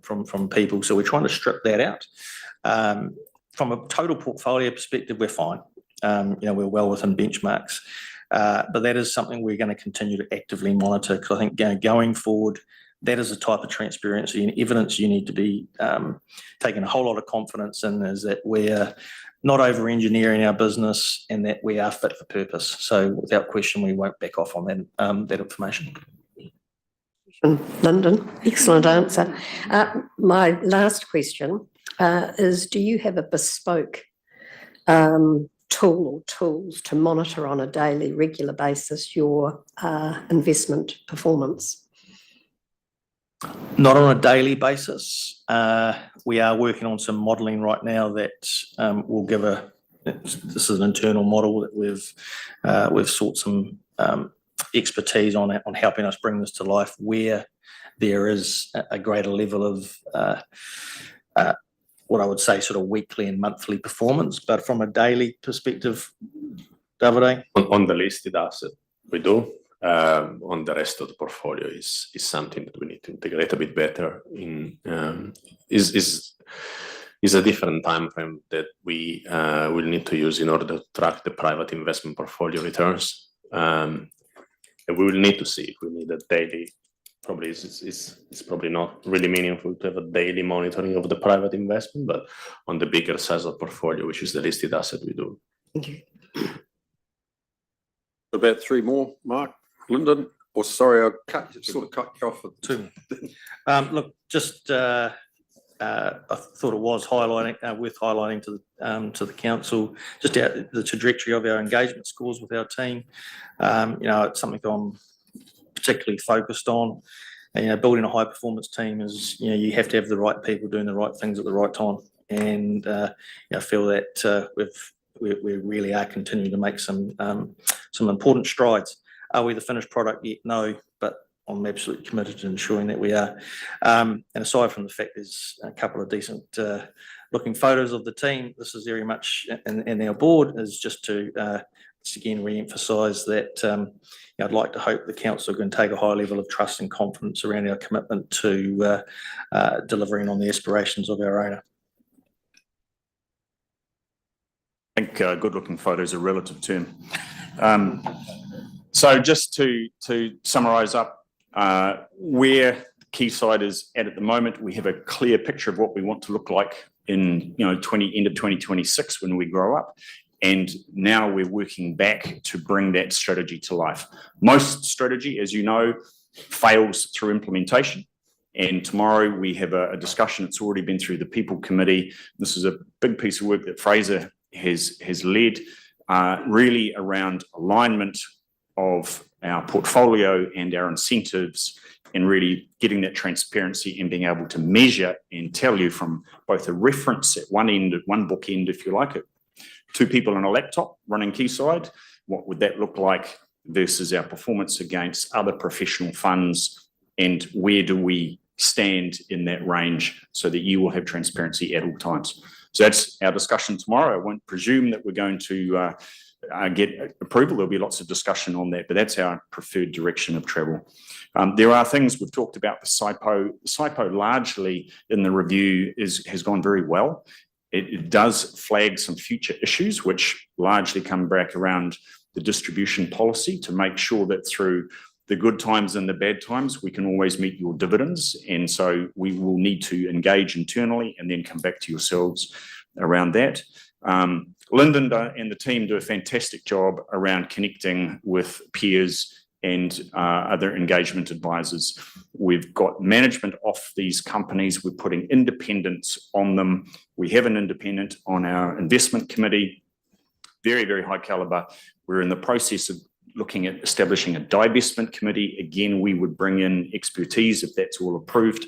from people. So we're trying to strip that out. From a total portfolio perspective, we're fine. We're well within benchmarks. But that is something we're going to continue to actively monitor, because I think going forward, that is the type of transparency and evidence you need to be taking a whole lot of confidence in, is that we're not over-engineering our business and that we are fit for purpose. So without question, we won't back off on that information. Lyndon, excellent answer. My last question is, do you have a bespoke tool or tools to monitor on a daily, regular basis your investment performance? Not on a daily basis. We are working on some modelling right now that will give this is an internal model that we've sought some expertise on helping us bring this to life, where there is a greater level of what I would say sort of weekly and monthly performance. But from a daily perspective, Davide? On the listed asset, we do. On the rest of the portfolio is something that we need to integrate a bit better in. Is a different time frame that we will need to use in order to track the private investment portfolio returns. And we will need to see if we need a daily. Probably it's probably not really meaningful to have a daily monitoring of the private investment, but on the bigger size of portfolio, which is the listed asset, we do. Thank you. About three more, Mark, Lyndon, or sorry, I cut you off at two. Look, just I thought it was worth highlighting to the council just the trajectory of our engagement scores with our team. It's something I'm particularly focused on. And, building a high performance team is, you have to have the right people doing the right things at the right time. And I feel that we really are continuing to make some important strides. Are we the finished product yet? No, but I'm absolutely committed to ensuring that we are. And aside from the fact there's a couple of decent looking photos of the team, this is very much, and our board is just to again re-emphasise that I'd like to hope the council can take a high level of trust and confidence around our commitment to delivering on the aspirations of our owner. I think good-looking photos are a relative term. So just to summarise up where Quayside is at the moment, we have a clear picture of what we want to look like in end of 2026 when we grow up. And now we're working back to bring that strategy to life. Most strategy, as you know, fails through implementation. And tomorrow we have a discussion. It's already been through the People Committee. This is a big piece of work that Fraser has led, really around alignment of our portfolio and our incentives, and really getting that transparency and being able to measure and tell you from both a reference at one end, one bookend, if you like it, two people on a laptop running Quayside, what would that look like versus our performance against other professional funds, and where do we stand in that range so that you will have transparency at all times. So that's our discussion tomorrow. I won't presume that we're going to get approval. There'll be lots of discussion on that, but that's our preferred direction of travel. There are things we've talked about. The SIPO largely in the review has gone very well. It does flag some future issues, which largely come back around the distribution policy to make sure that through the good times and the bad times, we can always meet your dividends. And so we will need to engage internally and then come back to yourselves around that. Lyndon and the team do a fantastic job around connecting with peers and other engagement advisors. We've got management off these companies. We're putting independence on them. We have an independent on our investment committee, very, very high caliber. We're in the process of looking at establishing a divestment committee. Again, we would bring in expertise if that's all approved,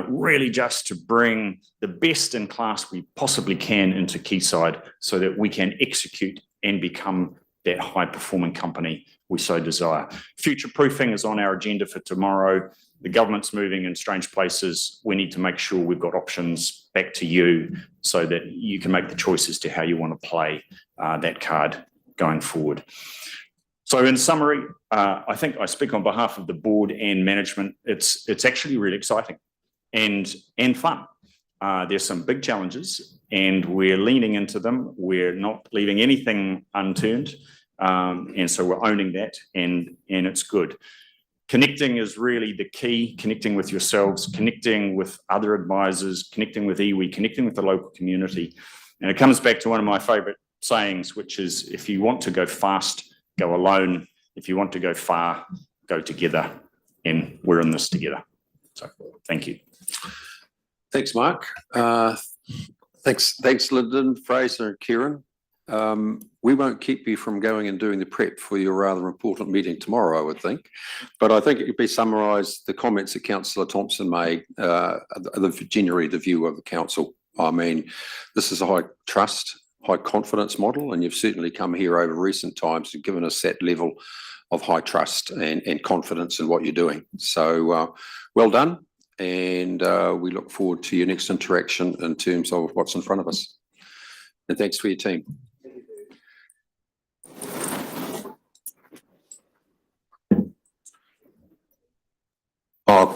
really just to bring the best in class we possibly can into Quayside so that we can execute and become that high performing company we so desire. Future proofing is on our agenda for tomorrow. The government's moving in strange places. We need to make sure we've got options back to you so that you can make the choice as to how you want to play that card going forward. So in summary, I think I speak on behalf of the board and management. It's actually really exciting and fun. There's some big challenges and we're leaning into them. We're not leaving anything unturned. And so we're owning that and it's good. Connecting is really the key, connecting with yourselves, connecting with other advisors, connecting with iwi, connecting with the local community. And it comes back to one of my favorite sayings, which is if you want to go fast, go alone. If you want to go far, go together. And we're in this together. So thank you. Thanks, Mark. Thanks, Lyndon, Fraser and Kieran. We won't keep you from going and doing the prep for your rather important meeting tomorrow, I would think. But I think it could be summarised, the comments that Councillor Thompson made, generally the view of the council. I mean, this is a high trust, high confidence model, and you've certainly come here over recent times and given us that level of high trust and confidence in what you're doing. So well done. And we look forward to your next interaction in terms of what's in front of us. And thanks for your team.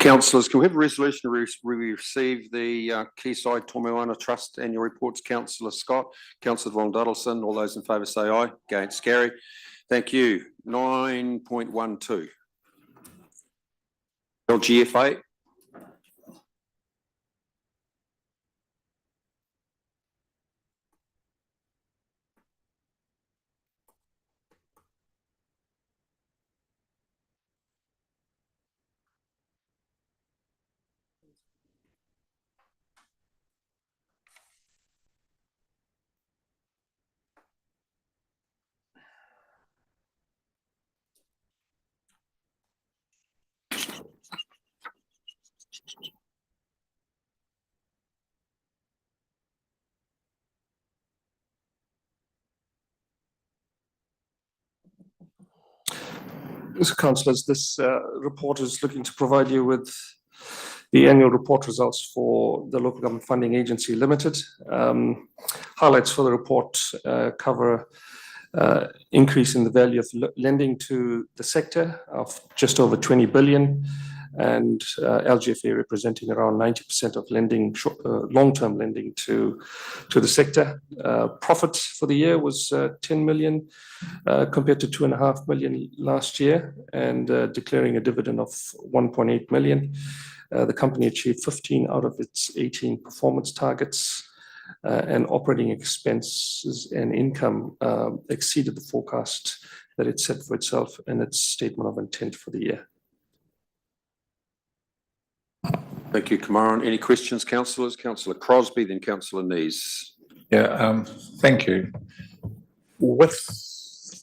Councillors, can we have a resolution to receive the Quayside Tomoana Trust annual reports? Councillor Scott, Councillor Von Duddleston, all those in favour say aye. Against, carry. Thank you. 9.12. LGFA. So councillors, this report is looking to provide you with the annual report results for the Local Government Funding Agency Limited. Highlights for the report cover increase in the value of lending to the sector of just over 20 billion and LGFA representing around 90% of lending, long-term lending to the sector. Profit for the year was 10 million compared to 2.5 million last year, and declaring a dividend of 1.8 million. The company achieved 15 out of its 18 performance targets, and operating expenses and income exceeded the forecast that it set for itself in its statement of intent for the year. Thank you, Kamaran. Any questions, councillors? Councillor Crosby, then Councillor Nees. Yeah, thank you. With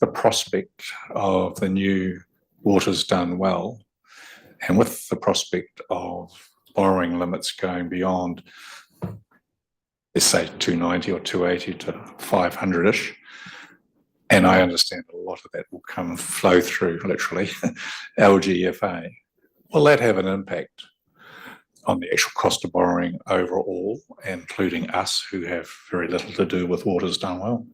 the prospect of the new Waters Done Well, and with the prospect of borrowing limits going beyond, let's say 290 or 280 to 500-ish, and I understand a lot of that will flow through, literally, LGFA. Will that have an impact on the actual cost of borrowing overall, including us who have very little to do with Waters Done Well?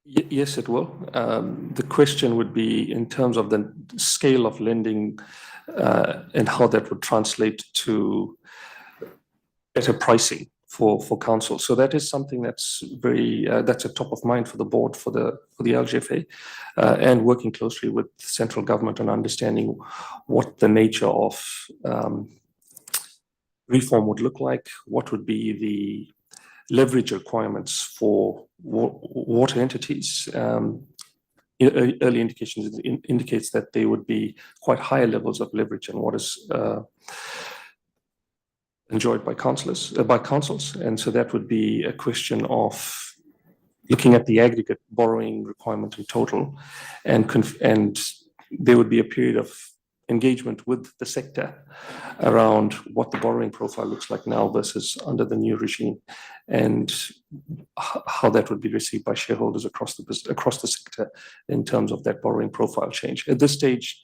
Yes, it will. The question would be in terms of the scale of lending and how that would translate to better pricing for council. So that is something that's very, that's a top of mind for the board, for the LGFA, and working closely with central government and understanding what the nature of reform would look like, what would be the leverage requirements for water entities. Early indications indicates that there would be quite higher levels of leverage than what is enjoyed by councils, and so that would be a question of looking at the aggregate borrowing requirement in total, and there would be a period of engagement with the sector around what the borrowing profile looks like now versus under the new regime, and how that would be received by shareholders across the sector in terms of that borrowing profile change. At this stage,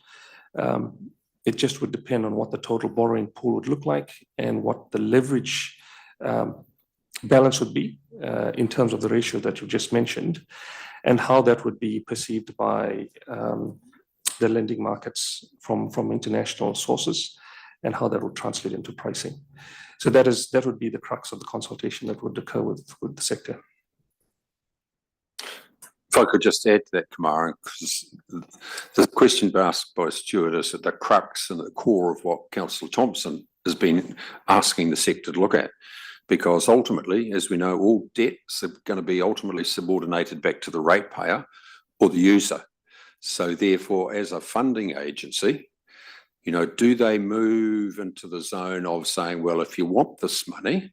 it just would depend on what the total borrowing pool would look like and what the leverage balance would be in terms of the ratio that you just mentioned, and how that would be perceived by the lending markets from international sources, and how that would translate into pricing. So that would be the crux of the consultation that would occur with the sector. If I could just add to that, Kamara, because the question asked by Stuart is at the crux and the core of what Councillor Thompson has been asking the sector to look at. Because ultimately, as we know, all debts are going to be ultimately subordinated back to the ratepayer or the user. So therefore, as a funding agency, you know, do they move into the zone of saying, well, if you want this money,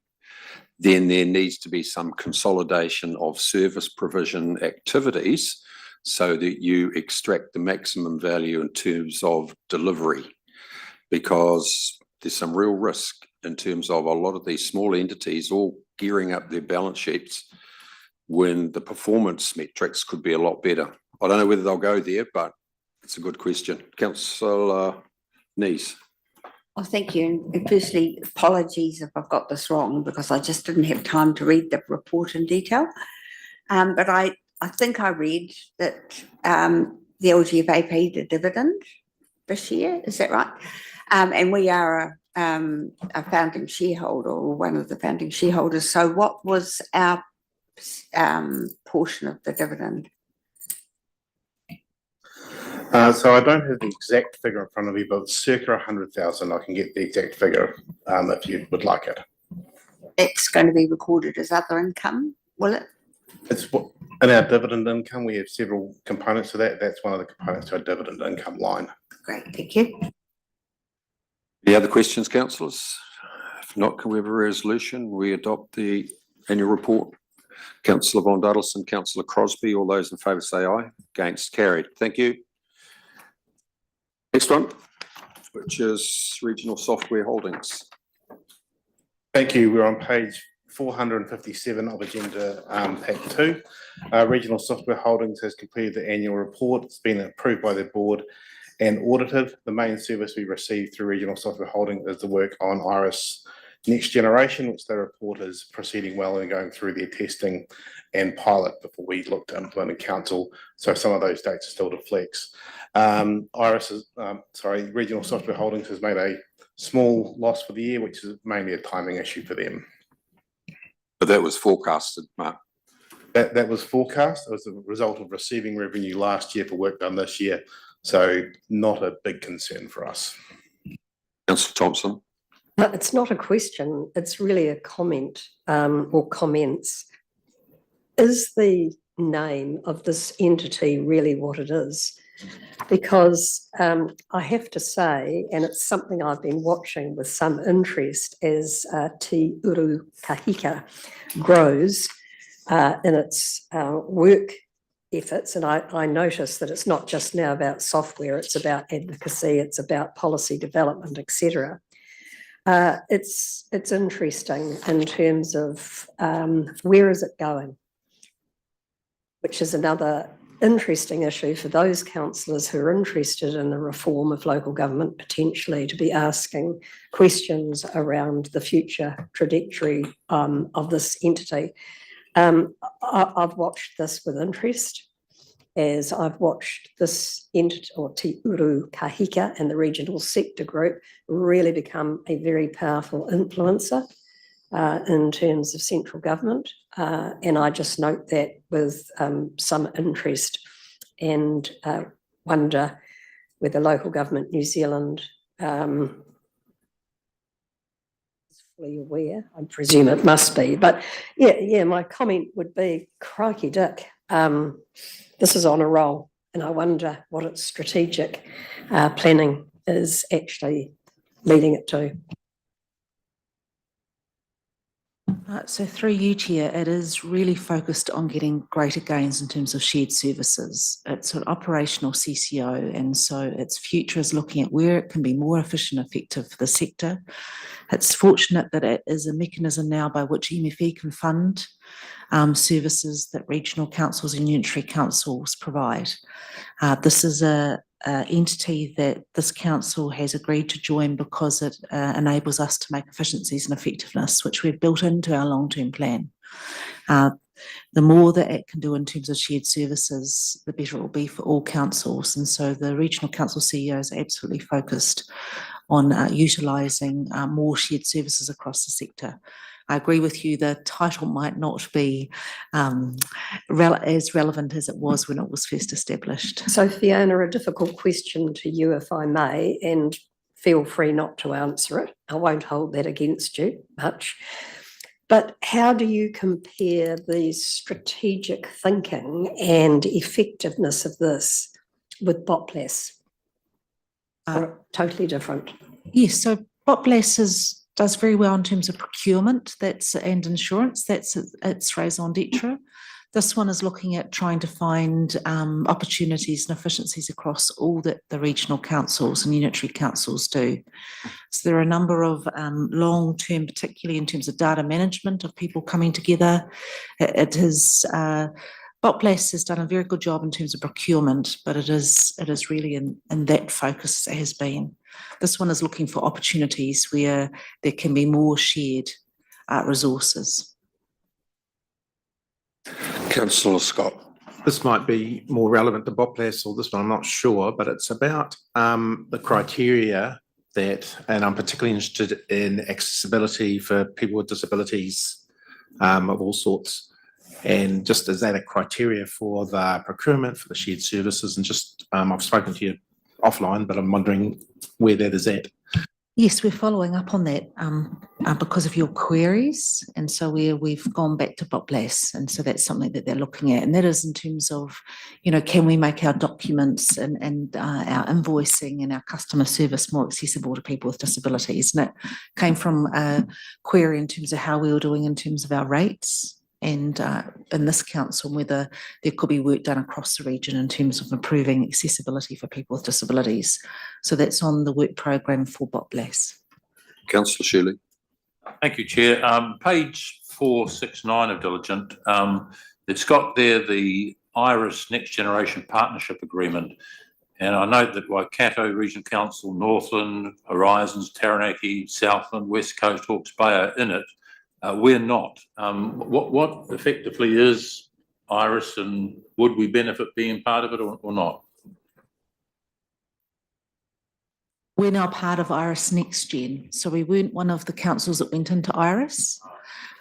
then there needs to be some consolidation of service provision activities so that you extract the maximum value in terms of delivery, because there's some real risk in terms of a lot of these small entities all gearing up their balance sheets when the performance metrics could be a lot better. I don't know whether they'll go there, but it's a good question. Councillor Nees. Oh, thank you. And firstly, apologies if I've got this wrong, because I just didn't have time to read the report in detail. But I think I read that the LGFA paid a dividend this year. Is that right? And we are a founding shareholder, or one of the founding shareholders. So what was our portion of the dividend? So I don't have the exact figure in front of me, but circa 100,000. I can get the exact figure if you would like it. It's going to be recorded as other income, will it? It's what in our dividend income, we have several components to that. That's one of the components to our dividend income line. Great, thank you. Any other questions, councillors? If not, can we have a resolution? We adopt the annual report. Councillor Von Duddleston, Councillor Crosby, all those in favour say aye. Against, carried. Thank you. Next one, which is Regional Software Holdings. Thank you. We're on page 457 of Agenda Pack 2. Regional Software Holdings has completed the annual report. It's been approved by the board and audited. The main service we receive through Regional Software Holdings is the work on Iris Next Generation, which they report is proceeding well and going through their testing and pilot before we look to implement in council. So some of those dates are still to flex. Regional Software Holdings has made a small loss for the year, which is mainly a timing issue for them. But that was forecasted, Mark. That was forecast. It was a result of receiving revenue last year for work done this year. So not a big concern for us. Councillor Thompson. It's not a question, it's really a comment or comments. Is the name of this entity really what it is? Because I have to say, and it's something I've been watching with some interest as Te Uru Kahika grows in its work efforts, and I notice that it's not just now about software, it's about advocacy, it's about policy development, etc. It's interesting in terms of where is it going, which is another interesting issue for those councillors who are interested in the reform of local government, potentially to be asking questions around the future trajectory of this entity. I've watched this with interest, as I've watched this entity, or Te Uru Kahika and the regional sector group, really become a very powerful influencer in terms of central government. And I just note that with some interest and wonder whether local government New Zealand is fully aware. I presume it must be, but my comment would be, crikey Dick, this is on a roll, and I wonder what its strategic planning is actually leading it to. So through you, Chair, it is really focused on getting greater gains in terms of shared services. It's an operational CCO, and so its future is looking at where it can be more efficient and effective for the sector. It's fortunate that it is a mechanism now by which MFE can fund services that regional councils and unitary councils provide. This is a entity that this council has agreed to join because it enables us to make efficiencies and effectiveness, which we've built into our long-term plan. The more that it can do in terms of shared services, the better it will be for all councils. And so the regional council CEO is absolutely focused on utilising more shared services across the sector. I agree with you, the title might not be as relevant as it was when it was first established. So Fiona, a difficult question to you, if I may, and feel free not to answer it. I won't hold that against you much. But how do you compare the strategic thinking and effectiveness of this with BOPLAS? Or totally different? Yes, so BOPLAS does very well in terms of procurement and insurance. That's its raison d'etre. This one is looking at trying to find opportunities and efficiencies across all that the regional councils and unitary councils do. So there are a number of long-term, particularly in terms of data management of people coming together. BOPLAS has done a very good job in terms of procurement, but it is really in that focus it has been. This one is looking for opportunities where there can be more shared resources. Councillor Scott. This might be more relevant to BOPLAS or this one, I'm not sure, but it's about the criteria that, and I'm particularly interested in accessibility for people with disabilities of all sorts. And just is that a criteria for the procurement, for the shared services? And just, I've spoken to you offline, but I'm wondering where that is at. Yes, we're following up on that because of your queries. And so we've gone back to BOPLAS. And so that's something that they're looking at. And that is in terms of, can we make our documents and our invoicing and our customer service more accessible to people with disabilities? And it came from a query in terms of how we were doing in terms of our rates. And in this council, whether there could be work done across the region in terms of improving accessibility for people with disabilities. So that's on the work programme for BOPLAS. Councillor Shirley. Thank you, Chair. Page 469 of Diligent, it's got there the IRIS Next Generation Partnership Agreement. And I note that Waikato Regional Council, Northland, Horizons, Taranaki, Southland, West Coast, Hawke's Bay are in it. We're not. What effectively is IRIS, and would we benefit being part of it or not? We're now part of IRIS Next Gen. So we weren't one of the councils that went into IRIS,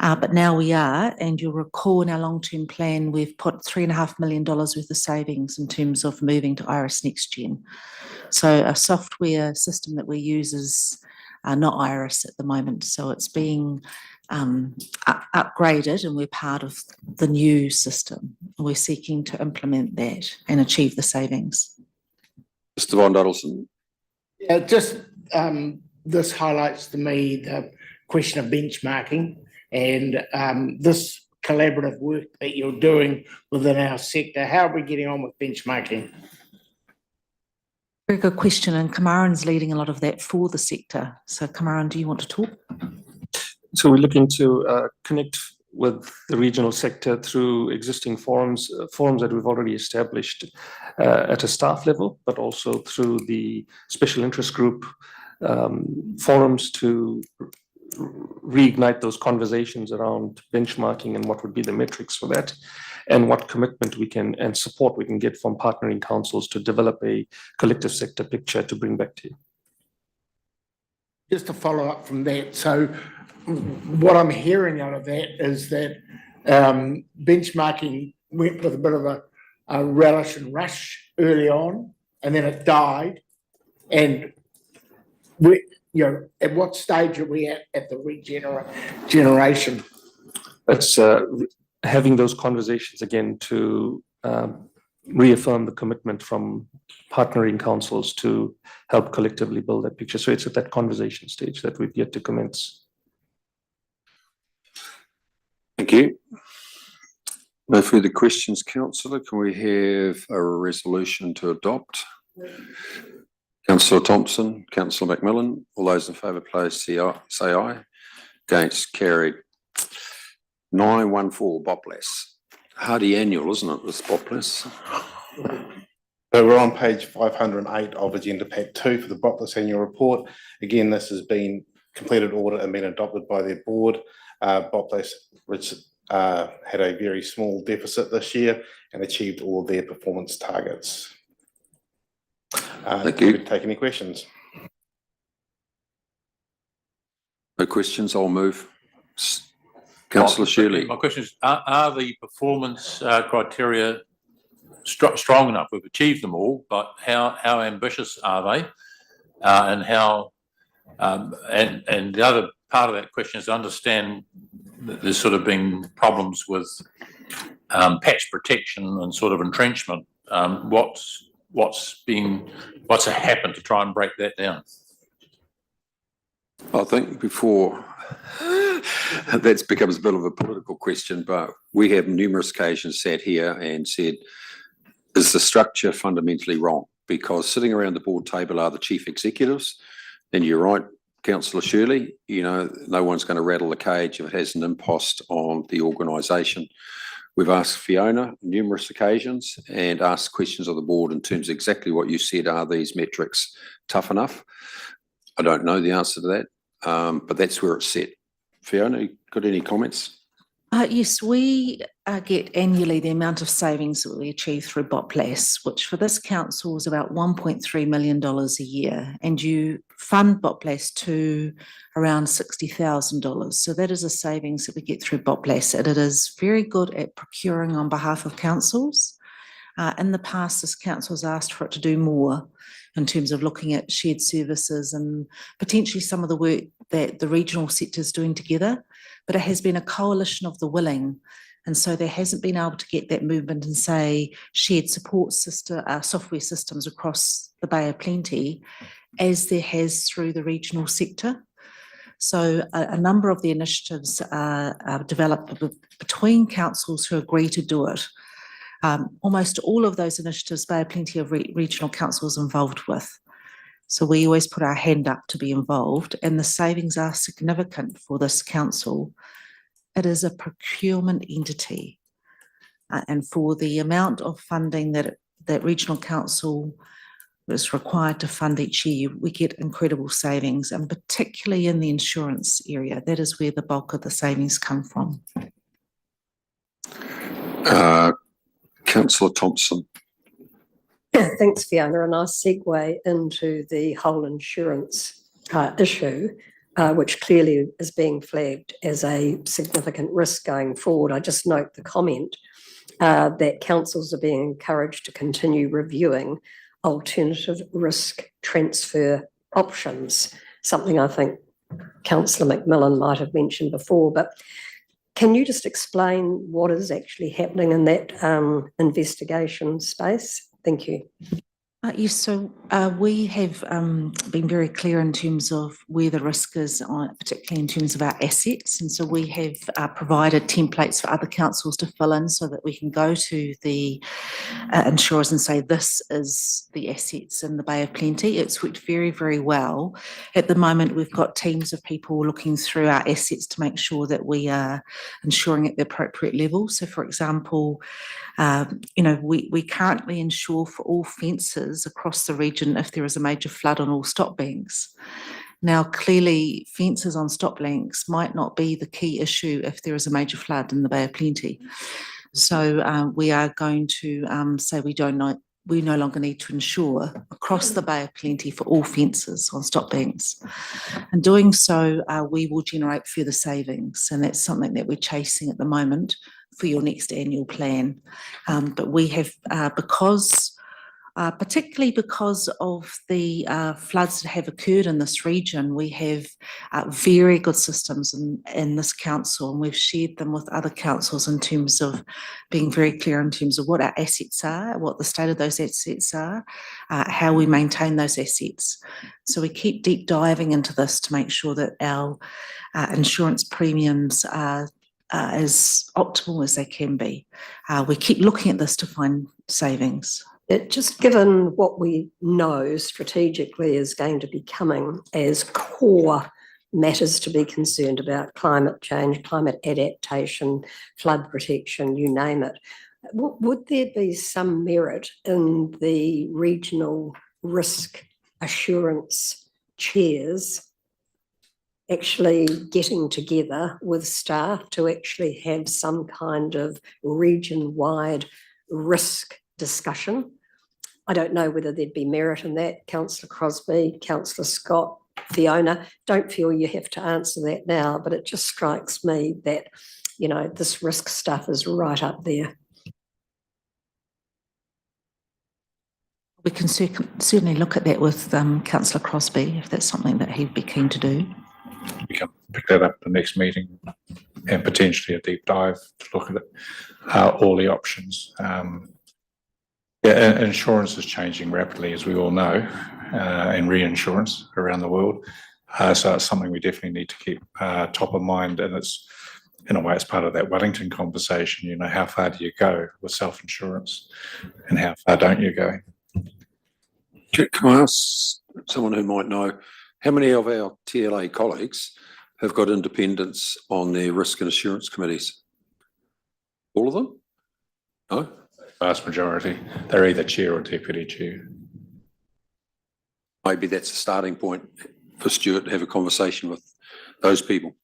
but now we are. And you'll recall in our long-term plan, we've put $3.5 million worth of savings in terms of moving to IRIS Next Gen. So a software system that we use is not IRIS at the moment. So it's being upgraded, and we're part of the new system. We're seeking to implement that and achieve the savings. Mr. Von Duddleston. Yeah, this highlights to me the question of benchmarking and this collaborative work that you're doing within our sector. How are we getting on with benchmarking? Very good question, and Kamaran's leading a lot of that for the sector. So Kamaran, do you want to talk? So we're looking to connect with the regional sector through existing forums that we've already established at a staff level, but also through the special interest group forums to reignite those conversations around benchmarking and what would be the metrics for that, and what commitment we can and support we can get from partnering councils to develop a collective sector picture to bring back to you. just to follow up from that, so what I'm hearing out of that is that benchmarking went with a bit of a relish and rush early on, and then it died. And at what stage are we at the regeneration? It's having those conversations again to reaffirm the commitment from partnering councils to help collectively build that picture. So it's at that conversation stage that we've yet to commence. Thank you. No further questions, councillor. Can we have a resolution to adopt? Councillor Thompson, Councillor McMillan, all those in favour, please say aye. Against, carried. 914 Bopless. Hardy annual, isn't it, this Bopless? So we're on page 508 of Agenda Pack 2 for the Bopless Annual Report. Again, this has been completed audit and been adopted by their board. Bopless, which had a very small deficit this year and achieved all of their performance targets. Thank you. Take any questions? No questions, I'll move. Councillor Shirley. My question is, are the performance criteria strong enough? We've achieved them all, but how ambitious are they? And how, and the other part of that question is to understand that there's sort of been problems with patch protection and sort of entrenchment. What's happened to try and break that down? I think before that becomes a bit of a political question, but we have numerous occasions sat here and said, is the structure fundamentally wrong? Because sitting around the board table are the chief executives, and you're right, Councillor Shirley, no one's going to rattle the cage if it has an impost on the organisation. We've asked Fiona numerous occasions and asked questions of the board in terms of exactly what you said. Are these metrics tough enough? I don't know the answer to that, but that's where it's set. Fiona, you got any comments? Yes, we get annually the amount of savings that we achieve through Bopless, which for this council is about $1.3 million a year, and you fund Bopless to around $60,000. So that is a savings that we get through Bopless, and it is very good at procuring on behalf of councils. In the past, this council has asked for it to do more in terms of looking at shared services and potentially some of the work that the regional sector is doing together, but it has been a coalition of the willing. And so there hasn't been able to get that movement and say shared support software systems across the Bay of Plenty as there has through the regional sector. So a number of the initiatives are developed between councils who agree to do it. Almost all of those initiatives, Bay of Plenty of regional councils involved with. So we always put our hand up to be involved, and the savings are significant for this council. It is a procurement entity, and for the amount of funding that regional council is required to fund each year, we get incredible savings, and particularly in the insurance area. That is where the bulk of the savings come from. Councillor Thompson. Thanks, Fiona. A nice segue into the whole insurance issue, which clearly is being flagged as a significant risk going forward. I just note the comment that councils are being encouraged to continue reviewing alternative risk transfer options, something I think Councillor McMillan might have mentioned before. But can you just explain what is actually happening in that investigation space? Thank you. Yes, so we have been very clear in terms of where the risk is, particularly in terms of our assets. And so we have provided templates for other councils to fill in so that we can go to the insurers and say, this is the assets in the Bay of Plenty. It's worked very, very well. At the moment, we've got teams of people looking through our assets to make sure that we are insuring at the appropriate level. So, for example, we currently insure for all fences across the region if there is a major flood on all stop banks. Now, clearly, fences on stop banks might not be the key issue if there is a major flood in the Bay of Plenty. So we are going to say we do we no longer need to insure across the Bay of Plenty for all fences on stop banks. And doing so, we will generate further savings, and that's something that we're chasing at the moment for your next annual plan. But we have, particularly because of the floods that have occurred in this region, we have very good systems in this council, and we've shared them with other councils in terms of being very clear in terms of what our assets are, what the state of those assets are, how we maintain those assets. So we keep deep diving into this to make sure that our insurance premiums are as optimal as they can be. We keep looking at this to find savings. Just given what we know strategically is going to be coming as core matters to be concerned about, climate change, climate adaptation, flood protection, you name it, would there be some merit in the regional risk assurance chairs actually getting together with staff to actually have some kind of region-wide risk discussion? I don't know whether there'd be merit in that. Councillor Crosbie, Councillor Scott, Fiona, don't feel you have to answer that now, but it just strikes me that, you know, this risk stuff is right up there. We can certainly look at that with Councillor Crosbie, if that's something that he'd be keen to do. We can pick that up at the next meeting and potentially a deep dive to look at it, all the options. Insurance is changing rapidly, as we all know, and reinsurance around the world. So it's something we definitely need to keep top of mind. And it's, in a way, it's part of that Wellington conversation. You know, how far do you go with self-insurance and how far don't you go? Can I ask someone who might know, how many of our TLA colleagues have got independents on their risk and assurance committees? All of them? No? Vast majority. They're either chair or deputy chair. Maybe that's a starting point for Stuart to have a conversation with those people.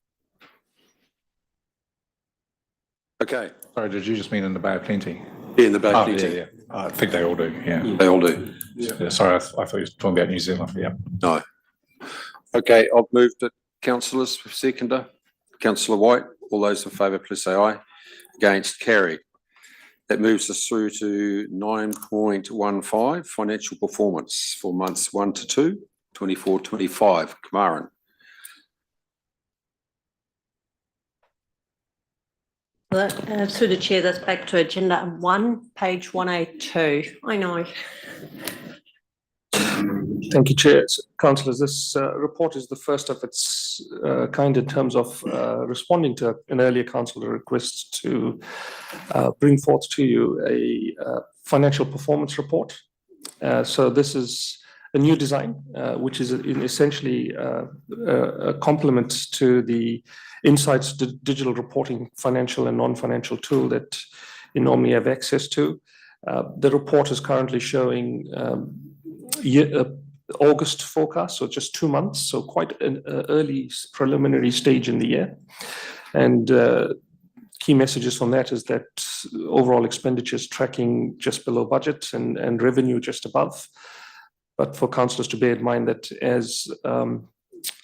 Okay. Sorry, did you just mean in the Bay of Plenty? Yeah, in the Bay of Plenty. Yeah. I think they all do, yeah. They all do. Yeah, sorry, I thought you were talking about New Zealand, yeah. No. Okay, I've moved it. Councillors, seconder. Councillor White, all those in favour, please say aye. Against, carried. That moves us through to 9.15, financial performance for months 1 to 2, 24-25. Kamaran. Through the chair, that's back to agenda 1, page 182. I know. Thank you, Chair. Councillors, this report is the first of its kind in terms of responding to an earlier councillor request to bring forth to you a financial performance report. So this is a new design, which is essentially a complement to the Insights digital reporting financial and non-financial tool that you normally have access to. The report is currently showing August forecast, so just 2 months, so quite an early preliminary stage in the year. And key messages from that is that overall expenditure is tracking just below budget and revenue just above. But for councillors to bear in mind that as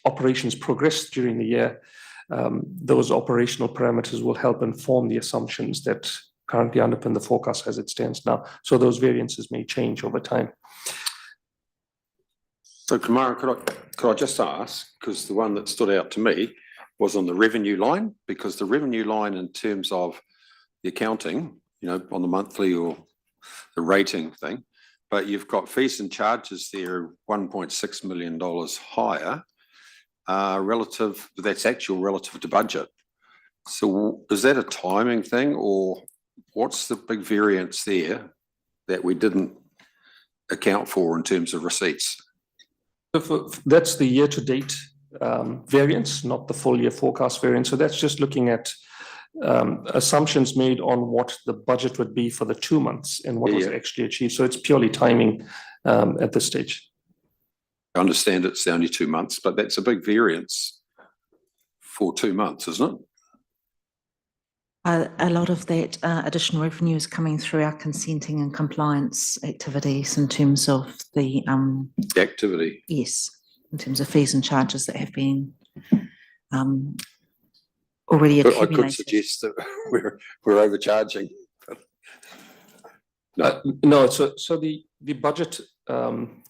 operations progress during the year, those operational parameters will help inform the assumptions that currently underpin the forecast as it stands now. So those variances may change over time. So Kamaran, could I just ask, because the one that stood out to me was on the revenue line, because the revenue line in terms of the accounting, you know, on the monthly or the rating thing, but you've got fees and charges there $1.6 million higher relative, that's actual relative to budget. So is that a timing thing, or what's the big variance there that we didn't account for in terms of receipts? That's the year-to-date variance, not the full year forecast variance. So that's just looking at assumptions made on what the budget would be for the 2 months and what was actually achieved. So it's purely timing at this stage. I understand it's only 2 months, but that's a big variance for 2 months, isn't it? A lot of that additional revenue is coming through our consenting and compliance activities in terms of the, activity. yes, in terms of fees and charges that have been already But I could accumulated. suggest that we're overcharging. No, so the budget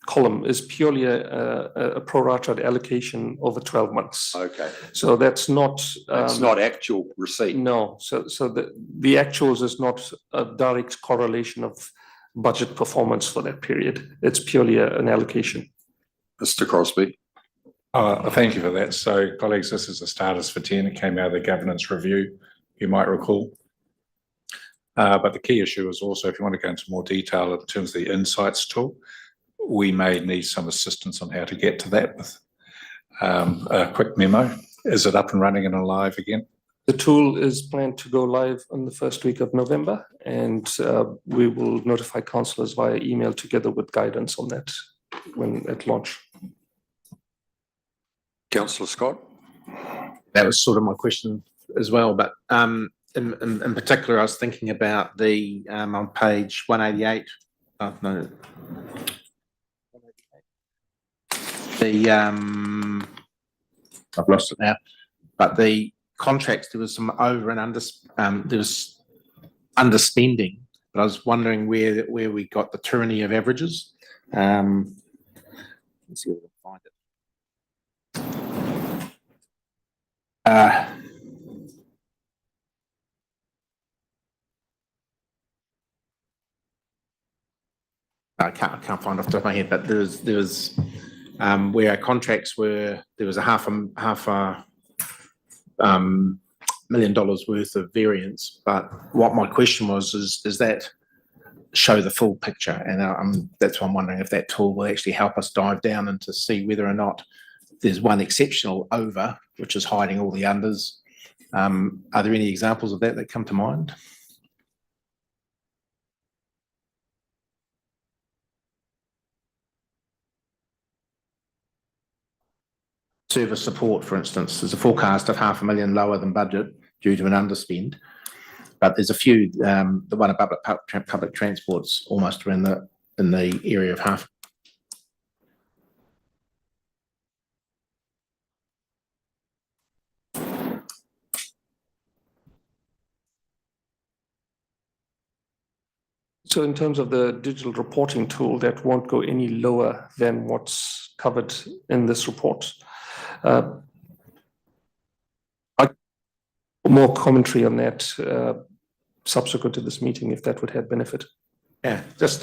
column is purely a pro rata allocation over 12 months. Okay. So that's not. It's not actual receipt. No, so the actuals is not a direct correlation of budget performance for that period. It's purely an allocation. Mr. Crosby. Thank you for that. So colleagues, this is the status for 10. It came out of the governance review, you might recall. But the key issue is also, if you want to go into more detail in terms of the insights tool, we may need some assistance on how to get to that with a quick memo. Is it up and running and alive again? The tool is planned to go live in the first week of November, and we will notify councillors via email together with guidance on that when at launch. Councillor Scott. That was sort of my question as well, but in particular, I was thinking about the on page 188. No, the I've lost it now. But the contracts, there was some over and under. There was underspending, but I was wondering where we got the tyranny of averages. Let's see if we can find it. I can't find off the top of my head, but there was where our contracts were, there was a half a $1 million worth of variance. But what my question was is that show the full picture, and that's why I'm wondering if that tool will actually help us dive down and to see whether or not there's one exceptional over, which is hiding all the unders. Are there any examples of that come to mind? Service support, for instance, there's a forecast of $500,000 lower than budget due to an underspend. But there's a few, the one above public transport's almost in the area of half. So in terms of the digital reporting tool, that won't go any lower than what's covered in this report. More commentary on that subsequent to this meeting, if that would have benefit. Yeah, just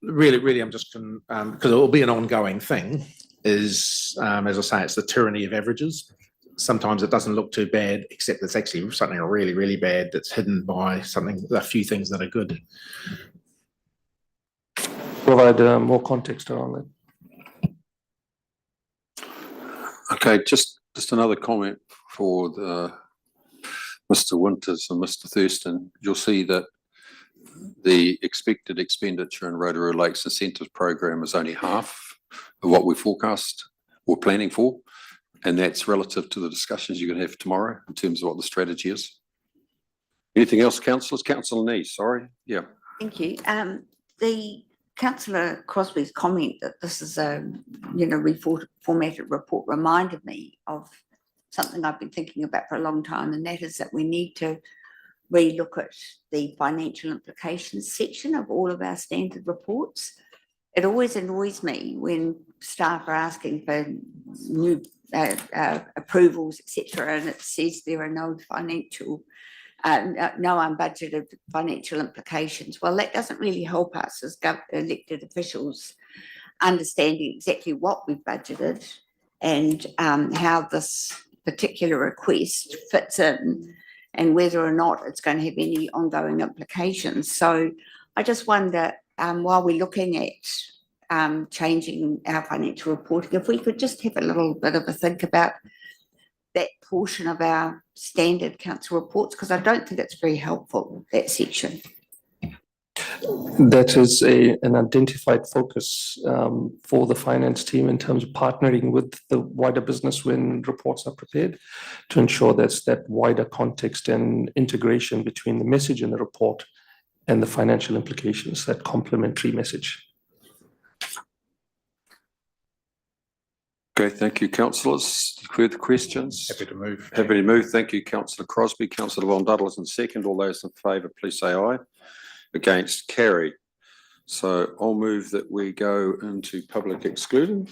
really, I'm just because it will be an ongoing thing. Is as I say, it's the tyranny of averages. Sometimes it doesn't look too bad, except it's actually something really, really bad that's hidden by a few things that are good. Provide more context around that. Okay, just another comment for Mr. Winters and Mr. Thurston. You'll see that the expected expenditure in Rotorua Lakes Incentives Program is only half of what we forecast or planning for, and that's relative to the discussions you're going to have tomorrow in terms of what the strategy is. Anything else, councillors? Councillor Nee, sorry. Yeah. Thank you. The Councillor Crosby's comment that this is a, reformatted report reminded me of something I've been thinking about for a long time, and that is that we need to relook at the financial implications section of all of our standard reports. It always annoys me when staff are asking for new approvals, etc., and it says there are no financial, no unbudgeted financial implications. Well, that doesn't really help us as elected officials understanding exactly what we've budgeted and how this particular request fits in and whether or not it's going to have any ongoing implications. So I just wonder, while we're looking at changing our financial reporting, if we could just have a little bit of a think about that portion of our standard council reports, because I don't think it's very helpful, that section. that is an identified focus for the finance team in terms of partnering with the wider business when reports are prepared to ensure that's that wider context and integration between the message in the report and the financial implications, that complementary message. Okay, thank you, councillors. Further questions? Happy to move. Happy to move. Thank you, councillor Crosby. Councillor Von Duddle in second. All those in favour, please say aye. Against, carried. So I'll move that we go into public excluded.